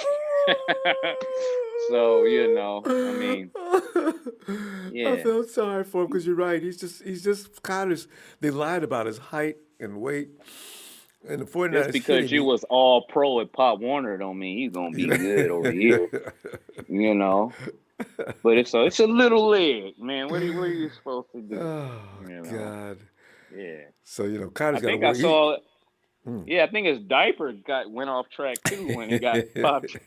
So I mean, yeah. I felt sorry for him because you're right. He's just kind of. They lied about his height and weight. And the 49ers. Just because you was all pro at Pop Warner don't mean he's gonna be good over here. But it's a little leg, man. What are you supposed to do? Oh God. Yeah. So Kyler's got to work. I think I saw. Yeah, I think his diaper went off track too when he got popped.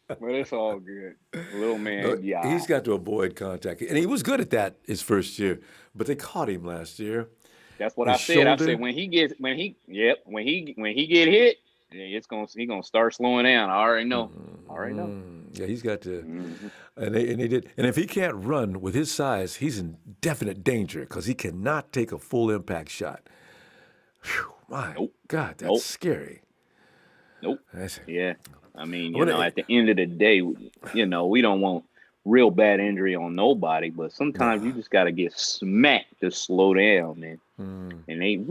But it's all good. Little man, he's got to avoid contact, and he was good at that his first year. But they caught him last year. That's what I said. I said when he get hit, he's gonna start slowing down. I already know. Yeah, he's got to, Mhm. and they did. And if he can't run with his size, he's in definite danger because he cannot take a full impact shot. Whew, my Nope. God, that's Nope. scary. Nope. That's, Yeah. I mean, when at the end of the day, we don't want real bad injury on nobody, but sometimes nah. you just got to get smacked to slow down, man. Mm, And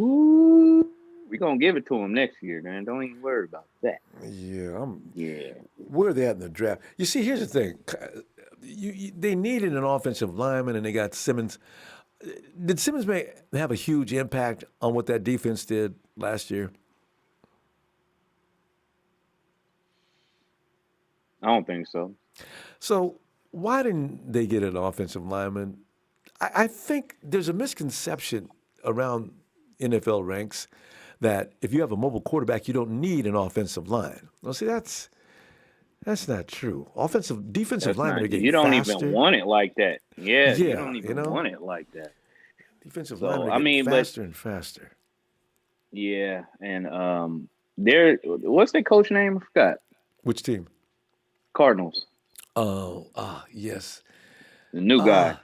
we're going to give it to them next year, man. Don't even worry about that. yeah, Yeah. where are they at in the draft? You see, here's the thing. They needed an offensive lineman, and they got Simmons. Did Simmons have a huge impact on what that defense did last year? I don't think so. So why didn't they get an offensive lineman? I think there's a misconception around NFL ranks that if you have a mobile quarterback, you don't need an offensive line. Well, see, that's not true. Defensive That's linemen not, are you getting don't even faster. want it like that. Yeah. You Yeah, don't even want it like that. defensive linemen So, are I getting mean, but faster and faster. yeah. And what's their coach name? I forgot. Which team? Cardinals. Oh, yes. The new guy. Ah,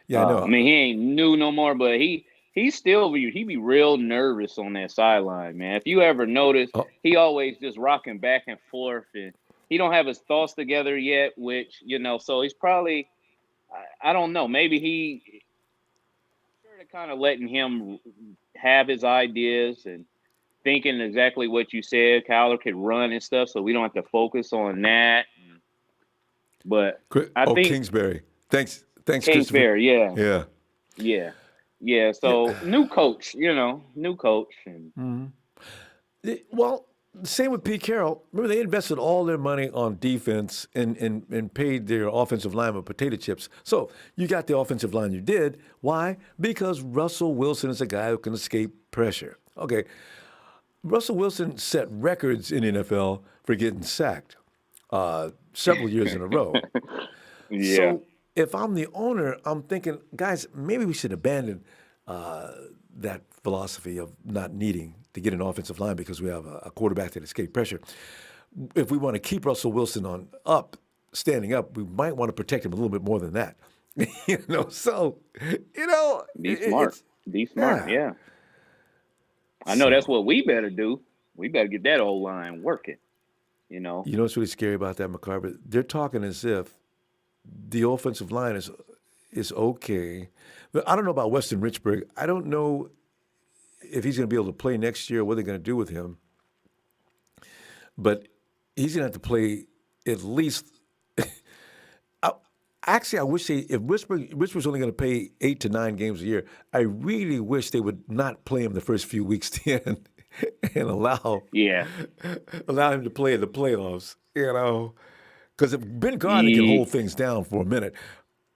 yeah, I I know. mean, he ain't new no more, but he be real nervous on that sideline, man. If you ever notice, Oh, he always just rocking back and forth, and he don't have his thoughts together yet. Which so he's probably I don't know. Maybe he sort of kind of letting him have his ideas and thinking exactly what you said. Kyler could run and stuff, so we don't have to focus on that. But I think Kingsbury. Thanks, Christopher. Kingsbury, yeah. Yeah. Yeah. Yeah. Yeah. So new coach, new coach. And Well, same with Pete Carroll. Remember, they invested all their money on defense and paid their offensive linemen potato chips. So you got the offensive line you did. Why? Because Russell Wilson is a guy who can escape pressure. Okay. Russell Wilson set records in NFL for getting sacked several years in a row. yeah. So if I'm the owner, I'm thinking, guys, maybe we should abandon that philosophy of not needing to get an offensive line because we have a quarterback that escaped pressure. If we want to keep Russell Wilson standing up, we might want to protect him a little bit more than that. So Be smart. it's Be smart. yeah. Yeah. I know that's So what we better do. We better get that old line working, you know. you know what's really scary about that, McCarver? They're talking as if the offensive line is okay. But I don't know about Weston Richburg. I don't know if he's going to be able to play next year, what they're going to do with him. But he's going to have to play at least. Actually, I wish if Richburg's only going to play 8 to 9 games a year, I really wish they would not play him the first few weeks and allow Yeah. him to play in the playoffs. Because if Ben Gardner can Ye- hold things down for a minute,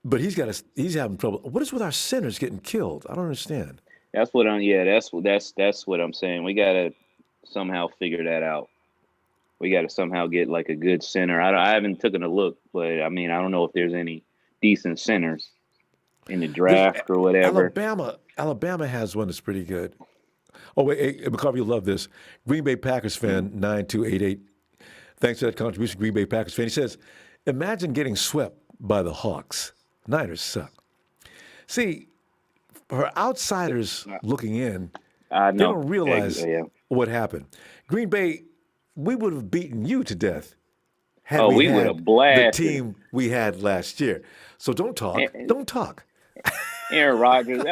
but he's having trouble. What is with our centers getting killed? I don't understand. That's what I'm. Yeah. That's what I'm saying. We gotta somehow figure that out. We got to somehow get like a good center. I haven't taken a look, but I mean, I don't know if there's any decent centers in the There's draft or whatever. Alabama has one that's pretty good. Oh wait, hey, McCarvey, you'll love this. Green Bay Packers fan 9288. Thanks for that contribution, Green Bay Packers fan. He says, "Imagine getting swept by the Hawks. Niners suck." See, for outsiders looking in, I they know. don't realize Yeah. what happened. Green Bay, we would have beaten you to death had Oh, we we would had have the blasted. team we had last year. So don't talk. Don't talk. Aaron Rodgers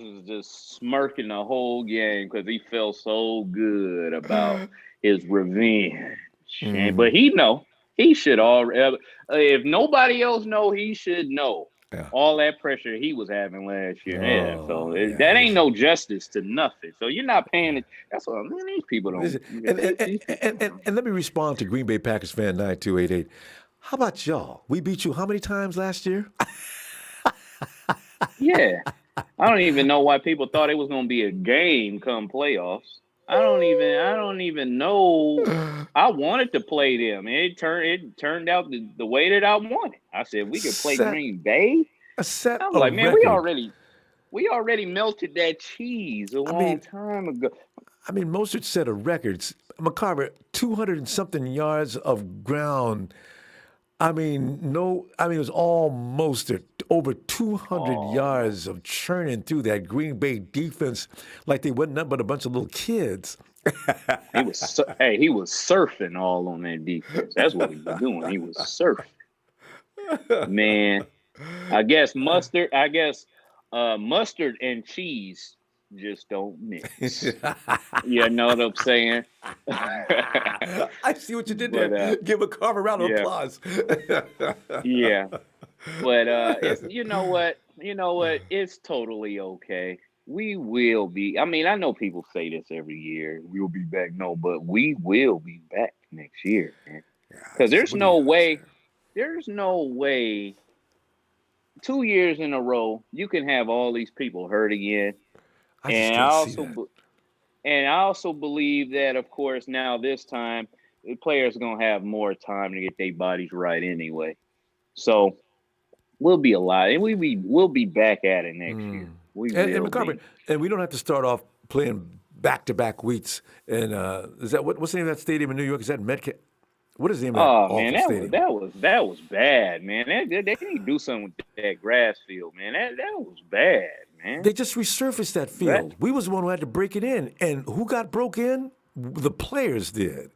was just smirking the whole game because he felt so good about his revenge. But he should already. If nobody else know, he should know Yeah. all that pressure he was having last year. Yeah, so Oh, yeah. that ain't no justice to nothing. So you're not paying it. That's what these people don't. Listen, and let me respond to Green Bay Packers fan 9288. How about y'all? We beat you how many times last year? Yeah, I don't even know why people thought it was going to be a game come playoffs. I don't even know. I wanted to play them. It turned out the way that I wanted. I said we could play Green Bay. Set I was a like, man, record. we already melted that cheese a long time ago. I mean, Mostert set a record. McCarver, 200 and something yards of ground. I mean, it was almost over 200 Oh, yards of churning through that Green Bay defense like they wasn't nothing but a bunch of little kids. he was surfing all on that defense. That's what he was doing. He was surfing. Man, I guess mustard and cheese just don't mix. You know what I'm saying? I see what you did But there. Give a Carver a round of yeah, applause. yeah. But it's you know what? It's totally okay. We will be. I mean, I know people say this every year. We'll be back. No, but we will be back next year, man. Because What do you got, sir? there's no way 2 years in a row you can have all these people hurt again. I just And can't see that. I also believe that, of course, now this time the players are gonna have more time to get their bodies right anyway. So we'll be alive, and we'll be back at it next year. We And will McCarver, be. and we don't have to start off playing back-to-back weeks. And is that what's the name of that stadium in New York? Is that Metcalf? What is the name of that Oh man, awful stadium? that was bad, man. They need to do something with that grass field, man. That was bad, man. They just resurfaced that That, field. We was the one who had to break it in, and who got broke in? The players did.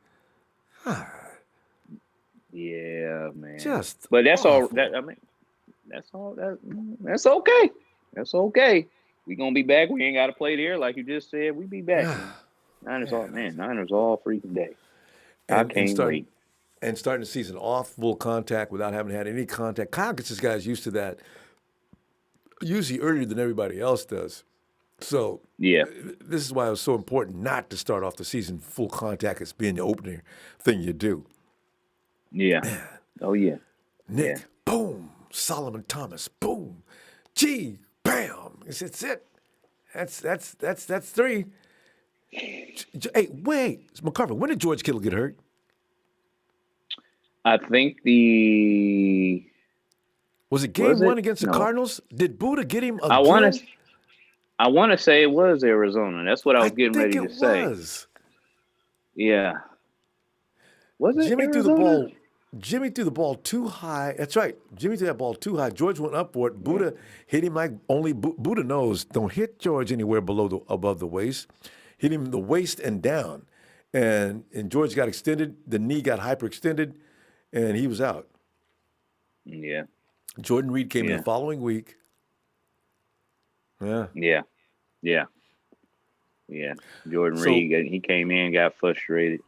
yeah, man. Just But that's all. awful. That's all. That's okay. That's okay. We gonna be back. We ain't got to play there, like you just said. We be back. Man. Niners all freaking day. I and can't starting wait. and starting the season off full contact without having had any contact. Kyle gets his guys used to that usually earlier than everybody else does. So Yeah, this is why it was so important not to start off the season full contact as being the opening thing you do. yeah. Oh yeah, yeah. Nick, boom. Solomon Thomas, boom. G, bam. It's it. That's three. Hey, wait, McCarver. When did George Kittle get hurt? I think Was it game was one it against the no. Cardinals? Did Buddha get him I want again? to. I want to say it was Arizona. That's what I I was getting think ready it to say. was. Yeah. Was it Jimmy threw the Arizona? ball. Jimmy threw the ball too high. That's right. Jimmy threw that ball too high. George went up for it. Buddha hit him like only Buddha knows. Don't hit George anywhere above the waist. Hit him the waist and down, and George got extended. The knee got hyperextended, and he was out. Yeah. Jordan Reed came in Yeah. the following week. Yeah. Yeah. Yeah. Yeah. Jordan So Reed, he came in, got frustrated.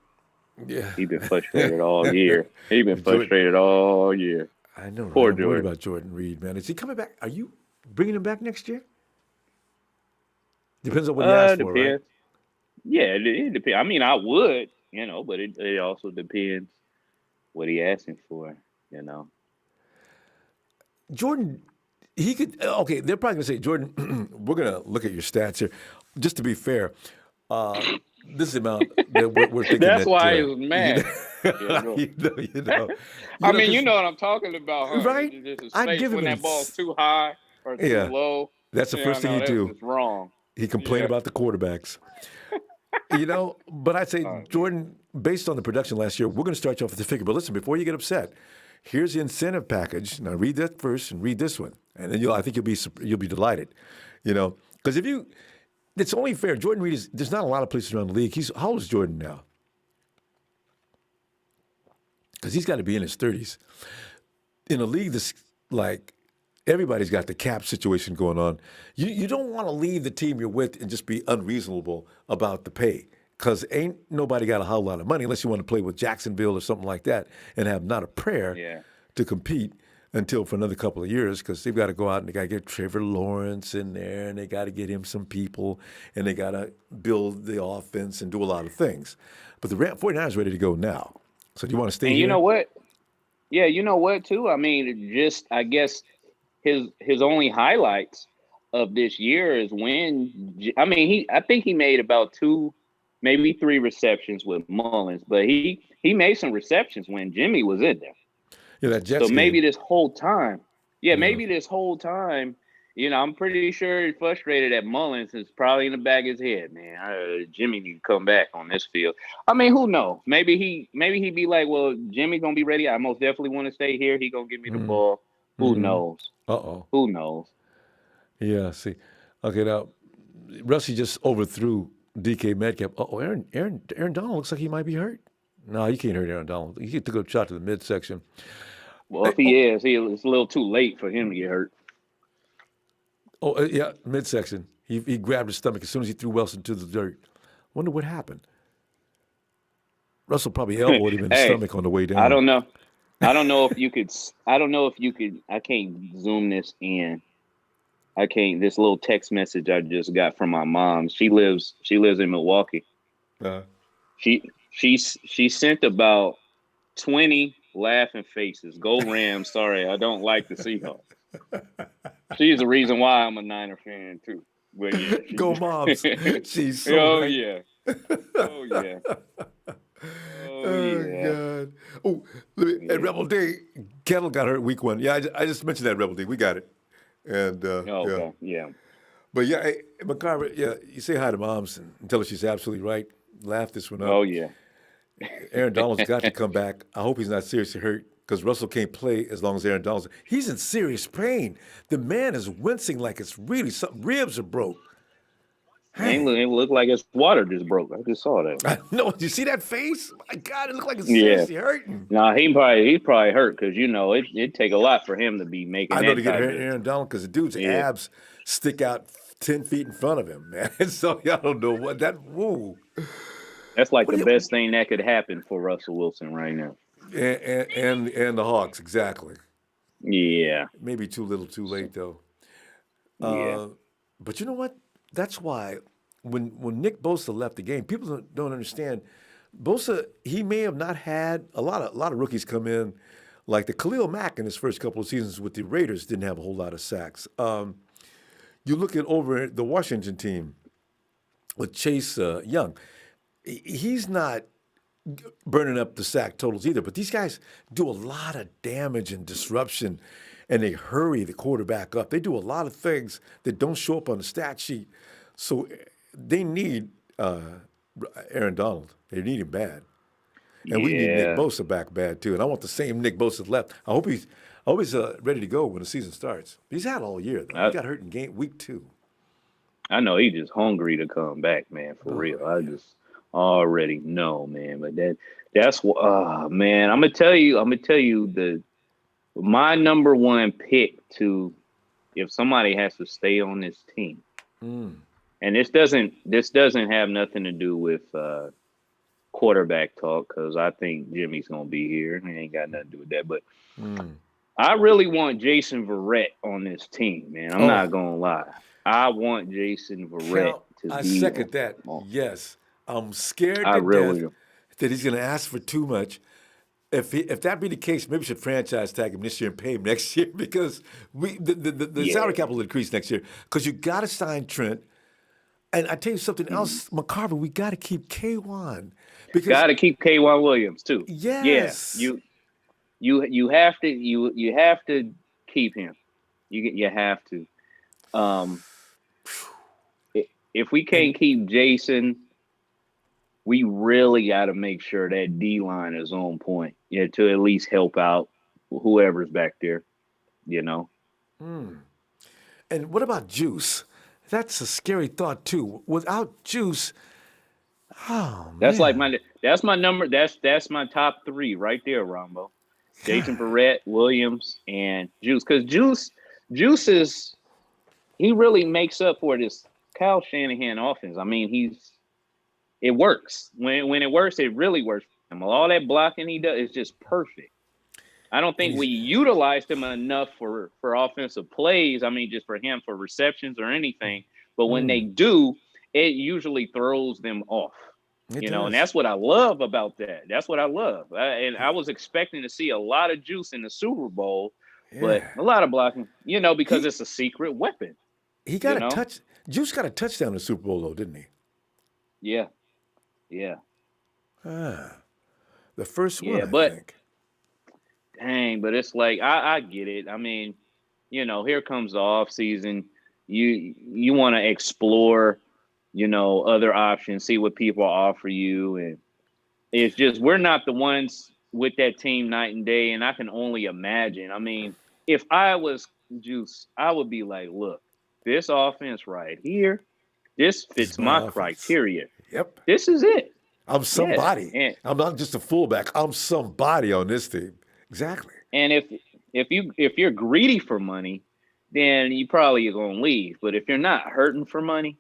yeah. He been frustrated all year. He been Jordan, frustrated all year. I know, right? Poor I'm worried Jordan. about Jordan Reed, man. Is he coming back? Are you bringing him back next year? Depends on what he asked for, right? Depends. Yeah, it depends. I mean, I would, but it also depends what he asking for, Jordan, he could. Okay, they're probably gonna say, Jordan, we're gonna look at your stats here. Just to be fair, this is the amount that we're thinking That's that. why he was mad. Yeah, go. I mean, you know what I'm talking about, huh? right? Just his I'd face give him when that ball's too high or too yeah. low. That's the first thing no, you that's do. just wrong. He complained Yeah. about the quarterbacks. But I'd say, Jordan, based on the production last year, we're going to start you off with the figure. But listen, before you get upset, here's the incentive package. Now read that first and read this one, and then I think you'll be delighted. Because it's only fair. Jordan Reed there's not a lot of places around the league. How old is Jordan now? Because he's got to be in his 30s. In a league that's like everybody's got the cap situation going on. You don't want to leave the team you're with and just be unreasonable about the pay, because ain't nobody got a whole lot of money unless you want to play with Jacksonville or something like that and have not a prayer to compete until for another couple of years, because they've got to go out and they got to get Trevor Lawrence in there and they got to get him some people and they got to build the offense and do a lot of things. But the 49ers are ready to go now. So do you want to stay And here? you know what? Yeah, you know what too? I mean, I guess his only highlights of this year is when I think he made about 2, maybe 3 receptions with Mullins, but he made some receptions when Jimmy was in there. Yeah, that Jets so maybe game. this whole time, maybe this whole time, I'm pretty sure he's frustrated at Mullins. Is probably in the back of his head, man. Jimmy need to come back on this field. I mean, who knows? Maybe he be like, well, Jimmy gonna be ready. I most definitely want to stay here. He gonna give me the ball. Who knows? Uh-oh. Who knows? Yeah, see. Okay, now, Rusty just overthrew DK Metcalf. Uh-oh, Aaron Donald looks like he might be hurt. No, you can't hurt Aaron Donald. He took a shot to the midsection. Well, if he is, it's a little too late for him to get hurt. Oh, yeah, midsection. He grabbed his stomach as soon as he threw Wilson to the dirt. Wonder what happened. Russell probably elbowed him in the stomach on the way down. I don't know. I don't know if you could. I can't zoom this in. I can't. This little text message I just got from my mom. She lives in Milwaukee. She sent about 20 laughing faces. Go Rams. Sorry, I don't like the Seahawks. She's the reason why I'm a Niner fan too. But yeah, Go Moms. She's so oh right. yeah. Oh yeah. Oh, God. Oh, at Rebel Day, Kettle got hurt week 1. Yeah, I just mentioned that Rebel Day. We got it. And okay. Yeah. But yeah, hey, McCarver, yeah, you say hi to Moms and tell her she's absolutely right. Laugh this one up. Oh yeah. Aaron Donald's got to come back. I hope he's not seriously hurt because Russell can't play as long as Aaron Donald's. He's in serious pain. The man is wincing like it's really something. Ribs are broke. It looked like his water just broke. I just saw that. I know. You see that face? My God, it looked like it's seriously hurting. No, he's probably hurt because it take a lot for him to be making. I know to get Aaron Donald because the dude's abs stick out 10 feet in front of him, man. So I don't know what that. Woo. That's like the best thing that could happen for Russell Wilson right now. And the Hawks, exactly. Yeah. Maybe too little, too late though. Yeah. But you know what? That's why when Nick Bosa left the game, people don't understand. Bosa, he may have not had a lot of rookies come in, like the Khalil Mack in his first couple of seasons with the Raiders didn't have a whole lot of sacks. You look at over the Washington team with Chase Young, he's not burning up the sack totals either, but these guys do a lot of damage and disruption, and they hurry the quarterback up. They do a lot of things that don't show up on the stat sheet. So they need Aaron Donald. They need him bad. And we need Nick Bosa back bad, too. And I want the same Nick Bosa left. I hope he's ready to go when the season starts. He's out all year, though. He got hurt in week 2. I know he's just hungry to come back, man, for real. I just already know, man. But that's what, man, I'm gonna tell you my number one pick to if somebody has to stay on this team. And this doesn't have nothing to do with quarterback talk because I think Jimmy's gonna be here. It ain't got nothing to do with that. But I really want Jason Verrett on this team, man. I'm not gonna lie. I want Jason Verrett to be. I second that. Yes, I'm scared that he's gonna ask for too much. If that be the case, maybe we should franchise tag him this year and pay him next year because the salary cap will increase next year because you got to sign Trent. And I tell you something else, McCarver, we got to keep K1 because got to keep K1 Williams too. Yes, you have to keep him. You have to. If we can't keep Jason, we really got to make sure that D-line is on point, to at least help out whoever's back there, And what about Juice? That's a scary thought too. Without Juice, that's my number. That's my top 3 right there, Ronbo. Jason Verrett, Williams, and Juice. Because Juice he really makes up for this Kyle Shanahan offense. I mean, it works. When it works, it really works for him. All that blocking he does is just perfect. I don't think we utilized him enough for offensive plays. I mean, just for him for receptions or anything. But when they do, it usually throws them off. And that's what I love about that. That's what I love. And I was expecting to see a lot of Juice in the Super Bowl, but a lot of blocking, because it's a secret weapon. He got a touch. Juice got a touchdown in the Super Bowl, though, didn't he? Yeah. The first one, I think. Dang, but it's like I get it. I mean, here comes the off season. You want to explore, other options, see what people offer you, and it's just we're not the ones with that team night and day. And I can only imagine. I mean, if I was Juice, I would be like, look, this offense right here, this This is fits my my offense. criteria. Yep. This is it. I'm Yeah, somebody. I'm not just a fullback. I'm somebody on this team. Exactly. and if you're greedy for money, then you probably are gonna leave. But if you're not hurting for money,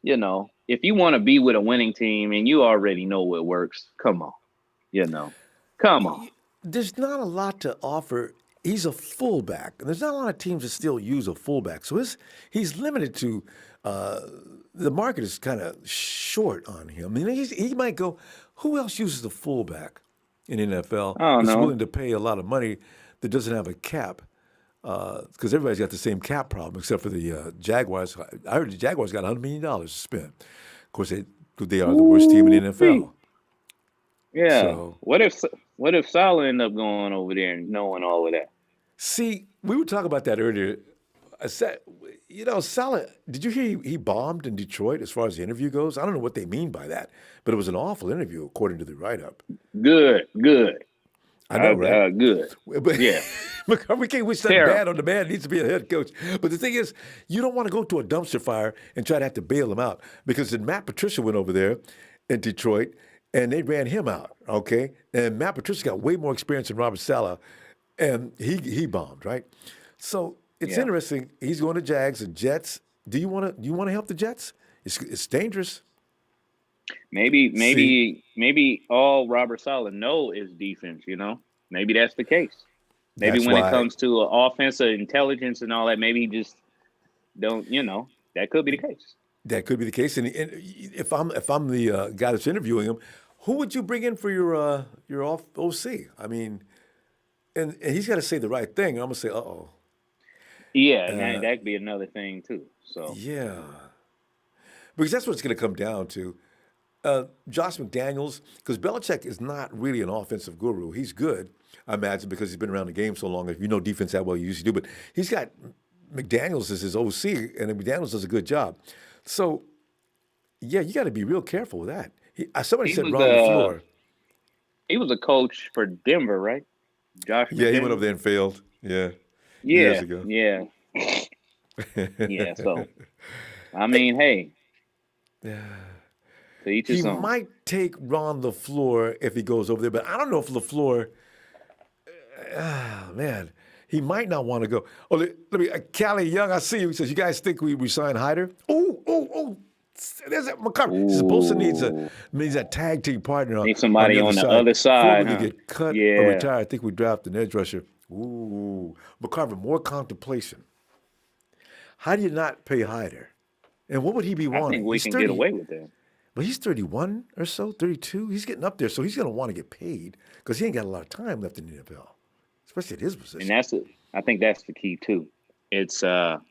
if you want to be with a winning team and you already know what works, come on, come on. There's not a lot to offer. He's a fullback, and there's not a lot of teams that still use a fullback. So he's limited to the market is kind of short on him. I mean, he might go. Who else uses a fullback in NFL I don't that's know. willing to pay a lot of money that doesn't have a cap? Because everybody's got the same cap problem except for the Jaguars. I heard the Jaguars got $100 million to spend. Of course, they are the worst team in the NFL. Yeah. So What if Salah ended up going over there and knowing all of that? see, we were talking about that earlier. I said, Salah, did you hear he bombed in Detroit as far as the interview goes? I don't know what they mean by that, but it was an awful interview according to the write-up. Good. I know, right? Good. But Yeah. we can't wish something bad on the man. He needs to be a head coach. But the thing is, you don't want to go to a dumpster fire and try to have to bail him out because then Matt Patricia went over there in Detroit and they ran him out. Okay, and Matt Patricia got way more experience than Robert Saleh, and he bombed, right? So it's Yeah. interesting. He's going to Jags and Jets. Do you want to help the Jets? It's dangerous. Maybe all Robert Saleh know is defense, Maybe that's the case. Maybe That's when why it comes to offensive intelligence and all that, maybe he just don't, that could be the case. that could be the case. And if I'm the guy that's interviewing him, who would you bring in for your OC? I mean, and he's got to say the right thing. I'm gonna say, uh-oh. Yeah, and that could be another thing too. So Yeah, because that's what it's going to come down to. Josh McDaniels, because Belichick is not really an offensive guru. He's good, I imagine, because he's been around the game so long. If you know defense that well, you usually do. But he's got McDaniels as his OC, and McDaniels does a good job. So, yeah, you got to be real careful with that. Somebody he said was Ron LaFleur. he was a coach for Denver, right? Josh. Yeah, he went McDaniels? over there and failed. Yeah, Yeah, years ago. yeah, yeah. So, I mean, hey, to each He his own. might take Ron LaFleur if he goes over there, but I don't know if LaFleur. Man, he might not want to go. Oh, let me. Callie Young, I see you. He says, "You guys think we resign Hyder?" Oh. There's that McCarthy. He's supposed to needs a tag team partner. Need somebody on the other Before side, we huh? get cut Yeah. or retire, I think we draft an edge rusher. Ooh, McCarver, more contemplation. How do you not pay Hyder? And what would he be I wanting? think we He's can 30 get away with that. But he's 31 or so, 32. He's getting up there, so he's going to want to get paid because he ain't got a lot of time left in the NFL, especially at his position. And I think that's the key too. It's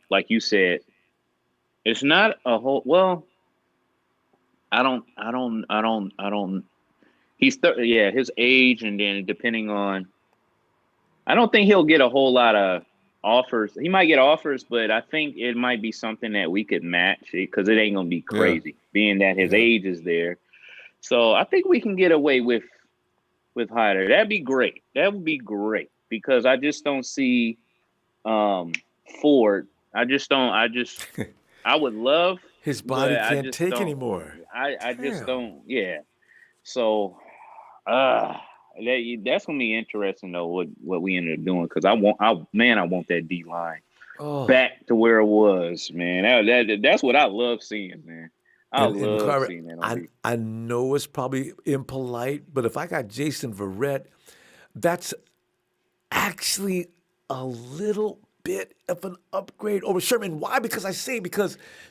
like you said, it's not a whole. Well, I don't. He's 30, yeah, his age, and then depending on, I don't think he'll get a whole lot of offers. He might get offers, but I think it might be something that we could match because it ain't gonna be crazy, being that his age is there. So I think we can get away with Hyder. That'd be great. That would be great because I just don't see Ford. I would love His body but I can't just take don't. anymore. I just Damn. don't. Yeah. So, that's gonna be interesting though. What we ended up doing because I want that D line Oh. back to where it was, man. That's what I love seeing, man. I And love Carver, seeing that. On I know it's probably impolite, but if I got Jason Verrett, that's actually a little bit of an upgrade over Sherman. Why? Because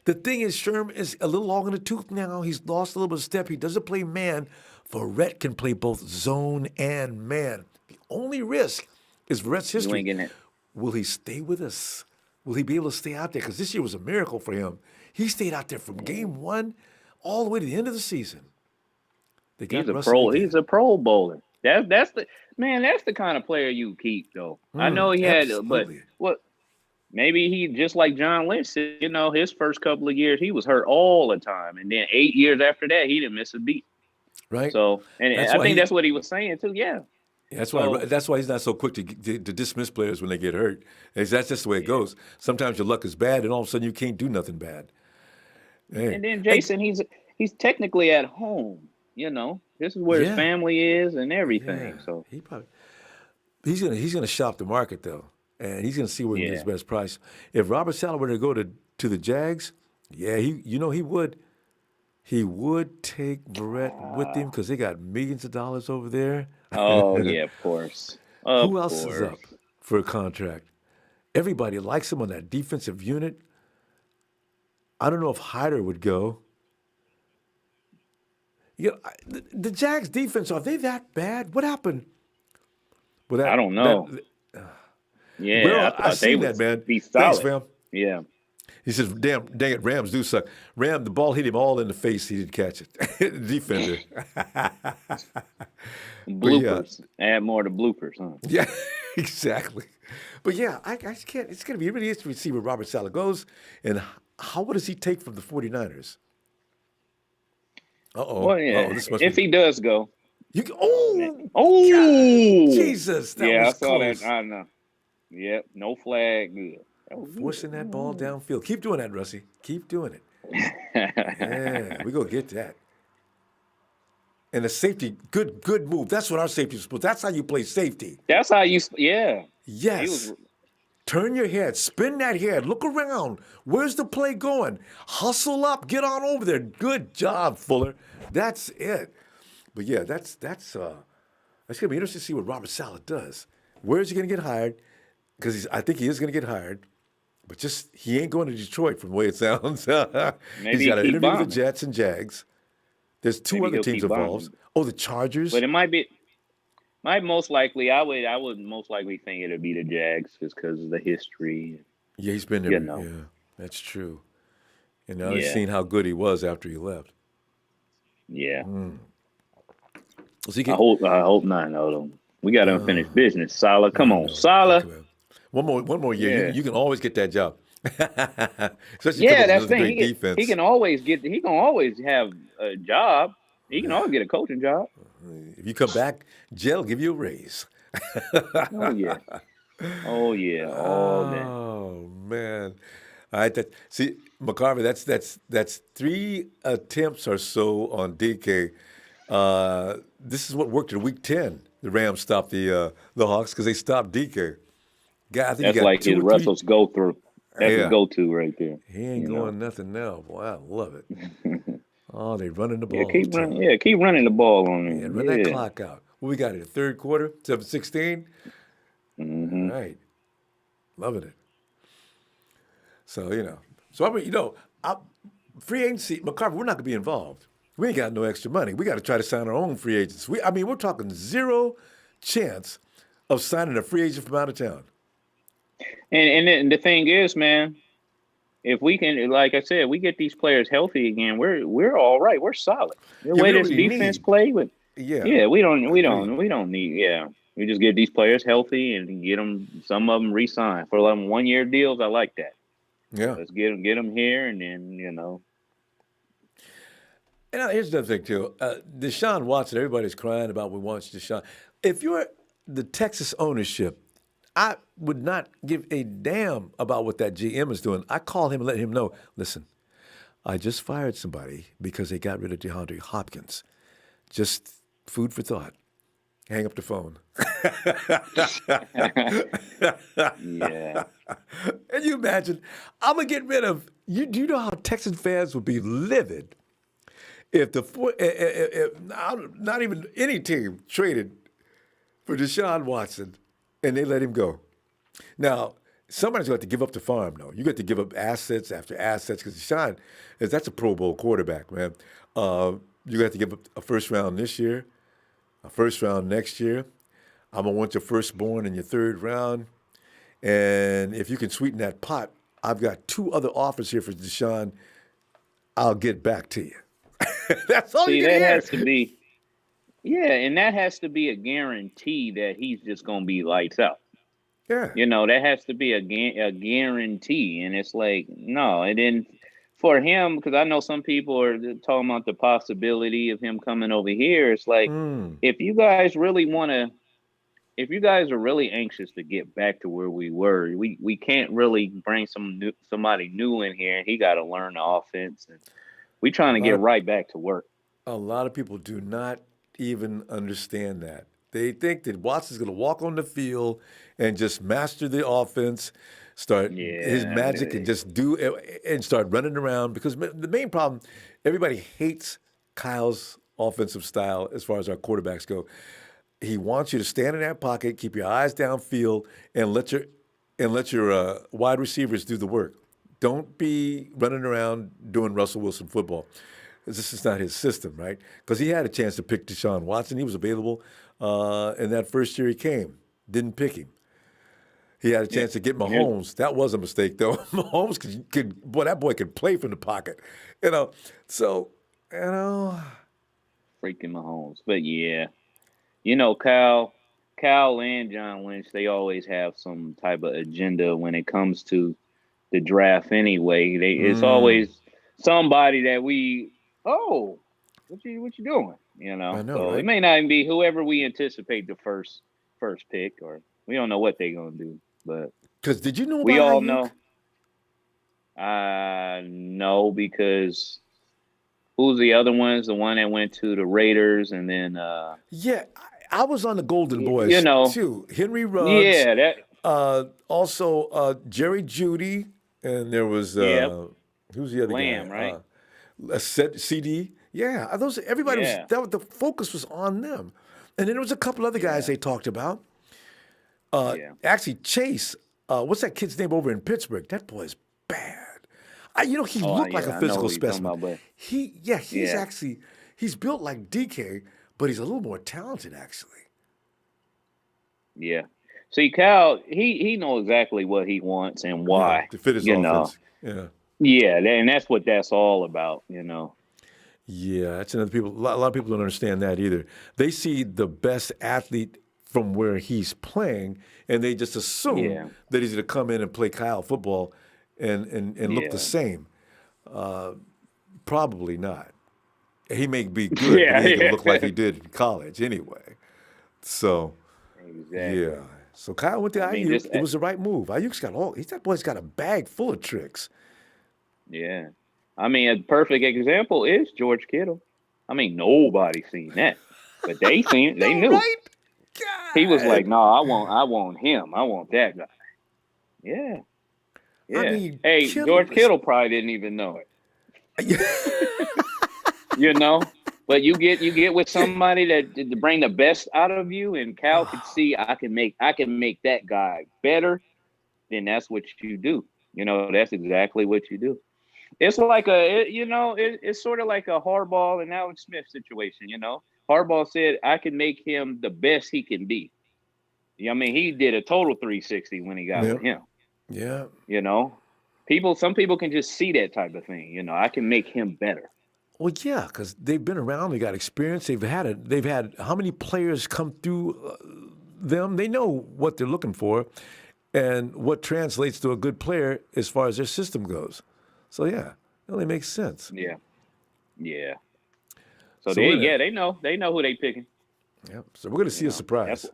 the thing is, Sherman is a little long in the tooth now. He's lost a little bit of step. He doesn't play man. Verrett can play both zone and man. The only risk is Verrett's you history. ain't getting it. Will he stay with us? Will he be able to stay out there? Because this year was a miracle for him. He stayed out there from game one all the way to the end of the season. They got He's a Russell pro. again. He's a Pro Bowler. That's the kind of player you keep though. I know he had, but absolutely. what? Maybe he just like John Lynch said, his first couple of years he was hurt all the time, and then 8 years after that he didn't miss a beat. Right. So, and That's I why think he. that's what he was saying too. Yeah. That's why. So That's why he's not so quick to dismiss players when they get hurt. That's just the way it yeah. goes. Sometimes your luck is bad, and all of a sudden you can't do nothing bad. Hey, And then hey, Jason, he's technically at home. This is where his yeah, family is and yeah. everything. So He probably he's gonna shop the market though, and he's gonna see where he can get his yeah. best price. If Robert Saleh were to go to the Jags, yeah, he would. He would take Barrett with him because they got millions of dollars over there. Oh yeah, of course, Who of else is course. up for a contract? Everybody likes him on that defensive unit. I don't know if Hyder would go. The Jags defense, are they that bad? What happened? Well, I don't that know. Yeah, well, I I thought they seen that, would man. be Thanks, solid. fam. Yeah. He says, "Damn, dang it, Rams do suck." The ball hit him all in the face. He didn't catch it. Defender. But yeah, Bloopers. Add more to bloopers, huh? yeah, exactly. But yeah, I just can't. It's going to be really interesting to see where Robert Saleh goes and what does he take from the 49ers? Well, Uh-oh. yeah. This must If be. he does go, Oh, God. oh, Jesus, that yeah, I was saw that. close. I know. Yep, no flag. Good. That was Forcing that ball downfield. Keep doing that, Russie. Keep doing it. good. Yeah, we go get that. And the safety, good move. That's what our safety is supposed. That's how you play safety. That's how you. Yeah, he Yes. was. Turn your head, spin that head, look around. Where's the play going? Hustle up, get on over there. Good job, Fuller. That's it. But yeah, that's gonna be interesting to see what Robert Saleh does. Where is he gonna get hired? Because I think he is gonna get hired, but just he ain't going to Detroit from the way it sounds. He's Maybe he got an keep interview with the bombing. Jets and Jags. There's two Maybe other he'll teams keep involved. bombing. Oh, the Chargers. But it might most likely. I would most likely think it'd be the Jags just because of the history. Yeah, he's been You there. know. Yeah, that's true. And now he's Yeah. seen how good he was after he left. Yeah. So he I get, hope not. Hold on. We got unfinished business. Salah, come I on, know. Salah. Thank you, man. One more year. Yeah. You can always get that job. Especially Yeah, coming with that's another the thing. great He defense. can always have a job. He can always get a coaching job. If you come back, Jell give you a raise. Oh yeah. Oh yeah. All that. Oh man! All right, see, McCarver, that's 3 attempts or so on DK. This is what worked in Week 10. The Rams stopped the Hawks because they stopped DK. God, I think That's you got like 2 his or 3. Russell's go through. That's his Yeah, go to right there. he ain't You know. going nothing now. Boy, I love it. Oh, they running the Yeah, ball too. keep running the ball on Yeah, him. run that Yeah. clock out. What we got in the third quarter? 7-16. All Mm-hmm. right, loving it. So I mean, free agency, McCarver, we're not gonna be involved. We ain't got no extra money. We got to try to sign our own free agents. We're talking 0 chance of signing a free agent from out of town. And the thing is, man, if we can, like I said, we get these players healthy again, we're all right. We're solid. The Yeah, we way don't this really defense need. play with, Yeah, yeah, agreed. we don't need, yeah. We just get these players healthy and get them, some of them re-signed for them 1-year deals. I like that. Yeah. Let's get them here, and then And here's another thing too. Deshaun Watson. Everybody's crying about we want Deshaun. If you're the Texas ownership, I would not give a damn about what that GM is doing. I call him and let him know. Listen, I just fired somebody because they got rid of DeAndre Hopkins. Just food for thought. Hang up the phone. yeah. And you imagine, I'm gonna get rid of you. Do you know how Texan fans would be livid if not even any team traded for Deshaun Watson and they let him go? Now, somebody's got to give up the farm, though. You got to give up assets after assets because Deshaun, that's a Pro Bowl quarterback, man. You got to give up a first round this year, a first round next year. I'm going to want your firstborn in your third round. And if you can sweeten that pot, I've got 2 other offers here for Deshaun. I'll get back to you. That's all See, you can that hear. has to be, yeah, and that has to be a guarantee that he's just gonna be lights out. Yeah. That has to be a guarantee, and it's like no, and then for him, because I know some people are talking about the possibility of him coming over here. It's like Mm. if you guys really want to, if you guys are really anxious to get back to where we were, we can't really bring somebody new in here. He got to learn the offense, and we A trying to lot get of right back to work. people do not even understand that. They think that Watson's going to walk on the field and just master the offense, start his Yeah, magic, and just do and start running around. Because the main problem, everybody hates Kyle's offensive style as far as our quarterbacks go. He wants you to stand in that pocket, keep your eyes downfield, and let your wide receivers do the work. Don't be running around doing Russell Wilson football. This is not his system, right? Because he had a chance to pick Deshaun Watson. He was available in that first year he came. Didn't pick him. He had a yeah. chance to get Here's Mahomes. That was a mistake, though. Mahomes boy, that boy could play from the pocket. You know, so, you know, freaking Mahomes, but yeah. Cal and John Lynch, they always have some type of agenda when it comes to the draft anyway. It's mm, always somebody that oh, what you doing? I know, So it right? may not even be whoever we anticipate the first pick, or we don't know what they're gonna do. But Because did you know we about all Ayuk? know no, because who's the other ones? The one that went to the Raiders and then Yeah, I was on the Golden you Boys know, too. Henry Ruggs, yeah, that also Jerry Judy, and there was yeah, who's the other guy? Lamb, right? CD. Yeah, those everybody was Yeah, the focus was on them, and then there was a couple other guys yeah, they talked about. yeah. Actually, Chase. What's that kid's name over in Pittsburgh? That boy's bad. He Oh, looked like a yeah, I know physical who you're talking specimen. about, but He's yeah, actually he's built like DK, but he's a little more talented actually. yeah. See, Cal, he knows exactly what he wants and Yeah, why. to fit his You know, offense. Yeah. yeah, and that's what that's all about. Yeah, that's another people. A lot of people don't understand that either. They see the best athlete from where he's playing, and they just assume Yeah, that he's going to come in and play Kyle football, and look the yeah, same. Probably not. He may be good, but yeah, he ain't going to look like yeah. he did in college anyway. So, Exactly. yeah. So Kyle went to I mean, Ayuk. just It was the right move. Ayuk's got that boy's got a bag full of tricks. yeah. I mean, a perfect example is George Kittle. I mean, nobody seen that, but they No, knew. right? He was like, God. "No, I want him. I want that guy." Yeah, I yeah. mean, Hey, Kittle George was. Kittle probably didn't even know it. you know. But you get with somebody that to bring the best out of you, and Cal could see I can make that guy better. Then that's what you do. That's exactly what you do. It's like it's sort of like a Harbaugh and Alex Smith situation. Harbaugh said I can make him the best he can be. I mean, he did a total 360 when he got Yeah, with him. yeah. You know, some people can just see that type of thing. I can make him better. Well, yeah, because they've been around. They got experience. They've had how many players come through them? They know what they're looking for, and what translates to a good player as far as their system goes. So yeah, it only makes sense. Yeah, yeah. So So we're gonna, they know who they picking. yeah. So we're gonna see a That's surprise.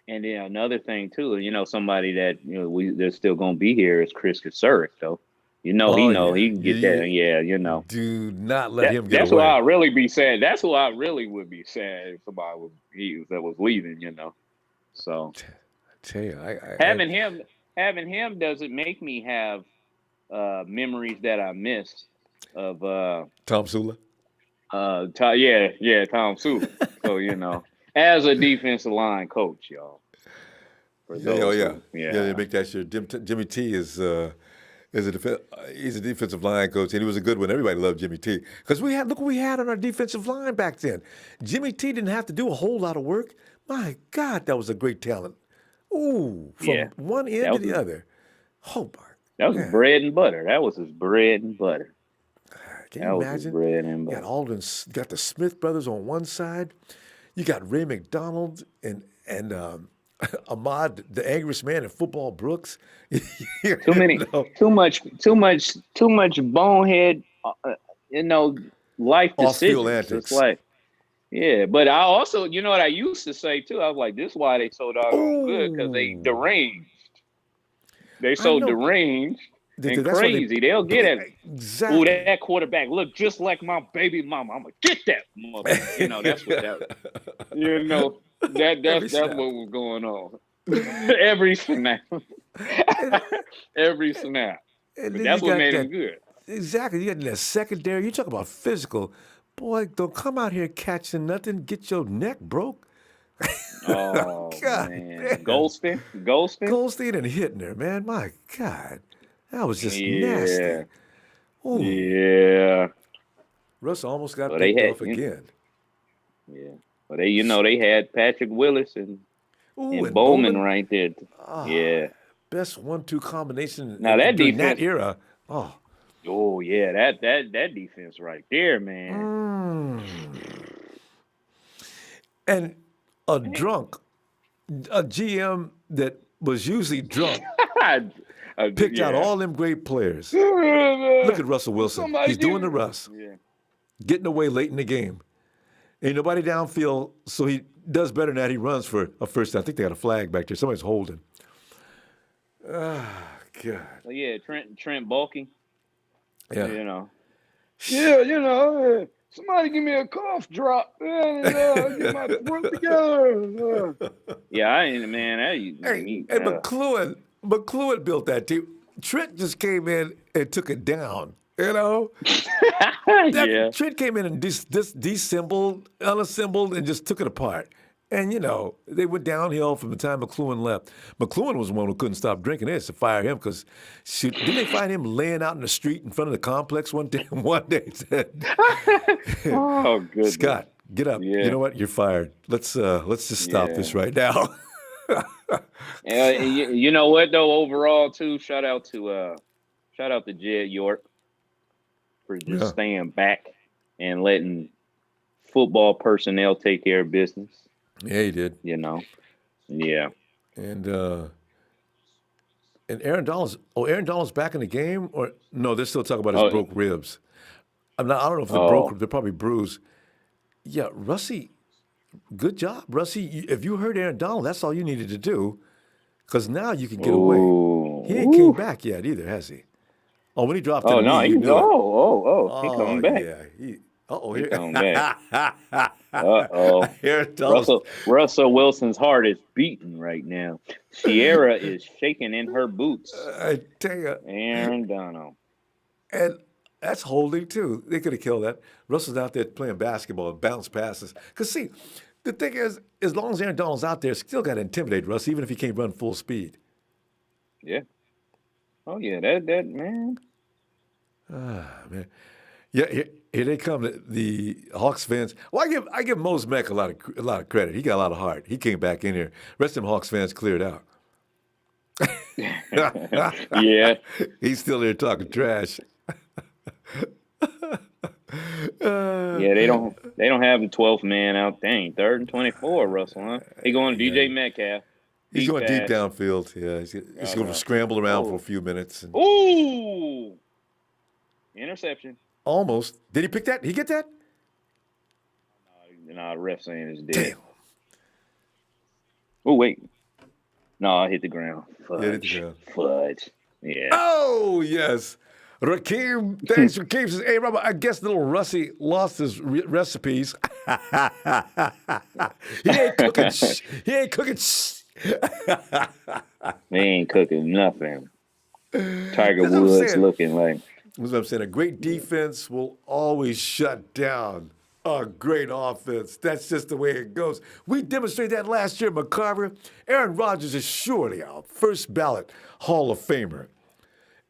and then another thing too. Somebody that they're still gonna be here is Chris Kasurek though. He Oh know yeah, he can get that. Yeah, do not let that him get that's what away. I really be saying. That's what I really would be saying if somebody that was leaving. So I tell you, having him doesn't make me have memories that I missed of Tom Sula. Tom Sula. So as a defensive line coach, y'all. For Yeah, oh those yeah, who yeah. They make that sure. Jimmy T he's a defensive line coach, and he was a good one. Everybody loved Jimmy T because look what we had on our defensive line back then. Jimmy T didn't have to do a whole lot of work. My God, that was a great talent. Ooh, yeah from one that end to was the his, other. Oh that was his man, bread and butter. That was his bread and butter. can you That was his imagine? bread and You got butter. Alden, you got the Smith brothers on one side. You got Ray McDonald and Ahmad, the angriest man in football, Brooks. Too many, know, too much bonehead, you know, life off-field decisions. It's antics. like, yeah. But I also, you know what I used to say too? I was like, this is why they so doggone good, because they Oh, deranged. They I so know. deranged and That's why they crazy. They'll get at, oh, exactly. that quarterback look just like my baby mama. I'm gonna get that mother. You know, that's what that. You know, Every that's what snap. was going on. Every snap. And, Every snap. and But then you that's what got made him that. good. Exactly. You got that secondary. You talk about physical. Boy, don't come out here catching nothing. Get your neck broke. Oh God man. damn. Golston? Goldstein and Hittner, man. My God. That was just nasty. Yeah. Ooh. Yeah. Russ almost got Well they picked had off again. yeah. Well they had Patrick Willis Ooh, and and Bowman Bowman. right there. Ah, Yeah. best 1-2 combination Now that during that defense, era. Oh. oh yeah, that defense right there, man. Mm. And a drunk, a GM that was usually drunk, picked out Yeah. all them great players. Look at Russell Will Wilson. somebody He's give doing the me? Russ, Yeah. getting away late in the game. Ain't nobody downfield, so he does better than that. He runs for a first down. I think they got a flag back there. Somebody's holding. Ah, God. Well, yeah, Trent Bulky, Yeah. you know. Yeah, you know, somebody give me a cough drop, man, and get my throat together. Yeah, I ain't man. Hey, McLuhan built that team. Trent just came in and took it down. You know, yeah. Trent came in and disassembled, unassembled, and just took it apart. And you know, they went downhill from the time McLuhan left. McLuhan was the one who couldn't stop drinking. They had to fire him because didn't they find him laying out in the street in front of the complex one day? One day, said, Oh goodness. Scott, get up. Yeah. You know what? You're fired. Let's just stop Yeah. this right now. You know what though? Overall, too, shout out to Jed York for just Yeah. staying back and letting football personnel take care of business. Yeah, he did. You know, yeah. And Aaron Donald's Aaron Donald's back in the game, or no? They're still talking about his Oh, broke ribs. I don't know if they're oh, broke. They're probably bruised. Yeah, Russie, good job, Russie. If you heard Aaron Donald, that's all you needed to do, because now you can get away. He ain't came ooh. back yet either, has he? Oh, when he dropped to Oh the knee, no, you knew it. he Oh coming back. yeah, He here. coming back. Uh-oh. Aaron Donald. Russell Wilson's heart is beating right now. Sierra is shaking in her boots. I tell you, Aaron Donald. and that's holding too. They could have killed that. Russell's out there playing basketball, bounce passes. Because see, the thing is, as long as Aaron Donald's out there, still got to intimidate Russ, even if he can't run full speed. Yeah. Oh yeah, that man. Ah, man. Yeah, here they come. The Hawks fans. Well, I give Mose Meck a lot of credit. He got a lot of heart. He came back in here. Rest of them Hawks fans cleared out. Yeah. He's still there talking trash. Yeah, they don't have the 12th man out. Dang, 3rd and 24, Russell, huh? He going to DJ Metcalf. He's going deep pass. downfield. Yeah, he's going to scramble around for a few minutes. And Ooh. Interception. almost. Did he pick that? Did he get that? No, the ref saying it's dead. Damn. Oh, wait. No, I hit the ground. Fudge. Yeah, hit the ground. Fudge. Yeah. Oh, yes. Rakeem, thanks. Rakeem says, hey, Robert, I guess little Russie lost his recipes. He ain't cooking. He ain't cooking. They ain't cooking nothing. Tiger That's what I'm Woods saying. looking like. That's what I'm saying. A great defense will always shut down a great offense. That's just the way it goes. We demonstrated that last year, McCarver. Aaron Rodgers is surely our first ballot Hall of Famer.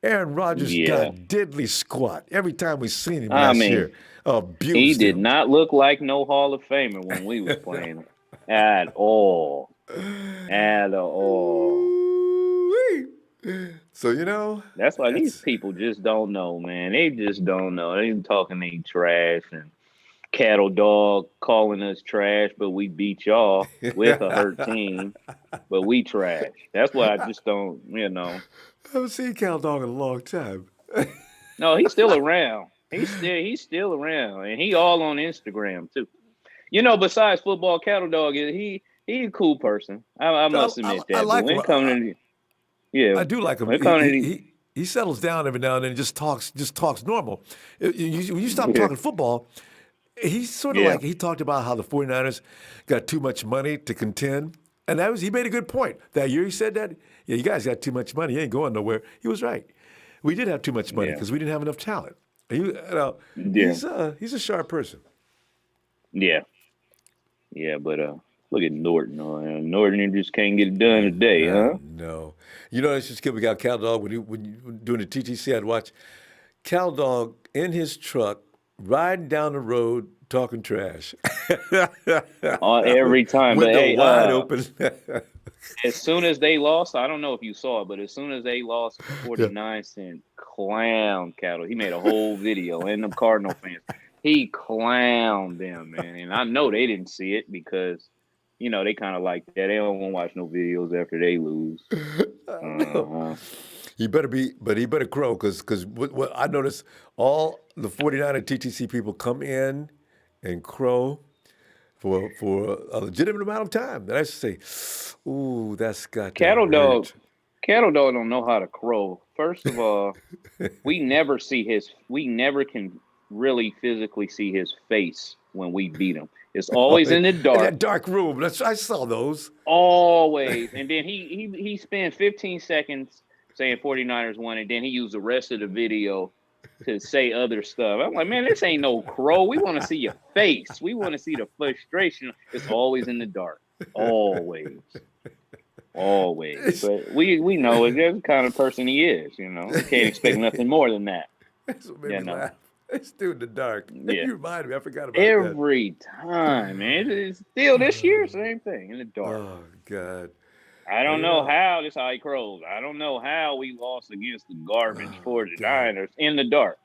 Aaron Rodgers got diddly squat every time we seen him last year. Abused he did him. not look like no Hall of Famer when we was playing at all. At all. Ooh-wee. So, you know. That's why these people just don't know, man. They just don't know. They talking they trash and Cattle Dog calling us trash, but we beat y'all with a hurt team, but we trash. That's what I just don't, I haven't seen Cal Dog in a long time. No, he's still around. He's still around, and he all on Instagram too. Besides football, Cattle Dog he a cool person. I must admit that. I But like when him. it comes to yeah, I do like him. when it comes to He settles down every now and then and just talks normal. When you stop yeah, talking football, he's sort of yeah, like he talked about how the 49ers got too much money to contend. And he made a good point. That year he said that, yeah, you guys got too much money. You ain't going nowhere. He was right. We did have too much money yeah, because we didn't have enough talent. yeah, He's a sharp person. yeah, yeah. But look at Norton. Norton just can't get it done today, huh? No. That's just good. We got Cal Dog when you doing the TTC. I'd watch Cal Dog in his truck riding down the road talking trash. Every time. But Window hey, wide open. as soon as they lost, I don't know if you saw it, but as soon as they lost, Yeah. 49 cent clown Cattle. He made a whole video, and them Cardinal fans. He clowned them, man. And I know they didn't see it because, they kind of like that. They don't want to watch no videos after they lose. Uh-huh. He better crow because what I noticed, all the 49 and TTC people come in and crow for a legitimate amount of time. Then I say, ooh, that's got to Cattle Dog, hurt. Cattle Dog don't know how to crow. First of all, we never can really physically see his face when we beat him. It's always in the In dark. that dark room. I saw those. Always. And then he spent 15 seconds saying 49ers won, and then he used the rest of the video to say other stuff. I'm like, man, this ain't no crow. We want to see your face. We want to see the frustration. It's always in the dark. Always. Always. But we know it. That's the kind of person he is, You can't expect nothing more than that. That's what made me laugh. It's still in the dark. Yeah. You reminded me. I forgot about that. Every time, man. It's still this year, same thing, in the dark. Oh, God. I don't know how this how he crows. I don't know how we lost against the garbage 49ers in the dark.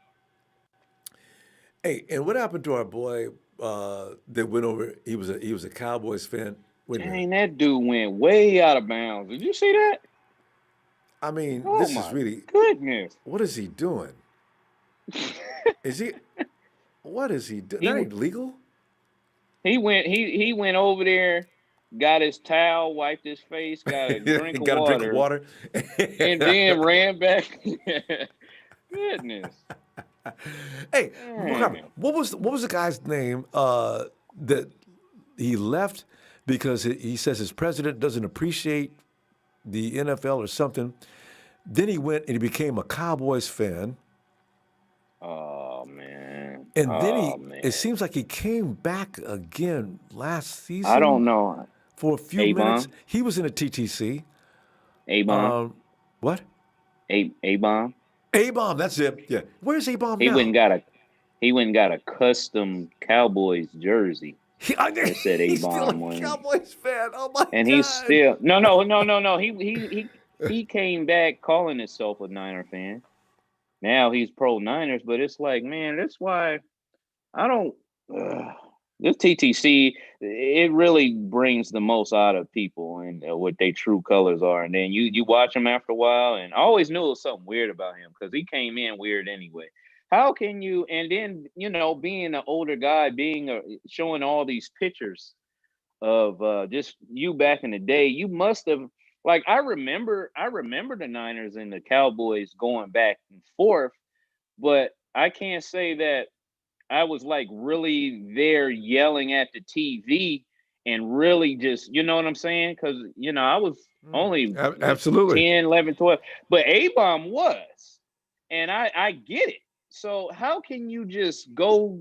Hey, and what happened to our boy that went over? He was a Cowboys fan. Wait a minute. Dang, that dude went way out of bounds. Did you see that? I mean, Oh this is my really. goodness. What is he doing? What is he doing? He That w- ain't legal. He went over there, got his towel, wiped his face, got a drink of Got a drink of water, water. and then ran back. Goodness. Hey, Dang. what was the guy's name that he left because he says his president doesn't appreciate the NFL or something? Then he went and he became a Cowboys fan. Oh man. And then Oh man. it seems like he came back again last season I don't know. for a few minutes. A-bomb. He was in a TTC. A-bomb. What? A-bomb. A-bomb, that's it. Yeah. Where's A-bomb He now? went and got a custom Cowboys jersey. That said He's still A-bomb a on it. Cowboys fan. Oh my And God. he's still no. He came back calling himself a Niner fan. Now he's pro Niners, but it's like, man, that's why I don't. This TTC, it really brings the most out of people and what their true colors are. And then you watch him after a while, and I always knew it was something weird about him because he came in weird anyway. How can you? And then being an older guy, showing all these pictures of just you back in the day, you must have. Like I remember the Niners and the Cowboys going back and forth, but I can't say that I was like really there yelling at the TV and really just, you know what I'm saying? Because, I was only Absolutely. 10, 11, 12, but A-bomb was, and I get it. So how can you just go?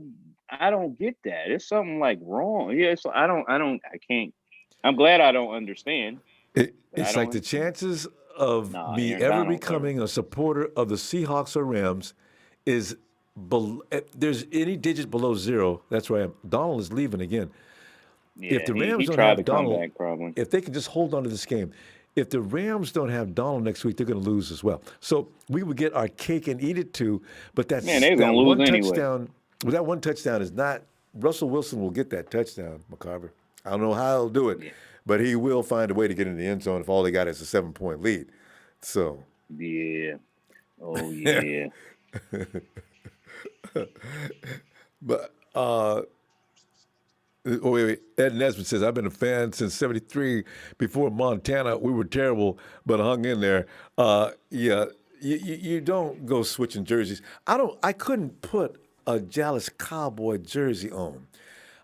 I don't get that. It's something like wrong. Yeah, so I can't. I'm glad I don't understand. It's like the chances of me Aaron ever Donald, becoming a supporter of the Seahawks or Rams is if there's any digit below zero. That's where I am. Donald is leaving again. Yeah, If the Rams he don't tried have to come Donald, back probably. if they can just hold on to this game, if the Rams don't have Donald next week, they're going to lose as well. So we would get our cake and eat it too. But Man, they're gonna lose one anyway. touchdown. Well, that one touchdown is not Russell Wilson will get that touchdown, McCarver. I don't know how he'll do it, Yeah. but he will find a way to get in the end zone if all they got is a 7-point lead. So, Yeah. Oh yeah. but wait. Ed Nesbitt says, I've been a fan since '73. Before Montana, we were terrible, but hung in there. Yeah, you don't go switching jerseys. I couldn't put a Dallas Cowboy jersey on.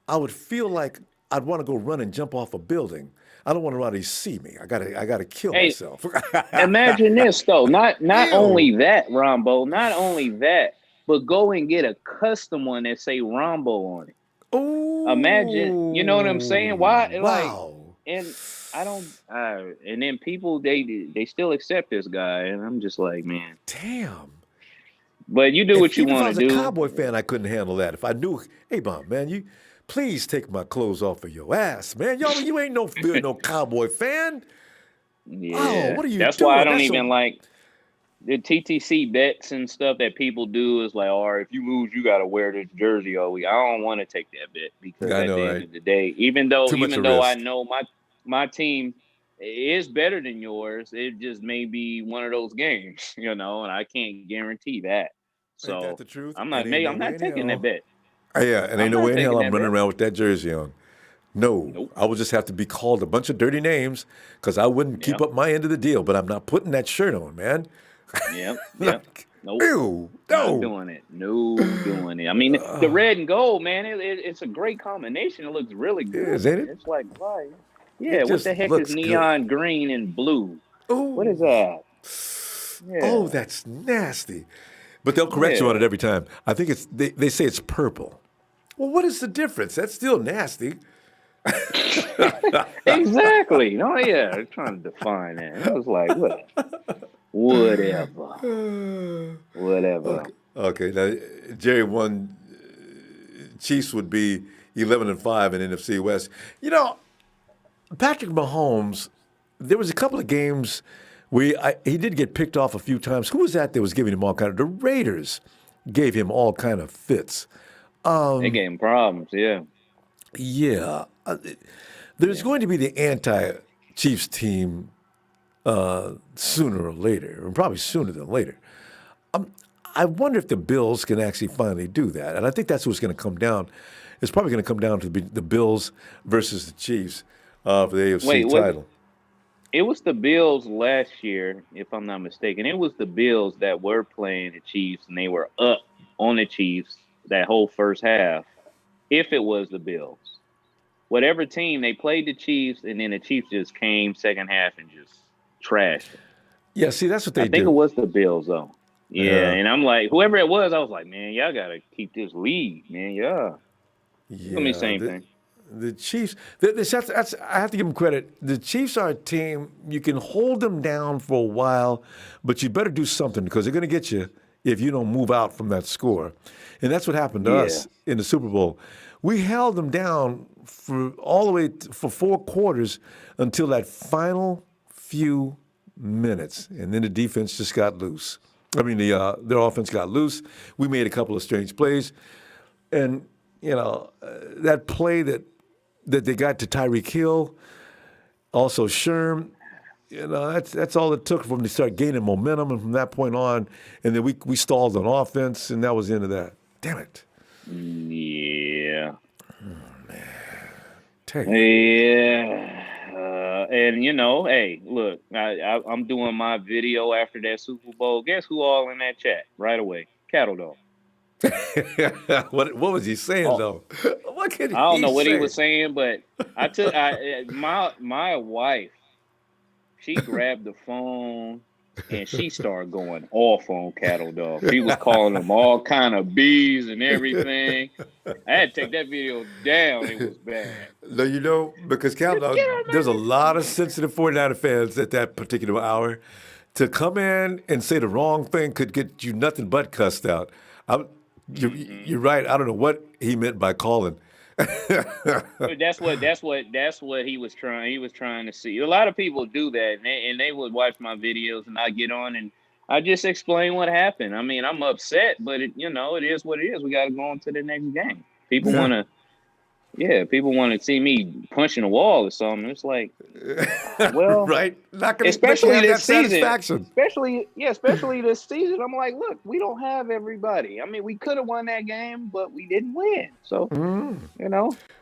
I would feel like I'd want to go run and jump off a building. I don't want anybody to see me. I gotta kill Hey, myself. Imagine this though. Not Ew. only that, Rombo, not only that, but go and get a custom one that say Rombo on it. Ooh, Imagine, you know what I'm saying? Why like wow. and I don't and then people they still accept this guy and I'm just like, man. Damn. But you do what you Even if I want was to a do. Cowboy fan, I couldn't handle that. If I knew, hey, Bob, man, you please take my clothes off of your ass, man. You ain't no Cowboy fan. Yeah. Oh, what are you That's doing? why I don't That's even like the TTC bets and stuff that people do is like, all right, if you lose, you got to wear this jersey all week. I don't want to take that bet because I at know, the end right? of the day, even though Too much I risk. know my team is better than yours, it just may be one of those games, and I can't guarantee that. Ain't that So the truth? I'm And not ain't no I'm way not in taking that hell. bet. Yeah, and I'm ain't no not way in taking hell I'm that running bet. around with that jersey on. No, Nope. I would just have to be called a bunch of dirty names because I wouldn't keep Yep. up my end of the deal. But I'm not putting that shirt on, man. Yep. Like, Nope. ew, Not no. doing it. No doing it. I mean, the red and gold, man, it's a great combination. It looks really It is, good. ain't it? It's like, why? Yeah, It what just the heck is looks good. neon green and blue? What is Ooh. that? Oh, Yeah, that's nasty. But they'll correct you on yeah, it every time. I think they say it's purple. Well, what is the difference? That's still nasty. exactly. Oh, yeah, they're trying to define that. It was like, whatever, whatever. Okay. Okay. Now, Jerry won. Chiefs would be 11-5 in NFC West. Patrick Mahomes. There was a couple of games where he did get picked off a few times. Who was that was giving him all kind of? The Raiders gave him all kind of fits. They gave him problems. Yeah, Yeah. There's going to be the anti-Chiefs team sooner or later, or probably sooner than later. I wonder if the Bills can actually finally do that. And I think that's what's going to come down. It's probably going to come down to the Bills versus the Chiefs for the AFC wait, title. it was the Bills last year, if I'm not mistaken. It was the Bills that were playing the Chiefs, and they were up on the Chiefs that whole first half. If it was the Bills, whatever team they played the Chiefs, and then the Chiefs just came second half and just trashed them. Yeah, see, that's what I they think it do. was the Bills though. Yeah, Yeah. and I'm like, whoever it was, I was like, man, y'all gotta keep this lead, man. Yeah, it's gonna be the Yeah. same thing. The Chiefs, I have to give them credit. The Chiefs are a team, you can hold them down for a while, but you better do something because they're going to get you if you don't move out from that score. And that's what happened to Yeah, us in the Super Bowl. We held them down for all the way for 4 quarters until that final few minutes. And then the defense just got loose. I mean, their offense got loose. We made a couple of strange plays. And, that play that they got to Tyreek Hill, also Sherm. That's all it took for them to start gaining momentum, and from that point on, and then we stalled on offense, and that was the end of that. Damn it! yeah, Take. yeah. And hey, look, I'm doing my video after that Super Bowl. Guess who all in that chat right away? Cattle Dog. What was he saying Oh, though? What could I don't he know what he say? was saying, but my wife. She grabbed the phone and she started going off on Cattle Dog. She was calling them all kind of bees and everything. I had to take that video down. It was bad. No, because Cal, there's a lot of sensitive 49er fans at that particular hour. To come in and say the wrong thing could get you nothing but cussed out. You're right. I don't know what he meant by calling. But that's what he was trying. He was trying to see. A lot of people do that, and they would watch my videos, and I get on and I just explain what happened. I mean, I'm upset, but it is what it is. We got to go on to the next game. People Yeah. want to Yeah, people want to see me punching a wall or something. It's like, well, right? Not gonna let you especially have that this season, satisfaction. especially this season. I'm like, look, we don't have everybody. I mean, we could have won that game, but we didn't win. So,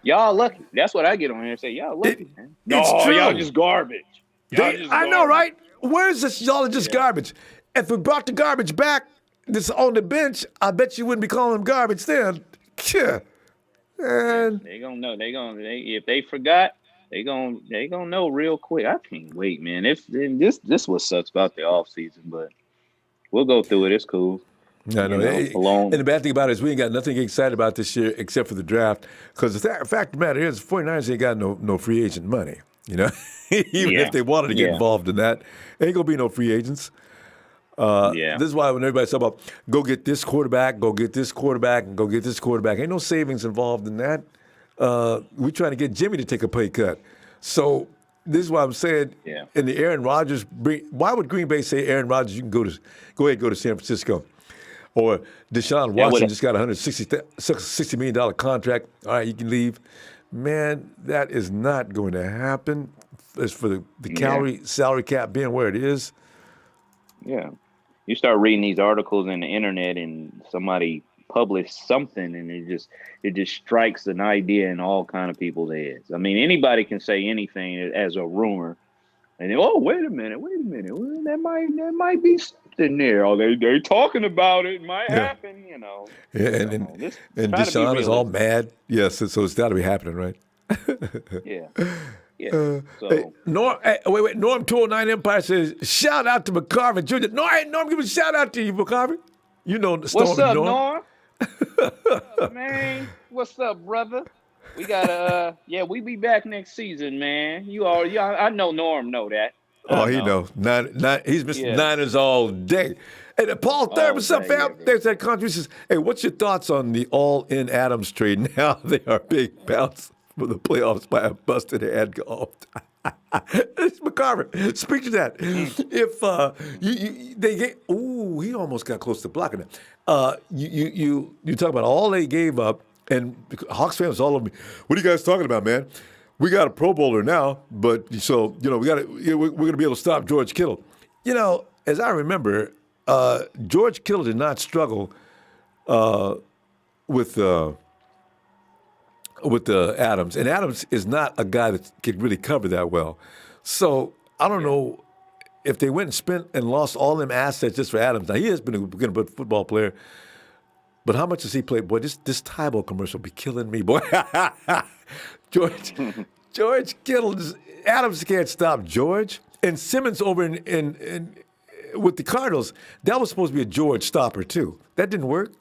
y'all lucky. That's what I get on here and say, y'all lucky, man. It's No, y'all true. just garbage. Y'all just I know, garbage. right? Where's this? Y'all are just Yeah. garbage. If we brought the garbage back, this on the bench, I bet you wouldn't be calling them garbage then. Yeah. And They gonna know. If they forgot, they gonna know real quick. I can't wait, man. This what sucks about the off season, but we'll go through it. It's cool. I know. And Alone. the bad thing about it is we ain't got nothing excited about this year except for the draft. Because the fact of the matter is, the 49ers ain't got no free agent money. You know, even if they wanted to get involved in that, ain't gonna be no free agents. This is why when everybody's talking about go get this quarterback, go get this quarterback, and go get this quarterback, ain't no savings involved in that. We're trying to get Jimmy to take a pay cut. So this is why I'm saying in the Aaron Rodgers, why would Green Bay say, Aaron Rodgers, you can go ahead and go to San Francisco? Or Deshaun Watson just got a $160 million contract. All right, you can leave. Man, that is not going to happen. As for the salary cap being where it is. Yeah. You start reading these articles in the internet and somebody published something and it just strikes an idea in all kind of people's heads. I mean, anybody can say anything as a rumor. And then, wait a minute. Well, that might be something there. Oh, they're talking about it. It might happen, you know. Yeah, and Deshaun is all mad. Yes, so it's got to be happening, right? Yeah. So Norm 209 Empire says, shout out to McCarvin Jr. Norm, give a shout out to you, McCarvin. You know the storm. What's up, Norm? Man, what's up, brother? We gotta we be back next season, man. I know Norm know that. He knows. He's Mr. Niners all day. And Paul Thurman, what's up, fam? There's that contribution. Hey, what's your thoughts on the all-in Adams trade? Now they are big bounce for the playoffs by a busted head golf. It's McCarver. Speak to that. If they get, he almost got close to blocking it. You talk about all they gave up, and Hawks fans all over me. What are you guys talking about, man? We got a Pro Bowler now, but so we're gonna be able to stop George Kittle. You know, as I remember, George Kittle did not struggle with Adams, and Adams is not a guy that can really cover that well. So I don't know if they went and spent and lost all them assets just for Adams. Now he has been a good football player, but how much does he play? Boy, this Tybo commercial be killing me, boy. George Kittle, Adams can't stop George, and Simmons over in with the Cardinals. That was supposed to be a George stopper too. That didn't work.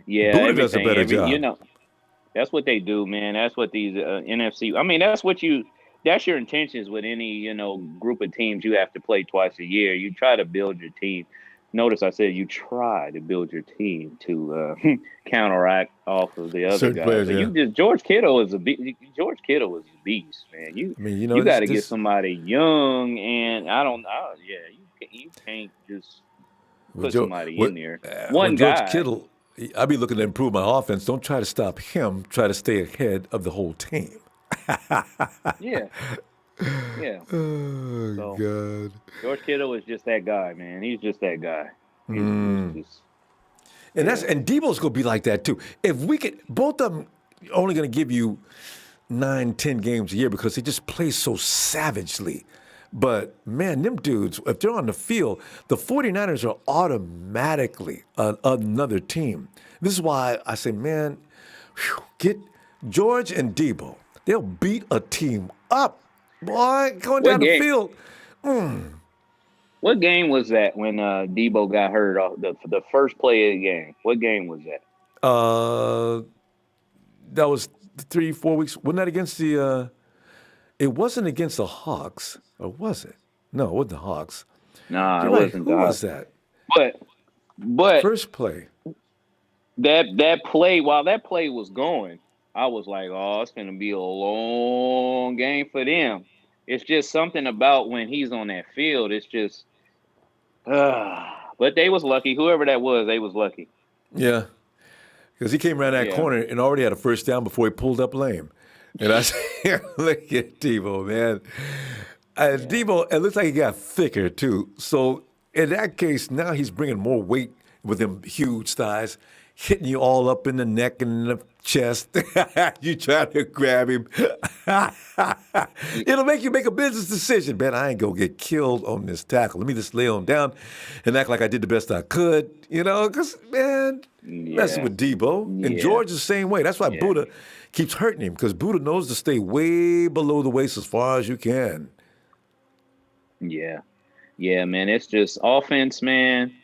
Yeah, Buddha does a better job. You know, that's what they do, man. That's what these NFC. I mean, that's your intentions with any group of teams you have to play twice a year. You try to build your team. Notice I said you try to build your team to counteract off of the other certain guys. players, George Kittle is a beast, man. You got to get somebody young, and you can't just put somebody in there. One guy. George Kittle, I'll be looking to improve my offense. Don't try to stop him. Try to stay ahead of the whole team. Yeah. Oh, God. George Kittle is just that guy, man. He's just that guy. And Debo's gonna be like that too. If we could, both of them only gonna give you 9-10 games a year because they just play so savagely. But man, them dudes, if they're on the field, the 49ers are automatically another team. This is why I say, man, get George and Debo. They'll beat a team up. Boy, going down the field. What game was that when Debo got hurt off the first play of the game? What game was that? That was 3-4 weeks. Wasn't that against the? It wasn't against the Hawks, or was it? No, it wasn't the Hawks. Nah, it wasn't. Who was that? But first play. That play, while that play was going, I was like, oh, it's going to be a long game for them. It's just something about when he's on that field. It's just, but they was lucky. Whoever that was, they was lucky. Yeah. because he came around that Yeah. corner and already had a first down before he pulled up lame. And I said, look at Debo, man. Debo, it looks like he got thicker, too. So in that case, now he's bringing more weight with them huge thighs, hitting you all up in the neck and in the chest. You trying to grab him. It'll make you make a business decision. Man, I ain't going to get killed on this tackle. Let me just lay on down and act like I did the best I could, because, man, messing with Debo. And George is the same way. That's why Buddha keeps hurting him, because Buddha knows to stay way below the waist as far as you can. Yeah. Yeah, man. It's just offense, man.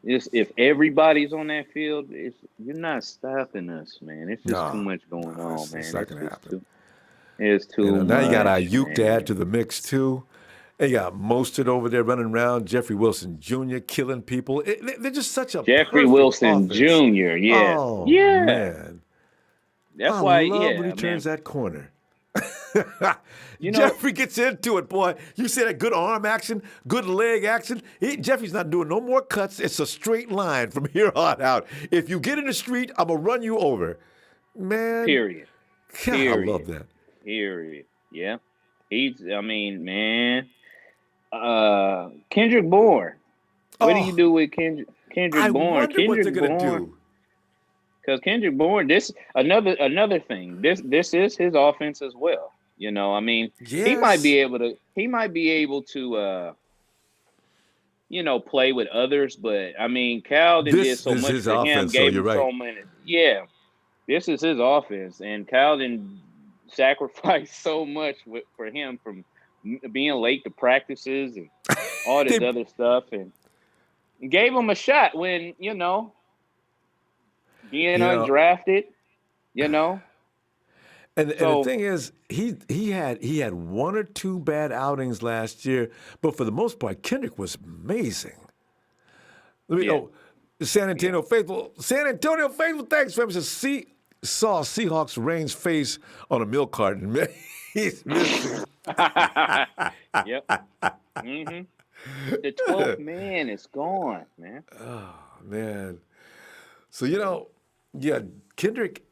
If everybody's on that field, you're not stopping us, man. It's just too much going on, man. It's not going to happen. It's too much. Now you got Ayuk to add to the mix, too. And you got Mostert over there running around, Jeffrey Wilson Jr. killing people. They're just such a Jeffrey perfect Wilson offense. Jr., yeah. Oh, yeah. man. That's I why, love when he turns that corner. Jeffrey gets into it, boy. You see that good arm action, good leg action. Jeffrey's not doing no more cuts. It's a straight line from here on out. If you get in the street, I'm going to run you over. Man. Period. God, I love that. Period. Yeah. Man. Kendrick Bourne. What do you do with Kendrick Bourne? I wonder what they're going to do. Because Kendrick Bourne, this another thing. This is his offense as well. He might be able to play with others, but Cal did so much his for offense, him, gave so him you're so right. many. Yeah. This is his offense, and Cal didn't sacrifice so much for him, from being late to practices and all this other stuff, and gave him a shot when, being undrafted, And the thing is, he had one or two bad outings last year, but for the most part, Kendrick was amazing. Let me know, San Antonio Faithful, thanks for him. Saw Seahawks Reigns' face on a milk carton. He's missing. Yep. Mm-hmm. The 12th man is gone, man. Oh, man. So, Kendrick,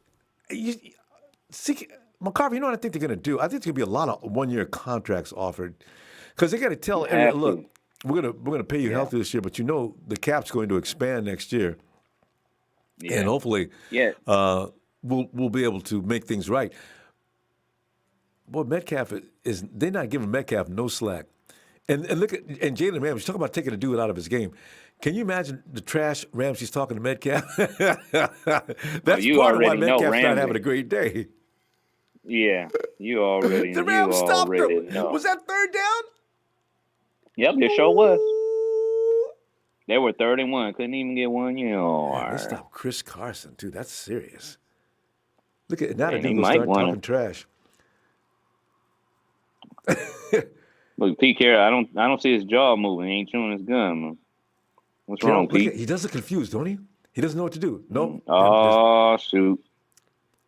McCarver, you know what I think they're going to do? I think there's going to be a lot of one-year contracts offered, because they got to tell everyone, look, we're going to pay you healthy this year, but the cap's going to expand next year, and hopefully, we'll be able to make things right. Boy, Metcalf they're not giving Metcalf no slack, and look at Jalen Ramsey. Talk about taking a dude out of his game. Can you imagine the trash Ramsey's talking to Metcalf? That's part of why Metcalf's not having a great day. Yeah, you already the Rams stopped him. Know. Was that third down? Yep, it sure was. They were 3rd and 1. Couldn't even get 1 yard. Man, they stopped Chris Carson, too. That's serious. Look at now. The dude will start talking trash. Look, Pete Carroll, I don't see his jaw moving. He ain't chewing his gum. Man. What's wrong, Pete? He does look confused, don't he? He doesn't know what to do. No. Oh, shoot.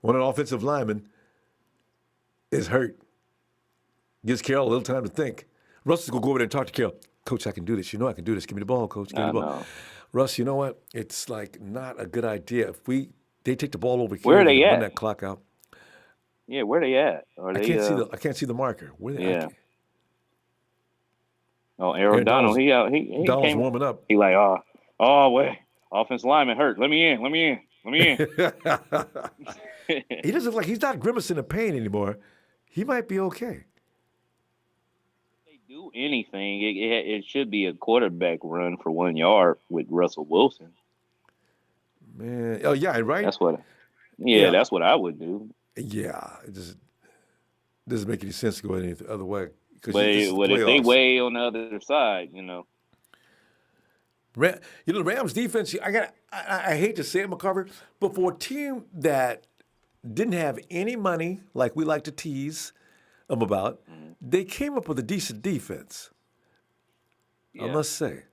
One of the offensive linemen is hurt. Gives Carroll a little time to think. Russ is going to go over there and talk to Carroll. Coach, I can do this. You know I can do this. Give me the ball, Coach. Give me the ball. Know. Russ, you know what? It's like not a good idea. If they take the ball over here, where are they at? Run that clock out. Yeah, where they at? I can't see the marker. Where they at? Oh, Aaron Donald. He Donald's warming up. He like, wait, offensive lineman hurt. Let me in. He doesn't look like he's not grimacing in pain anymore. He might be okay. If they do anything, it should be a quarterback run for 1 yard with Russell Wilson. Man, oh yeah, right. That's what I would do. Yeah, it just doesn't make any sense to go any other way. But if they weigh on the other side, the Rams defense. I hate to say it, McCarver, but for a team that didn't have any money, like we like to tease them about, they came up with a decent defense. Yeah. I must say,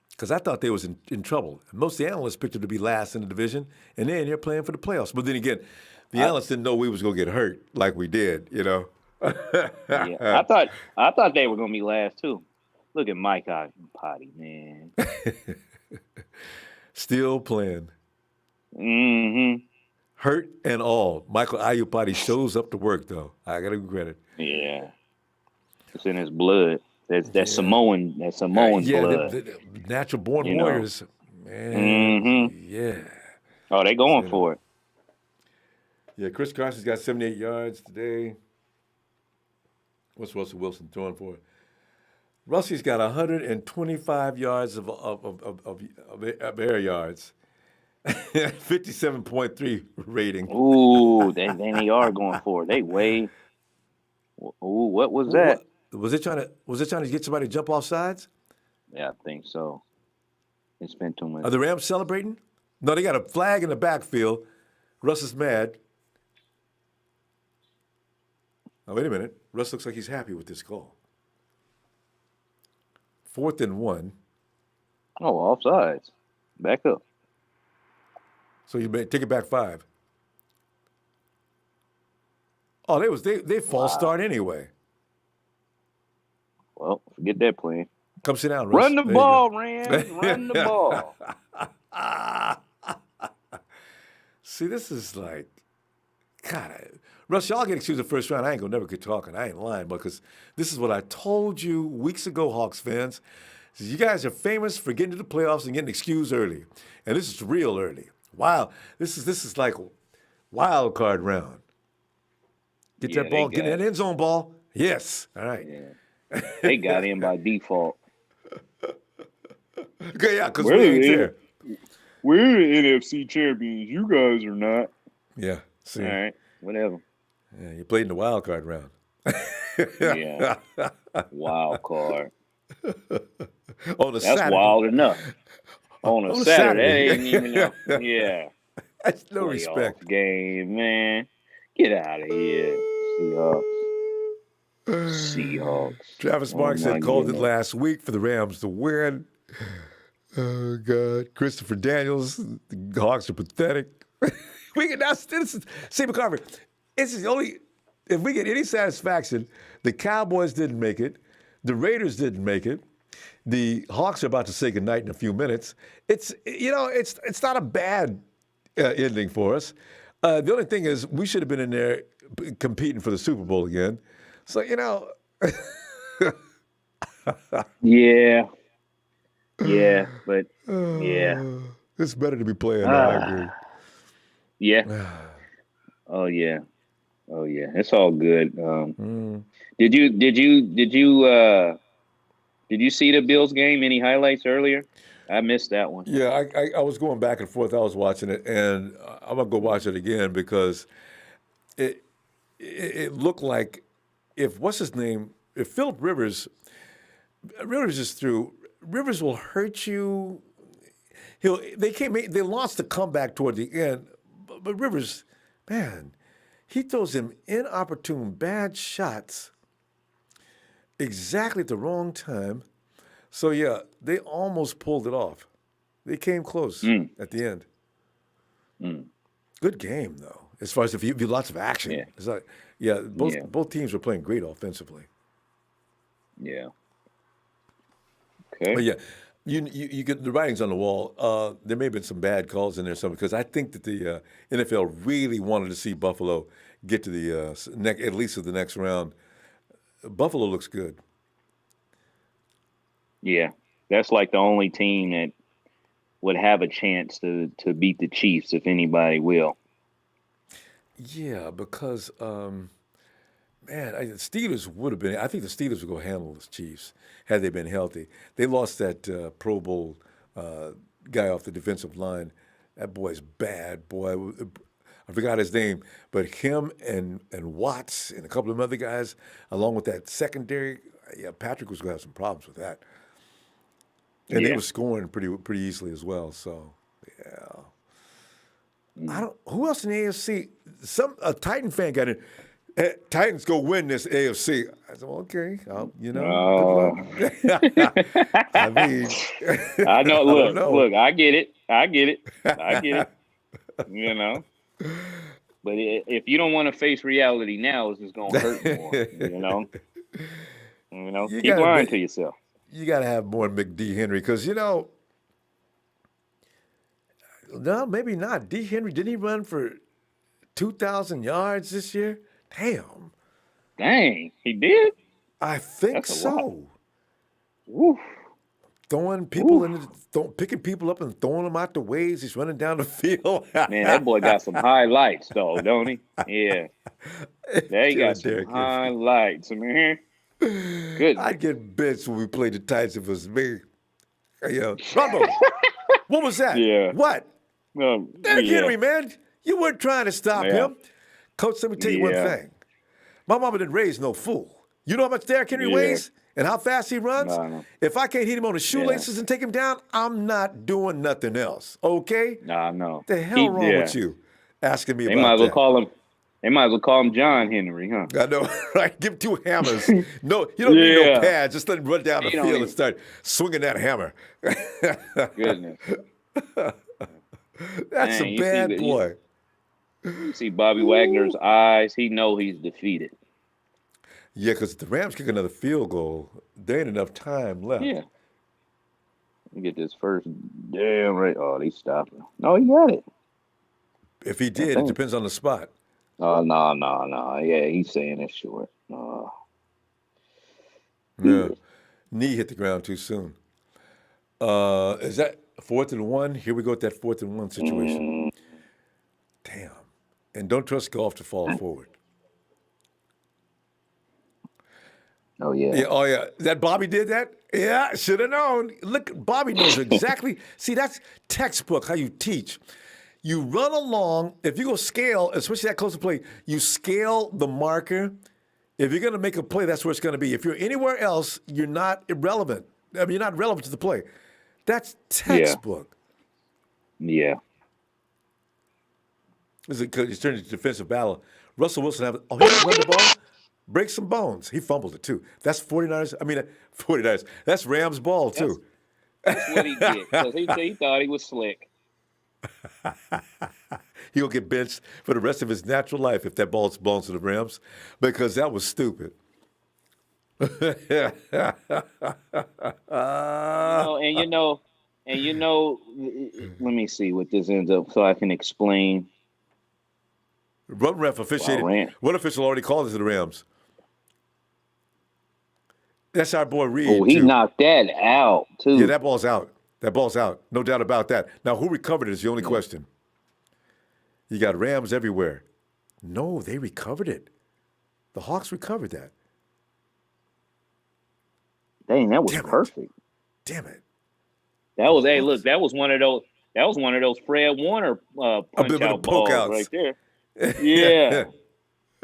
because I thought they was in trouble. Most of the analysts picked them to be last in the division, and then they're playing for the playoffs. But then again, the analysts didn't know we was going to get hurt like we did, Yeah, I thought they were going to be last too. Look at Mike Potty, man. Still playing. Mm-hmm. Hurt and all. Michael Ayupati shows up to work, though. I got to give credit. Yeah. It's in his blood. That's Yeah. Samoan Yeah, blood. the natural born You know. warriors. Man, Mm-hmm. yeah. Oh, they So, going for it. yeah, Chris Carson's got 78 yards today. What's Russell Wilson throwing for? Russell's got 125 yards of air yards, 57.3 rating. Ooh, they are going for it. They way. Ooh, what was that? What was it trying to get somebody to jump off sides? Yeah, I think so. They spent too much. Are the Rams celebrating? No, they got a flag in the backfield. Russ is mad. Oh, wait a minute. Russ looks like he's happy with this call. 4th and 1. Oh, offsides. Back up. So you may take it back 5. Oh, they false start anyway. Well, forget that plan. Come sit down, Russ. Run the There you ball, go. Rams. Run the ball. See, this is like, God, Russ, y'all get excused the first round. I ain't gonna never get talking. I ain't lying, because this is what I told you weeks ago, Hawks fans. You guys are famous for getting to the playoffs and getting excused early, and this is real early. Wow, this is like wild card round. Get Yeah, that ball, they get got that end zone ball. Yes, all right. Yeah. They got in by default. Okay, yeah, because we ain't there. We're the NFC champions. You guys are not. Yeah, see, All right, whatever. yeah, you played in the wild card round. Yeah. Wild card. On a That's Saturday. wild enough. On a Saturday. That ain't Saturday. even enough. Yeah. That's no Playoff respect. game, man. Get out of here, Seahawks. Travis Oh, Mark my said called it goodness. last week for the Rams to win. Oh God, Christopher Daniels, the Hawks are pathetic. We can now this is see McCarver. This is the only if we get any satisfaction, the Cowboys didn't make it, the Raiders didn't make it. The Hawks are about to say goodnight in a few minutes. It's it's not a bad ending for us. The only thing is we should have been in there competing for the Super Bowl again. So Yeah. Yeah, but yeah. It's better to be playing now. I agree. Yeah. Oh yeah. Oh yeah. It's all good. Did you see the Bills game? Any highlights earlier? I missed that one. Yeah, I was going back and forth. I was watching it, and I'm gonna go watch it again because it looked like if Philip Rivers is through. Rivers will hurt you. They lost the comeback toward the end, but Rivers, man, he throws him inopportune bad shots exactly at the wrong time. So yeah, they almost pulled it off. They came close at the end. Good game though, as far as if you lots of action. Yeah. It's like, both teams were playing great offensively. Yeah. Okay. But yeah, you get the writings on the wall. There may have been some bad calls in there, because I think that the NFL really wanted to see Buffalo get to the at least to the next round. Buffalo looks good. Yeah, that's like the only team that would have a chance to beat the Chiefs if anybody will. Yeah, because the Steelers would have been. I think the Steelers would go handle the Chiefs had they been healthy. They lost that Pro Bowl guy off the defensive line. That boy's bad, boy. I forgot his name, but him and Watts and a couple of other guys, along with that secondary, Patrick was going to have some problems with that. And they were scoring pretty easily as well. So, yeah. Who else in the AFC? A Titan fan got in. Titans go win this AFC. I said, well, okay, good luck. I mean, I know. Look, don't know. look. I get it. You know. But if you don't want to face reality now, it's just gonna hurt more. Keep lying to yourself. You got to have more McD Henry because No, maybe not. D. Henry, didn't he run for 2,000 yards this year? Damn. Dang, he did. I think That's a lot. so. Woof. Throwing people Woof. picking people up and throwing them out the ways. He's running down the field. Man, that boy got some highlights, though, don't he? Yeah. There he got some Derrick Henry. highlights, man. Good. I'd get bitched when we played the Titans if it was me. Hey, yo, Ronbo, what was that? Yeah. What? Derrick Yeah. Henry, man. You weren't trying to stop Yeah. him. Coach, let me tell you one Yeah. thing. My mama didn't raise no fool. You know how much Derrick Henry Yeah. weighs and how fast he runs? No. If I can't hit him on the shoelaces and take him down, I'm not doing nothing else. Okay? Nah, no. The hell wrong with you asking me They about might as well that? call him. They might as well call him John Henry, huh? I know, right? Give him 2 hammers. No, you don't need no Yeah. pads. Just let him run down the He don't field need- and start swinging that hammer. Goodness. That's Man, a you see bad the- boy. You see Bobby Wagner's eyes. He know he's defeated. Yeah, because the Rams kick another field goal. There ain't enough time left. Yeah. You get this first damn right. Oh, they stopped him. No, he got it. If he did, it depends on the spot. Oh, no. Yeah, he's saying it's short. Yeah. Knee hit the ground too soon. Is that 4th and 1? Here we go with that 4th and 1 situation. Damn. And don't trust golf to fall forward. Oh, yeah. Yeah, oh yeah. That Bobby did that? Yeah, should have known. Look, Bobby knows exactly. See, that's textbook how you teach. You run along. If you go scale, especially that close to play, you scale the marker. If you're going to make a play, that's where it's going to be. If you're anywhere else, you're not irrelevant. I mean, you're not relevant to the play. That's textbook. Yeah. It's turned into defensive battle. Russell Wilson he didn't run the ball, break some bones. He fumbled it too. That's 49ers. That's Rams ball too. That's what he did. Because he thought he was slick. He'll get benched for the rest of his natural life if that ball belongs to the Rams, because that was stupid. Let me see what this ends up so I can explain. Run ref officiated. Wow, What official already called it to the Rams? That's our boy Reed. Oh, he too. knocked that out, too. Yeah, that ball's out. That ball's out. No doubt about that. Now, who recovered it is the only question. You got Rams everywhere. No, they recovered it. The Hawks recovered that. Dang, that was Damn it. perfect. Damn it. That was that was one of those Fred Warner punch bit of out poke balls outs. right there. Yeah.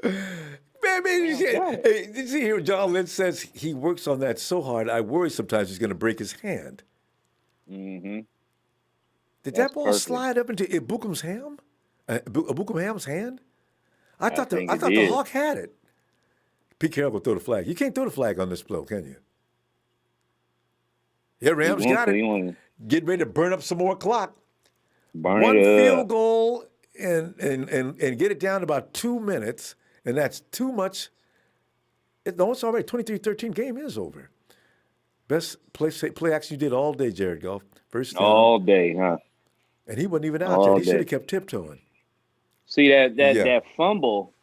Man, did you see here John Lynch says he works on that so hard, I worry sometimes he's going to break his hand. Mm-hmm. Did That's that ball perfect. slide up into Ibukum's ham? Ibukum's hand? I thought think it the did. Hawk had it. Pete Carroll will throw the flag. You can't throw the flag on this blow, can you? Yeah, Rams got it. Getting ready to burn up some more clock. Burn One it up. field goal and get it down to about 2 minutes, and that's too much. It's already 23-13. Game is over. Best play action you did all day, Jared Goff. First down. All day, huh? And he wasn't even out All yet. He should day. have kept tiptoeing. See that Yeah. fumble.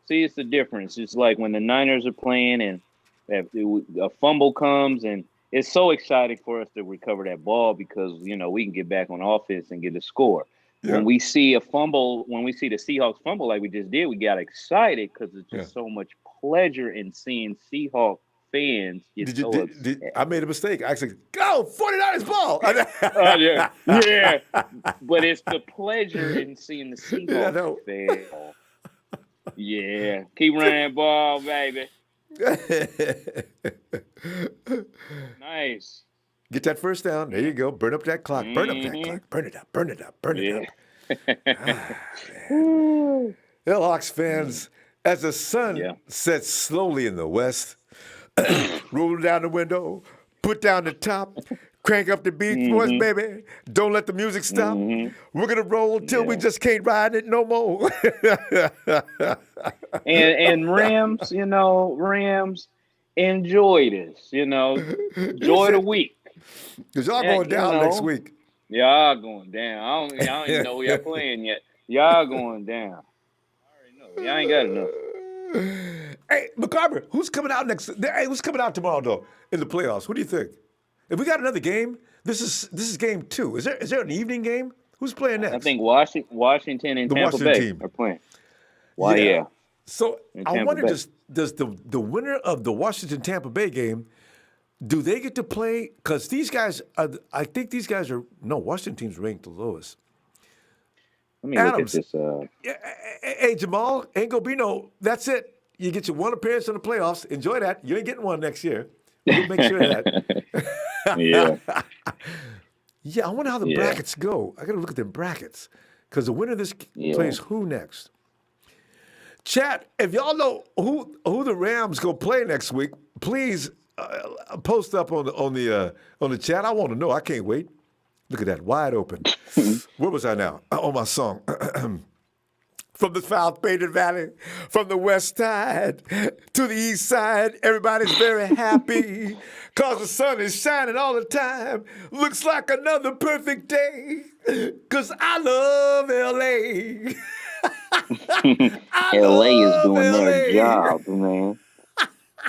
See, it's the difference. It's like when the Niners are playing and a fumble comes, and it's so exciting for us to recover that ball because we can get back on offense and get a score. Yeah. When we see a fumble, when we see the Seahawks fumble like we just did, we got excited because it's just so much pleasure in seeing Seahawks fans get upset. I made a mistake. I said, go, 49ers ball. Yeah. But it's the pleasure in seeing the Yeah, I know. Seahawks fail. Yeah. Keep running that ball, baby. Nice. Get that first down. There you go. Burn up that clock. Burn up that clock. Burn it up. Burn it up. Burn it up. Hell, Hawks fans, as the sun sets slowly in the west, roll down the window, put down the top, crank up the beat for us, baby. Don't let the music stop. We're going to roll till we just can't ride it no more. and Rams, Rams, enjoy this, enjoy the week. Because y'all going down next week. Y'all going down. Y'all don't even know who y'all playing yet. Y'all going down. I already know. Y'all ain't got enough. Hey, McCarver, who's coming out next? Hey, who's coming out tomorrow though in the playoffs? Who do you think? If we got another game, this is game 2. Is there an evening game? Who's playing next? I think Washington and The Tampa Washington Bay team. are playing. Why? Yeah. So And I Tampa wonder, Bay. does the winner of the Washington Tampa Bay game, do they get to play? Because these guys, I think these guys are Washington team's ranked the lowest. Let me Adams. look at this. Hey, Jamal, ain't gonna be no. That's it. You get your one appearance in the playoffs. Enjoy that. You ain't getting one next year. We'll make sure of that. Yeah. Yeah, I wonder how the Yeah. brackets go. I got to look at them brackets because the winner of this plays who next? Chat, if y'all know who the Rams go play next week, please post up on the chat. I want to know. I can't wait. Look at that, wide open. Where was I now? On my song. From the South Painted Valley, from the west side to the east side, everybody's very happy because the sun is shining all the time. Looks like another perfect day because I love L.A. LA is doing their LA. job, man.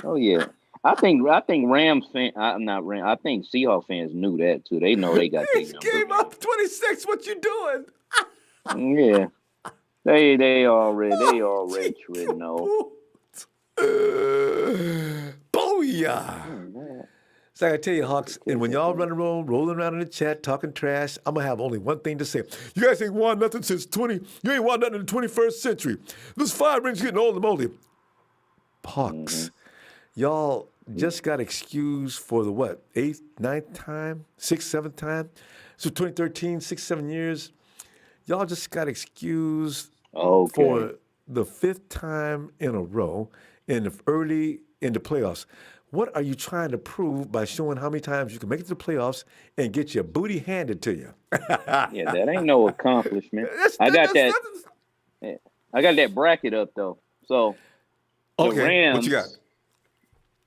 Oh yeah. I think Rams fan. Not Rams. I think Seahawks fans knew that too. They know they got their It's number. game up 26. What you doing? Yeah. They already should know. Booyah. So I gotta tell you, Hawks, and when y'all running around, rolling around in the chat, talking trash, I'm gonna have only one thing to say. You guys ain't won nothing since you ain't won nothing in the 21st century. This 5 rings getting old and moldy. Hawks, y'all just got excused for the what? 8th, 9th time? 6th, 7th time? So 2013, 6, 7 years. Y'all just got excused for the 5th time in a row in the playoffs. What are you trying to prove by showing how many times you can make it to the playoffs and get your booty handed to you? Yeah, that ain't no accomplishment. I got that bracket up though. So the Rams, what you got?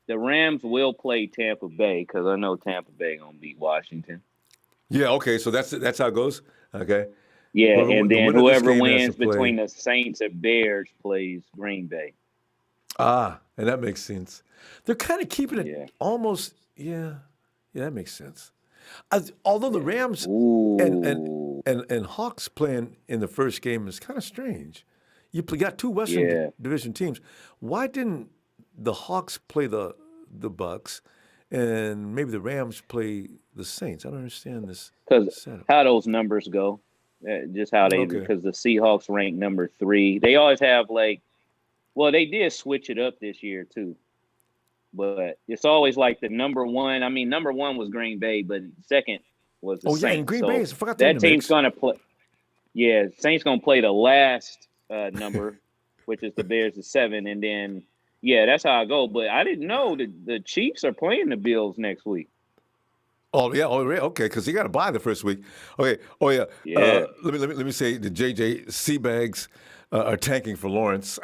The Rams will play Tampa Bay because I know Tampa Bay gonna beat Washington. Yeah, okay, so that's how it goes. Okay. Yeah, Well, and the then winner of this whoever game has wins to play. between the Saints and Bears plays Green Bay. And that makes sense. They're kind of keeping it Yeah. almost, yeah, that makes sense. Although the Rams Ooh. and Hawks playing in the first game is kind of strange. You got two Western Division teams. Why didn't the Hawks play the Bucks and maybe the Rams play the Saints? I don't understand this setup. How those numbers go. Just how they because the Seahawks rank number 3. They always have they did switch it up this year too. But it's always like the number 1. I mean, number 1 was Green Bay, but second was the Saints. Yeah, and Green Bay. I forgot that team's gonna play. Yeah, Saints gonna play the last number, which is the Bears at 7, and then that's how I go. But I didn't know that the Chiefs are playing the Bills next week. Oh yeah, okay, because you got to buy the first week. Okay, Yeah. Let me say the JJ Seabags are tanking for Lawrence.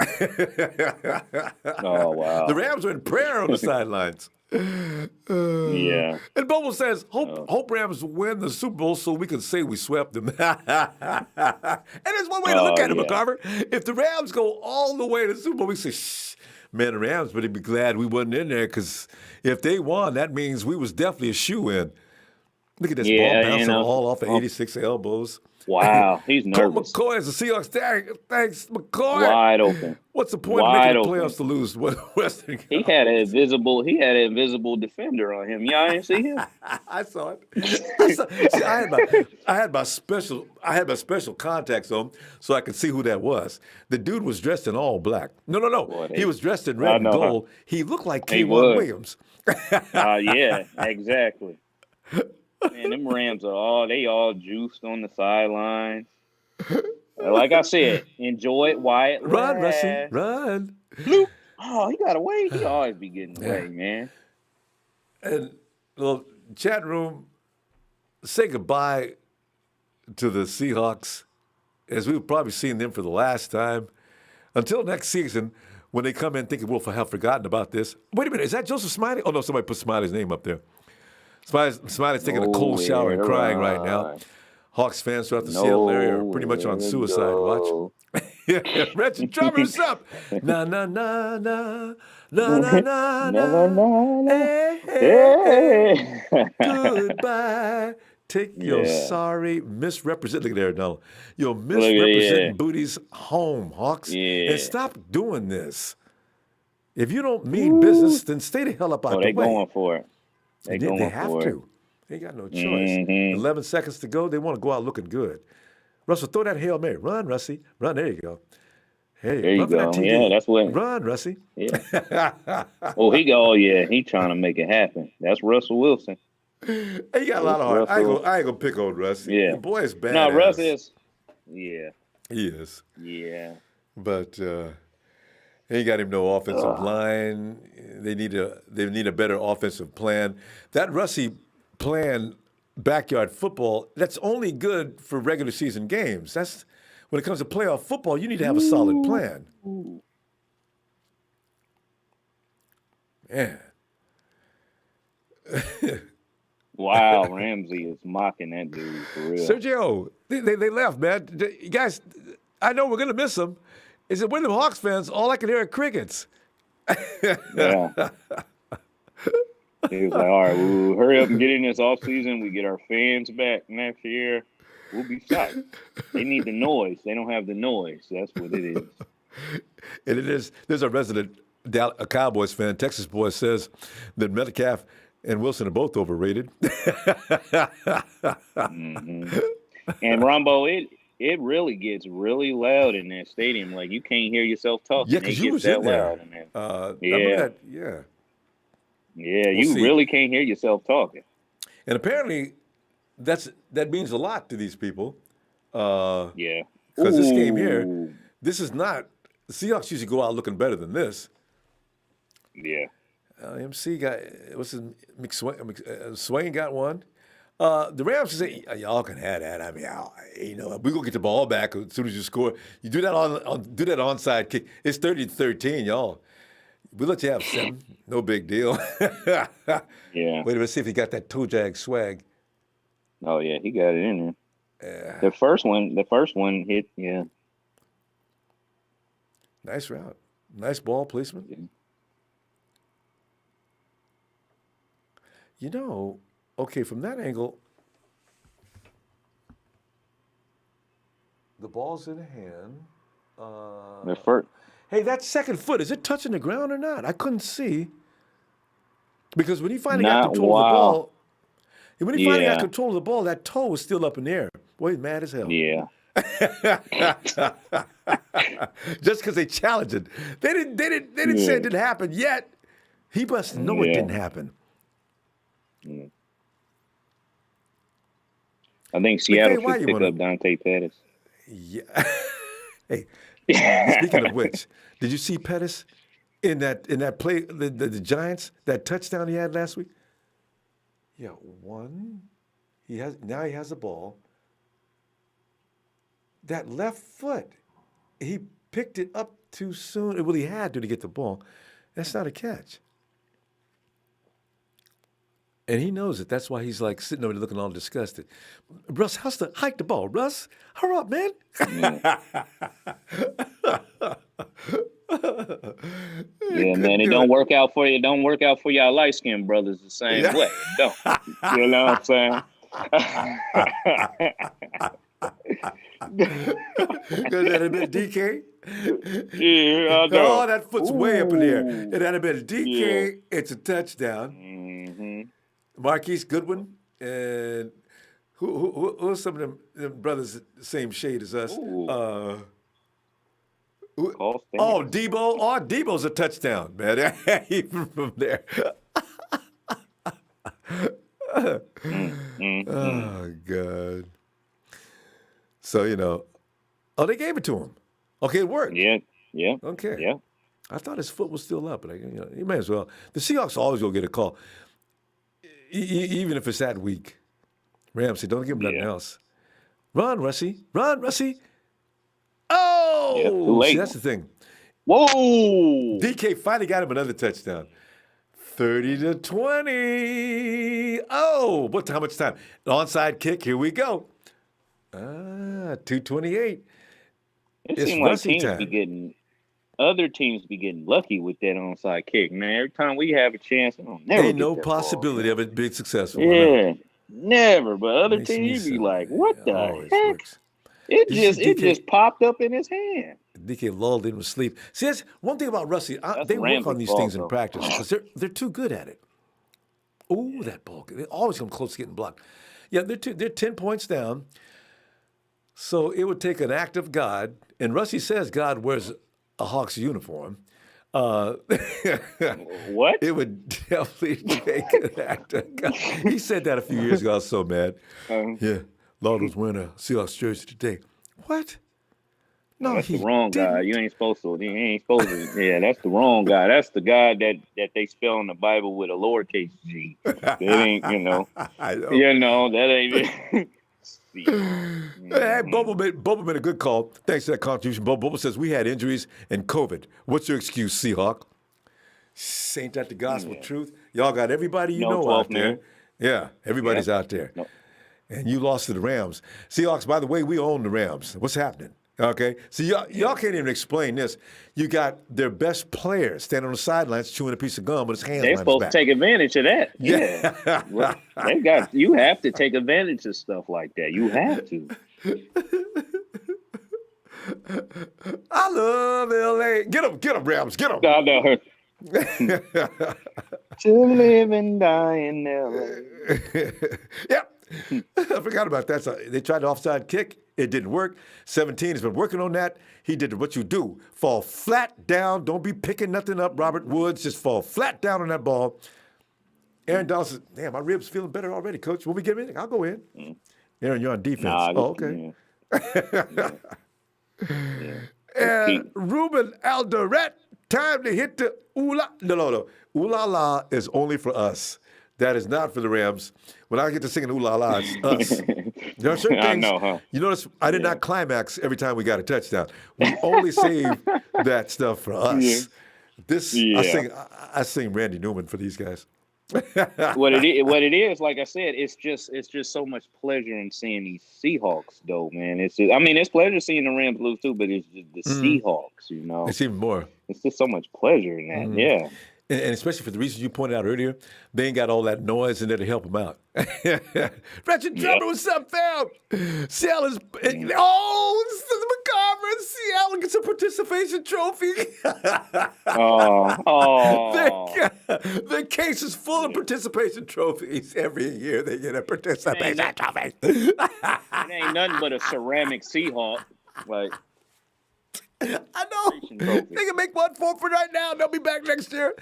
Oh wow! The Rams are in prayer on the sidelines. Yeah. And Bobo says, hope Rams win the Super Bowl so we can say we swept them. And there's one way to look at it, McCarver. If the Rams go all the way to the Super Bowl, we say, shh, man, the Rams better be glad we wasn't in there because if they won, that means we was definitely a shoe-in. Look at this ball bouncing all off of 86 elbows. Wow, he's nervous. Colt McCoy is the Seahawks. Thanks, McCoy. Wide open. What's the point of making the playoffs to lose Western? He had an invisible defender on him. Y'all didn't see him? I saw it. See, I had my special contacts on so I could see who that was. The dude was dressed in all black. No. Boy, he was dressed in red and gold. He looked like K1 Williams. Yeah, exactly. Man, them Rams are all juiced on the sidelines. Like I said, enjoy it while it Run, lasts. Russie, run. Bloop. Oh, he got away. He always be getting away, man. And chat room, say goodbye to the Seahawks as we've probably seen them for the last time. Until next season, when they come in thinking we'll have forgotten about this. Wait a minute, is that Joseph Smiley? Oh no, somebody put Smiley's name up there. Smiley's taking a cold shower and crying right now. Hawks fans throughout the Seattle area are pretty much on suicide watch. Reggie Drummers up. Na na na na na na na na. Hey, hey, hey. Goodbye. Take your sorry misrepresenting there, Donald. Your misrepresenting booties home, Hawks. And stop doing this. If you don't mean business, then stay the hell up out the way. They're going for it. They have to. They got no choice. 11 seconds to go. They want to go out looking good. Russell, throw that Hail Mary. Run, Russie. Run. There you go. Hey, there you go. That TD. Yeah, that's what. Run, Russie. Yeah. He trying to make it happen. That's Russell Wilson. He got a lot of heart. I ain't gonna pick on Russ. Yeah. The boy is bad. No, Russ is. Yeah. He is. Yeah. But they ain't got him no offensive line. They need a better offensive plan. That Russie plan, backyard football, that's only good for regular season games. That's when it comes to playoff football, you need to have a solid plan. Man. Wow, Ramsey is mocking that dude for real. Sergio, they left, man. You guys, I know we're going to miss them. Is it when them Hawks fans, all I can hear are crickets. Yeah. He was like, all right, we'll hurry up and get in this offseason. We get our fans back next year. We'll be psyched. They need the noise. They don't have the noise. That's what it is. And it is. There's a resident a Cowboys fan, Texas boy, says that Metcalf and Wilson are both overrated. And Ronbo, it really gets really loud in that stadium. Like you can't hear yourself talking. Yeah, because you was in there. Yeah. Yeah, you really can't hear yourself talking. And apparently, that means a lot to these people. Yeah. Because this game here, this is not. The Seahawks usually go out looking better than this. Yeah. MC got Swain got one. The Rams say y'all can have that. I mean, we gonna get the ball back as soon as you score. You do that do that onside kick. It's 30-13, y'all. We let you have 7. No big deal. Yeah. Wait a minute, see if he got that toe jag swag. Oh yeah, he got it in there. The first one hit. Yeah. Nice route. Nice ball placement. Yeah. You know, okay, from that angle, the ball's in hand. The first. Hey, that second foot, is it touching the ground or not? I couldn't see. Because when he finally got control of the ball, got control of the ball, that toe was still up in the air. Boy, he's mad as hell. Yeah. Just because they challenged it. They didn't say it didn't happen yet. He must know it didn't happen. Yeah. I think Seattle should pick up Dante Pettis. Yeah. Hey, speaking of which, did you see Pettis in that play, the Giants, that touchdown he had last week? Yeah, one. He has the ball. That left foot, he picked it up too soon. Well, he had to get the ball. That's not a catch. And he knows it. That's why he's like sitting over there looking all disgusted. Russ, hike the ball. Russ, hurry up, man. Yeah, man, it don't work out for you. Don't work out for y'all light-skinned brothers the same way. Don't. You know what I'm saying? Because that had been DK. Yeah, I know. Oh, that foot's way up in the air. It had been DK. Yeah. It's a touchdown. Mm-hmm. Marquise Goodwin and who are some of them brothers the same shade as us? Debo. Oh, Debo's a touchdown, man. Even from there. Oh, God. So, they gave it to him. Okay, it worked. Yeah. Okay. Yeah. I thought his foot was still up, but he may as well. The Seahawks always will get a call, even if it's that week. Ramsey, don't give him nothing else. Run, Russie. Run, Russie. Oh! Yeah, too late. See, that's the thing. Whoa! DK finally got him another touchdown. 30-20. Oh, how much time? Onside kick, here we go. 228. It It's seems like Russie time. other teams be getting lucky with that onside kick, man. Every time we have a chance, we don't never Ain't get no that ball. possibility of it being successful. I know. Yeah, never. But other Makes me teams be so. like, what It the always heck? works. It Did you see it DK? just popped up in his hand. DK lulled in with sleep. See, that's one thing about Russie. That's They work on Ramsey's these fault, things in though. practice because they're too good at it. Ooh, that ball! They always come close to getting blocked. Yeah, they're 10 points down. So it would take an act of God, and Russie says God wears a Hawks uniform. Uh, What? it would definitely take an act of God. He said that a few years ago. I was so mad. Um, Yeah, Lord was wearing a Seahawks jersey today. What? No, that's the he wrong guy. didn't. You ain't supposed to. You ain't supposed to. Yeah, that's the wrong guy. That's the guy that they spell in the Bible with a lowercase g. That ain't, I know. that ain't. Hey, Mhm. Bubba made a good call. Thanks to that contribution. Bubba says we had injuries and COVID. What's your excuse, Seahawk? Ain't that the gospel Yeah. truth? Y'all got everybody you No know 12th out there. man. Yeah, everybody's Yep. out there. No. And you lost to the Rams. Seahawks, by the way, we own the Rams. What's happening? Okay? So y'all can't even explain this. You got their best player standing on the sidelines chewing a piece of gum with his hands They're behind his supposed to back. take advantage of that. Yeah. Yeah. You have to take advantage of stuff like that. You have to. I love LA. Get 'em, Rams, get 'em. I know. To live and die in LA. Yep. I forgot about that. So they tried the offside kick. It didn't work. 17 has been working on that. He did what you do. Fall flat down. Don't be picking nothing up, Robert Woods. Just fall flat down on that ball. Aaron Donald says, damn, my ribs feeling better already, coach. When we get in, I'll go in. Aaron, you're on defense. Nah, Okay. yeah. And Ruben Alderette, time to hit the ooh la. No. Ooh la la is only for us. That is not for the Rams. When I get to singing ooh la la, it's us. There are certain I things. know, huh? You notice I did not climax every time we got a touchdown. We only save that stuff for us. Yeah. I sing Randy Newman for these guys. What it is, like I said, it's just so much pleasure in seeing these Seahawks, though, man. It's pleasure seeing the Rams lose too, but it's just the Seahawks, It's even more. It's just so much pleasure in that. Yeah. And especially for the reasons you pointed out earlier, they ain't got all that noise in there to help them out. Ratchet Drummer, what's up, fam? Seattle is, McCarver, Seattle gets a participation trophy. Their case is full of participation trophies. Every year they get a participation trophy. It ain't nothing but a ceramic Seahawk. Like, I know. They can make one for right now. They'll be back next year.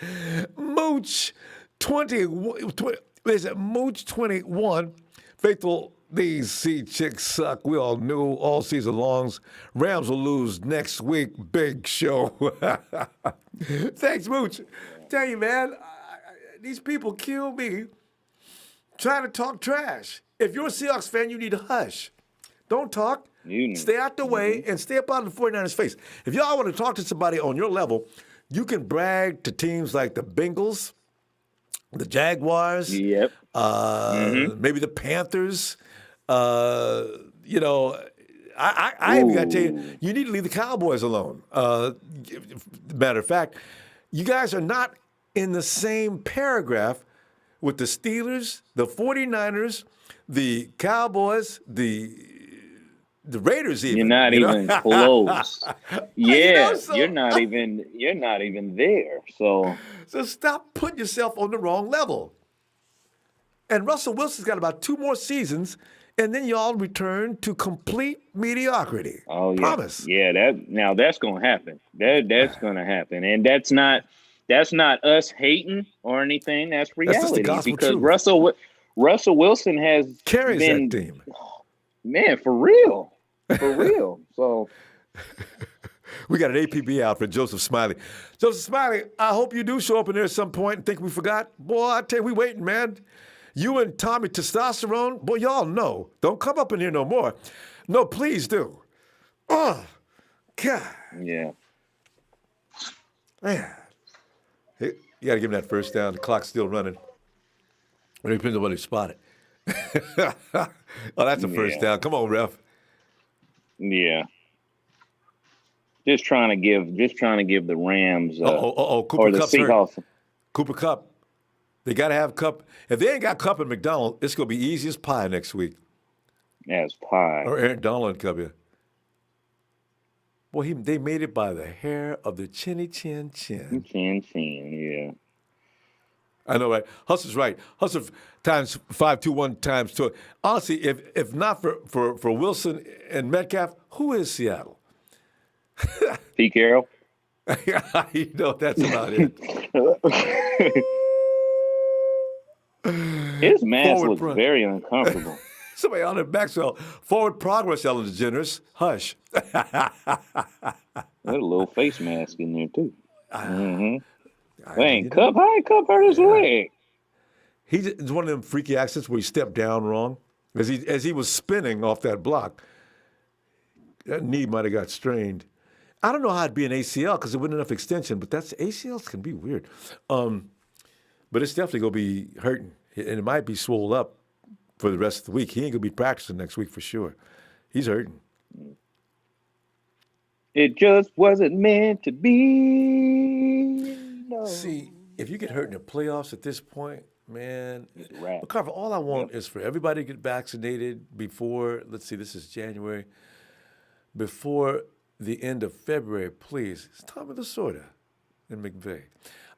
Mooch 21. Faithful, these sea chicks suck. We all knew all season longs. Rams will lose next week. Big show. Thanks, Mooch. Tell you, man, these people kill me trying to talk trash. If you're a Seahawks fan, you need to hush. Don't talk. Stay out the way and stay up out of the 49ers' face. If y'all want to talk to somebody on your level, you can brag to teams like the Bengals, the Jaguars, maybe the Panthers. I even got to tell you, you need to leave the Cowboys alone. Matter of fact, you guys are not in the same paragraph with the Steelers, the 49ers, the Cowboys, the Raiders even. You're not even close. Yeah, so- you're not even there. So stop putting yourself on the wrong level. And Russell Wilson's got about 2 more seasons, and then y'all return to complete mediocrity. oh yeah. Promise. Yeah, that's gonna happen. That's gonna happen. And that's not us hating or anything. That's That's just the reality. gospel Because truth. Russell Wilson has Carries been that team. man, for real. For real. So We got an APB out for Joseph Smiley. Joseph Smiley, I hope you do show up in there at some point and think we forgot. Boy, I tell you, we waiting, man. You and Tommy Testosterone, boy, y'all know. Don't come up in here no more. No, please do. Oh, God. yeah. Man. Hey, you got to give him that first down. The clock's still running. It depends on what he spotted. Oh, that's a first Yeah. down. Come on, ref. Yeah. Just trying to give the Rams Cooper or the Kupp's hurt. Seahawks. Cooper Kupp. They got to have Kupp. If they ain't got Kupp and McDonald, it's going to be easy as pie next week. As pie. Or Aaron Donald and Kupp, yeah. Boy, they made it by the hair of the chinny chin chin. Chin, yeah. I know, right? Hustle's right. Hustle times 521 times 2. Honestly, if not for Wilson and Metcalf, who is Seattle? Pete Carroll. You know, that's about it. His mask Forward looks front. very uncomfortable. Somebody on it, Maxwell. Forward progress, Ellen DeGeneres. Hush. There's a little face mask in there, too. Dang, Kupp, how did Kupp hurt his leg? It's one of them freaky accidents where he stepped down wrong. As he was spinning off that block, that knee might have got strained. I don't know how it'd be an ACL because there wasn't enough extension, but ACLs can be weird. But it's definitely going to be hurting, and it might be swole up for the rest of the week. He ain't going to be practicing next week for sure. He's hurting. It just wasn't meant to be. No. See, if you get hurt in the playoffs at this point, man, It's a wrap. McCarver, all I want is for everybody to get vaccinated before, let's see, this is January, before the end of February, please. It's Tommy Lasorda and McVay.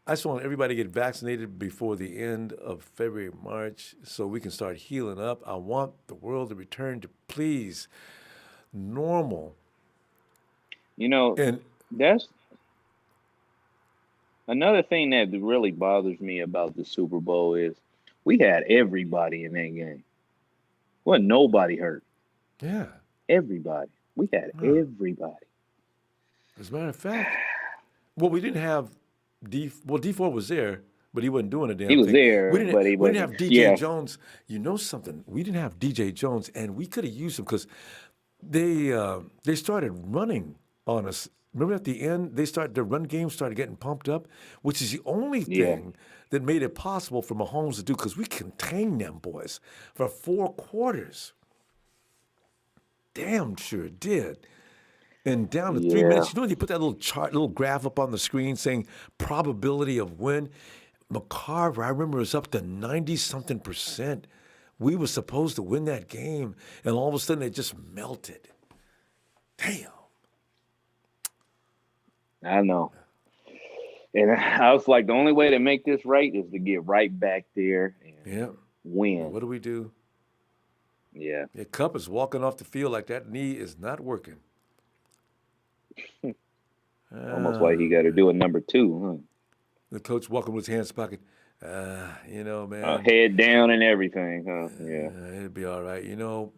I just want everybody to get vaccinated before the end of February, March, so we can start healing up. I want the world to return to, please, normal. You know, And that's another thing that really bothers me about the Super Bowl is we had everybody in that game. Well, nobody hurt. yeah, Everybody. We had everybody. as a matter of fact, well, we didn't have D4 was there, but he wasn't doing a damn thing. He was there, we didn't, but he we didn't wasn't. have DJ Jones. You know something? We didn't have DJ Jones, and we could have used him because they started running on us. Remember at the end, the run game started getting pumped up, which is the only thing that made it possible for Mahomes to do because we contained them boys for 4 quarters. Damn sure did. And down to 3 minutes, you know, they put that little chart, little graph up on the screen saying probability of win. McCarver, I remember, was up to 90-something%. We were supposed to win that game, and all of a sudden it just melted. Damn. I know. And I was like, the only way to make this right is to get right back there and win. What do we do? Yeah. Kupp is walking off the field like that knee is not working. Almost like he got to do a number 2, huh? The coach walking with his hands in his pocket. You know, man. Head down and everything, huh? Yeah. It'll be all right. You know,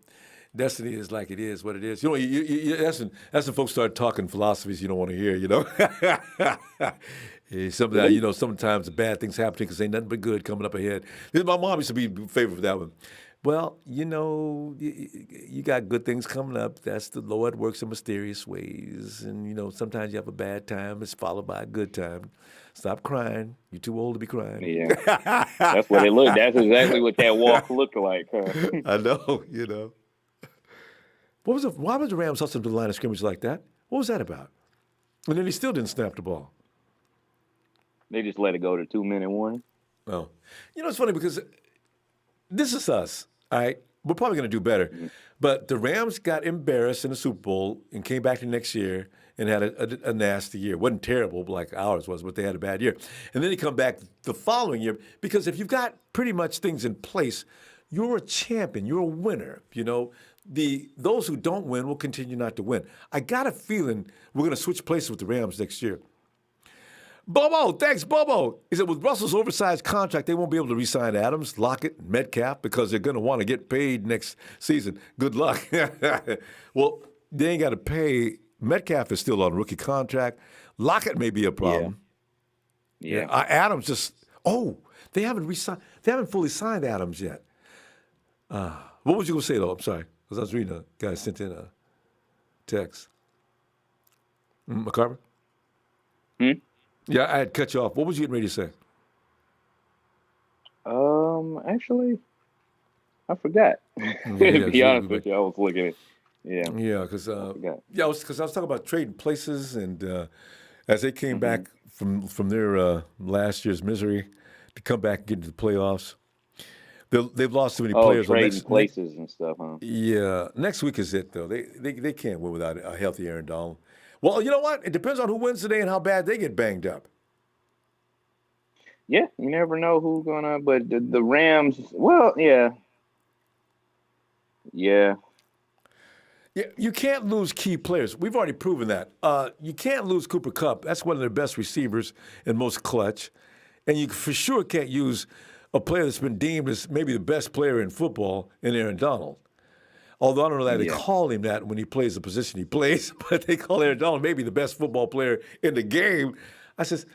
destiny is like it is what it is. You know, that's when folks start talking philosophies you don't want to hear, you know. Sometimes the bad things happen because ain't nothing but good coming up ahead. My mom used to be in favor of that one. Well, you know, you got good things coming up. That's the Lord works in mysterious ways. And, you know, sometimes you have a bad time. It's followed by a good time. Stop crying. You're too old to be crying. Yeah. That's what it looked. That's exactly what that walk looked like, huh? I know, you know. Why was the Rams hustling to the line of scrimmage like that? What was that about? And then he still didn't snap the ball. They just let it go to 2-minute warning. Oh. You know, it's funny because this is us, all right? We're probably going to do better. But the Rams got embarrassed in the Super Bowl and came back the next year and had a nasty year. It wasn't terrible like ours was, but they had a bad year. And then they come back the following year because if you've got pretty much things in place, you're a champion. You're a winner. You know, those who don't win will continue not to win. I got a feeling we're going to switch places with the Rams next year. Bobo, thanks, Bobo. He said, with Russell's oversized contract, they won't be able to re-sign Adams, Lockett, and Metcalf because they're going to want to get paid next season. Good luck. Well, they ain't got to pay. Metcalf is still on a rookie contract. Lockett may be a problem. Yeah. Adams they haven't re-signed. They haven't fully signed Adams yet. What was you going to say, though? I'm sorry, because I was reading a guy sent in a text. McCarver? Yeah, I had cut you off. What was you getting ready to say? Actually, I forgot. To be honest with you, I was looking at Yeah, Yeah, because I forgot. I was talking about trading places, and as they came Hmm. back from their last year's misery to come back and get into the playoffs, they've lost too many Oh, players. On trading next places and stuff, huh? yeah, next week is it though. They can't win without a healthy Aaron Donald. Well, you know what? It depends on who wins today and how bad they get banged up. Yeah, you never know who's gonna. But the Rams, well, yeah, yeah, Yeah, you can't lose key players. We've already proven that. You can't lose Cooper Kupp. That's one of their best receivers and most clutch. And you for sure can't use a player that's been deemed as maybe the best player in football in Aaron Donald. Although I don't know that they yeah. call him that when he plays the position he plays, but they call Aaron Donald maybe the best football player in the game. I says,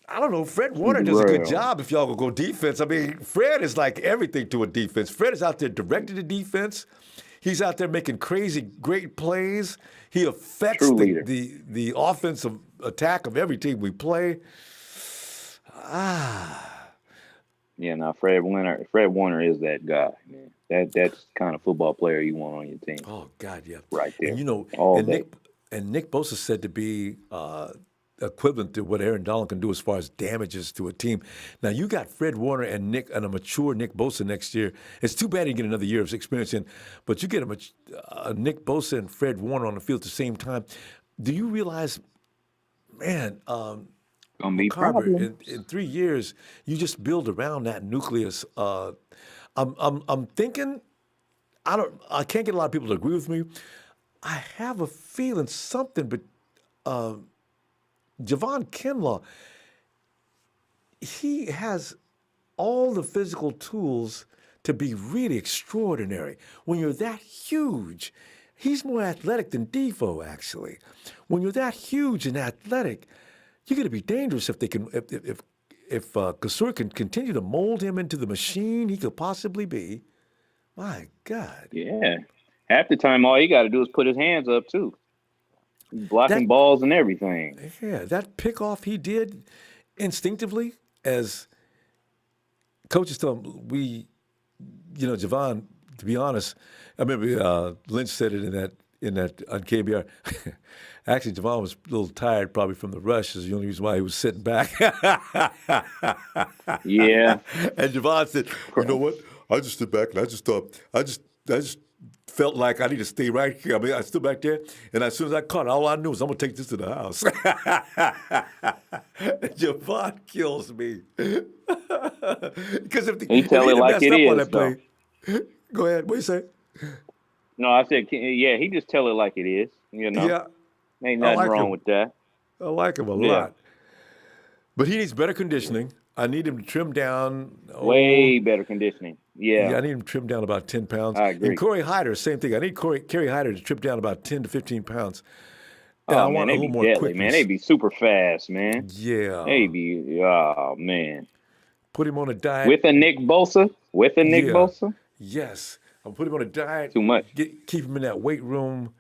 I don't know. Fred Warner does a good Bro. job if y'all will go defense. I mean, Fred is like everything to a defense. Fred is out there directing the defense. He's out there making crazy, great plays. He affects True leader. the offensive attack of every team we play. Yeah, now Fred Warner is that guy, man. That's the kind of football player you want on your team, Oh God, yeah. right there. And you know, All and day. Nick Bosa said to be equivalent to what Aaron Donald can do as far as damages to a team. Now you got Fred Warner and a mature Nick Bosa next year. It's too bad he get another year of experience in, but you get a Nick Bosa and Fred Warner on the field at the same time. Do you realize, man? Gonna be Carver, problems. in 3 years, you just build around that nucleus. I'm thinking. I can't get a lot of people to agree with me. I have a feeling something, but Javon Kinlaw, he has all the physical tools to be really extraordinary. When you're that huge, he's more athletic than Defoe, actually. When you're that huge and athletic, you're going to be dangerous if they can. If Kasur can continue to mold him into the machine he could possibly be. My God, Yeah. Half the time, all you got to do is put his hands up too. He's blocking that balls and everything. yeah, that pickoff he did instinctively, as coaches tell him, Javon. To be honest, I remember Lynch said it in that on KBR. Actually, Javon was a little tired, probably from the rush. Is the only reason why he was sitting back. Yeah. And Javon said, "You know what? I just stood back and I just thought, I just felt like I need to stay right here. I mean, I stood back there, and as soon as I caught it, all I knew was I'm gonna take this to the house." Javon kills me because if He if tell he'd it have like messed it up on is, that though. play, go ahead. What you say? No, I said, yeah, he just tell it like it is. You know, Yeah, ain't I nothing like wrong him. with that. I like him a Yeah. lot, but he needs better conditioning. I need him to trim down. Oh, Way better conditioning. yeah, Yeah, I need him to trim down about 10 pounds. I And agree. Corey Hyder, same thing. I need Kerry Hyder to trim down about 10 to 15 pounds. And I Oh man, want a they little be more deadly, man. They quickness. be super fast, man. They Yeah. be, oh man. Put him on a diet. With a Nick Bosa, Yeah. Yes. I'll put him on a diet. too much. Keep him in that weight room.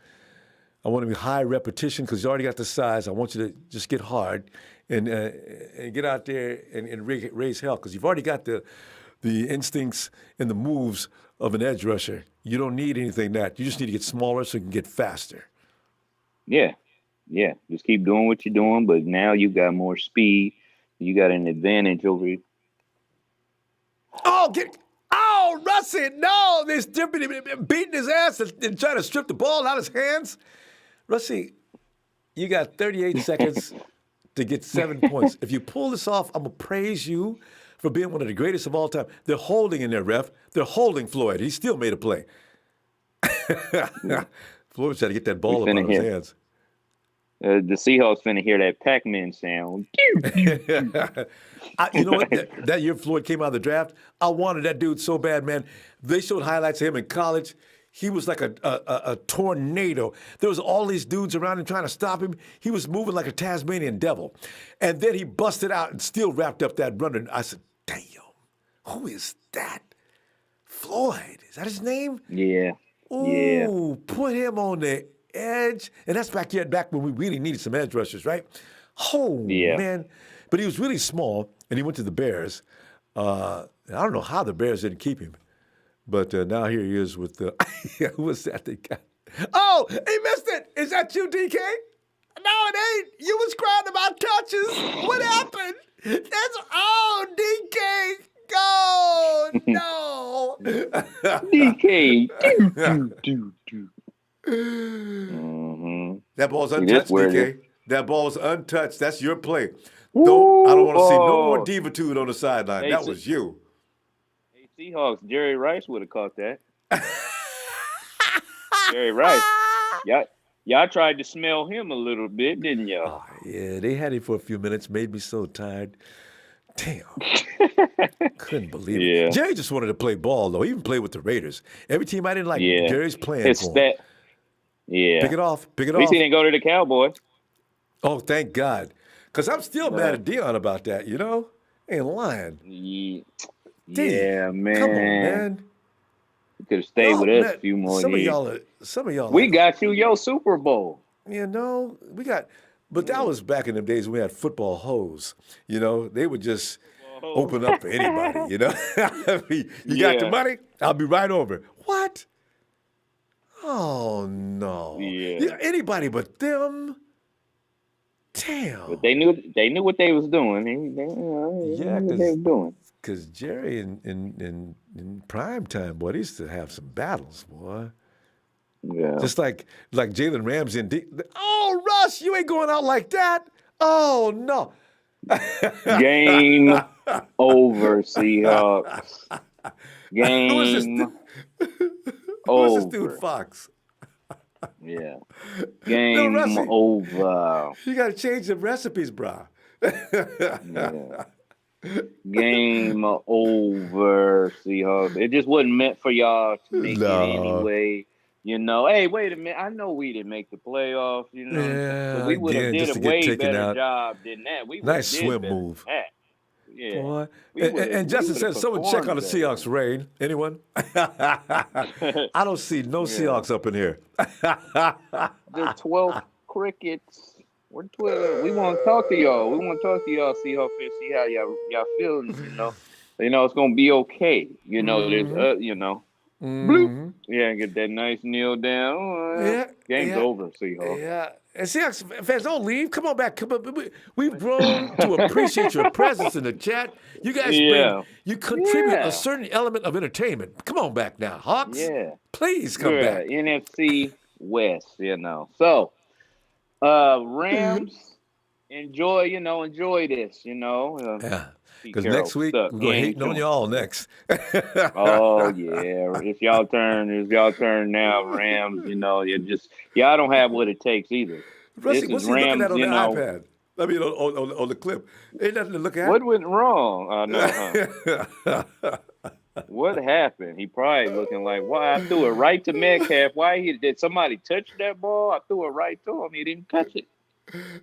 I want him to high repetition because he's already got the size. I want you to just get hard and get out there and raise hell because you've already got the instincts and the moves of an edge rusher. You don't need anything that. You just need to get smaller so you can get faster. Yeah, yeah. Just keep doing what you're doing, but now you got more speed. You got an advantage over you. Oh, Russie, no, they're stripping him, beating his ass and trying to strip the ball out of his hands. Russie, you got 38 seconds to get 7 points. If you pull this off, I'm going to praise you for being one of the greatest of all time. They're holding in there, ref. They're holding Floyd. He still made a play. Floyd's trying to get that ball up out of his hands. The Seahawks finna hear that Pac-Man sound. You know what? That year Floyd came out of the draft, I wanted that dude so bad, man. They showed highlights of him in college. He was like a tornado. There was all these dudes around him trying to stop him. He was moving like a Tasmanian devil. And then he busted out and still wrapped up that runner. I said, damn, who is that? Floyd, is that his name? Yeah. Ooh, put him on the edge. And that's back when we really needed some edge rushers, right? Oh, Yeah. man. But he was really small, and he went to the Bears. I don't know how the Bears didn't keep him. But now here he is with the who was that they got? Oh, he missed it. Is that you, DK? No, it ain't. You was crying about touches. What happened? That's DK. Oh no. DK. Mm-hmm. That ball's See, untouched, this where DK. That ball's untouched. That's your play. I don't want to see no more divitude on the sideline. Hey, that was you. Hey, Seahawks, Jerry Rice would have caught that. Jerry Rice. Y'all tried to smell him a little bit, didn't y'all? Oh, yeah, they had him for a few minutes. Made me so tired. Damn. Couldn't believe it. Jerry just wanted to play ball, though. He even played with the Raiders. Every team I didn't like, Jerry's playing for him. Pick it off. Pick it off. At least he didn't go to the Cowboys. Oh, thank God. Because I'm still mad at Dion about that, you know? Ain't lying. Yeah, man. Come on, man. You could have stayed with us a few more years. Some of y'all. We got you your Super Bowl. You know, but that was back in the days when we had football hoes. You know, they would just open up for anybody, you know? You got the money? I'll be right over. What? Oh, no. Yeah. Anybody but them? Damn. But they knew what they was doing. They knew what they was doing. Because Jerry in prime time, boy, they used to have some battles, boy. Yeah. Just like Jalen Ramsey and oh, Russ, you ain't going out like that. Oh, no. Game over, Seahawks. Game Who is this dude, Fox? Yeah. Game over. You got to change the recipes, bro. Yeah. Game over, Seahawks. It just wasn't meant for y'all to make it anyway. You know, hey, wait a minute. I know we didn't make the playoffs, you know. But we would have did a way better job than that. Nice swim move. Yeah. Boy. And Justin says, someone check on the Seahawks rain. Anyone? I don't see no Seahawks up in here. The 12 Crickets. We're 12. We want to talk to y'all. We want to talk to y'all, Seahawks fans, see how y'all feeling, you know. It's going to be okay. You know, there's, you know. Bloop. Yeah, get that nice kneel down. Game's over, Seahawks. Yeah. And Seahawks fans, don't leave. Come on back. Come on. We've grown to appreciate your presence in the chat. You guys you contribute a certain element of entertainment. Come on back now, Hawks. Yeah. Please come back. NFC West, you know. So, Rams, enjoy this, you know. Yeah. Because next week, we're going to hate on y'all next. Oh, yeah. If y'all turn now, Rams, you know, y'all don't have what it takes either. Rusty, what's he looking at on the iPad? I mean, on the clip. Ain't nothing to look at. What went wrong? What happened? He probably looking like, why I threw it right to Metcalf. Did somebody touch that ball? I threw it right to him. He didn't touch it.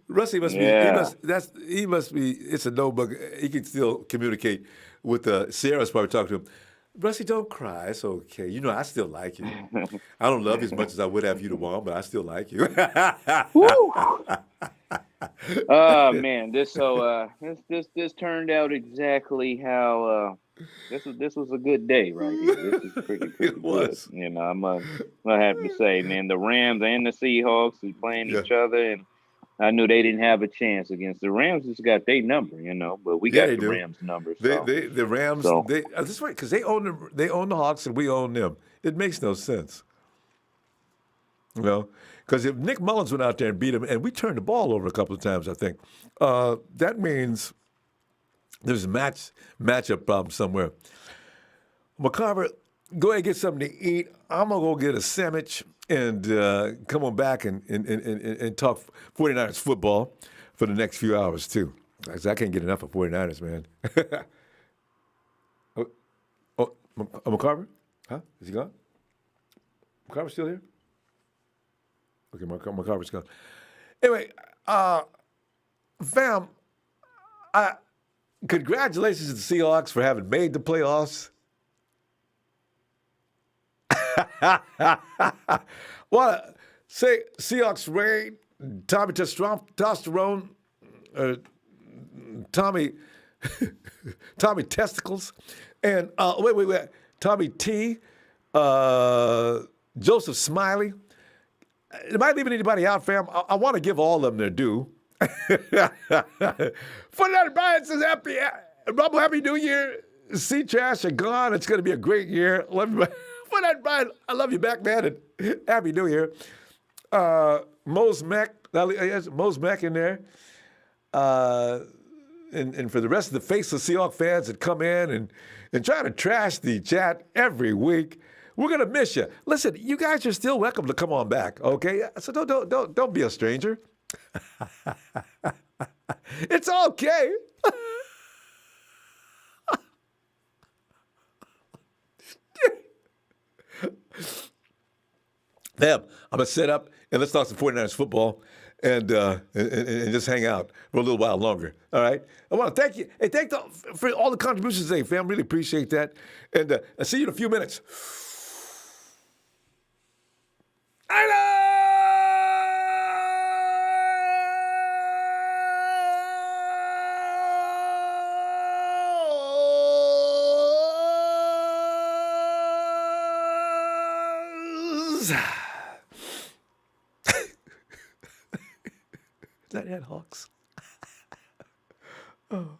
Rusty must be. He must be. It's a no bug. He can still communicate with Sierra's probably talking to him. Rusty, don't cry. It's okay. You know, I still like you. I don't love you as much as I would have you to want, but I still like you. Oh man, this turned out exactly how. This was a good day right here. This is pretty it was. Good. You know, I have to say, man, the Rams and the Seahawks are playing each other, and I knew they didn't have a chance against the Rams. Just got their number, you know, but we got the Rams number. So. The Rams. So. That's right, because they own the Hawks and we own them. It makes no sense, you know. Because if Nick Mullins went out there and beat him, and we turned the ball over a couple of times, I think that means there's a matchup problem somewhere. McCarver, go ahead and get something to eat. I'm gonna go get a sandwich and come on back and talk 49ers football for the next few hours, too. I can't get enough of 49ers, man. McCarver? Huh? Is he gone? McCarver still here? Okay, McCarver's gone. Anyway, fam, congratulations to the Seahawks for having made the playoffs. Well, say Seahawks rain, Tommy testosterone, Tommy testicles, and wait, Tommy T, Joseph Smiley. Am I leaving anybody out, fam? I want to give all of them their due. 49 Brian says, Ronbo, Happy New Year. Sea Trash are gone. It's going to be a great year. Love you, 49 Brian. I love you back, man. And Happy New Year. Mose Mack. Mose Mack in there. And for the rest of the faceless Seahawks fans that come in and try to trash the chat every week, we're gonna miss you. Listen, you guys are still welcome to come on back, okay? So don't be a stranger. It's okay. Fam, I'm gonna set up and let's talk some 49ers football and just hang out for a little while longer. All right. I want to thank you. Hey, for all the contributions today, fam. Really appreciate that. And I'll see you in a few minutes. Is that Hawks? Oh.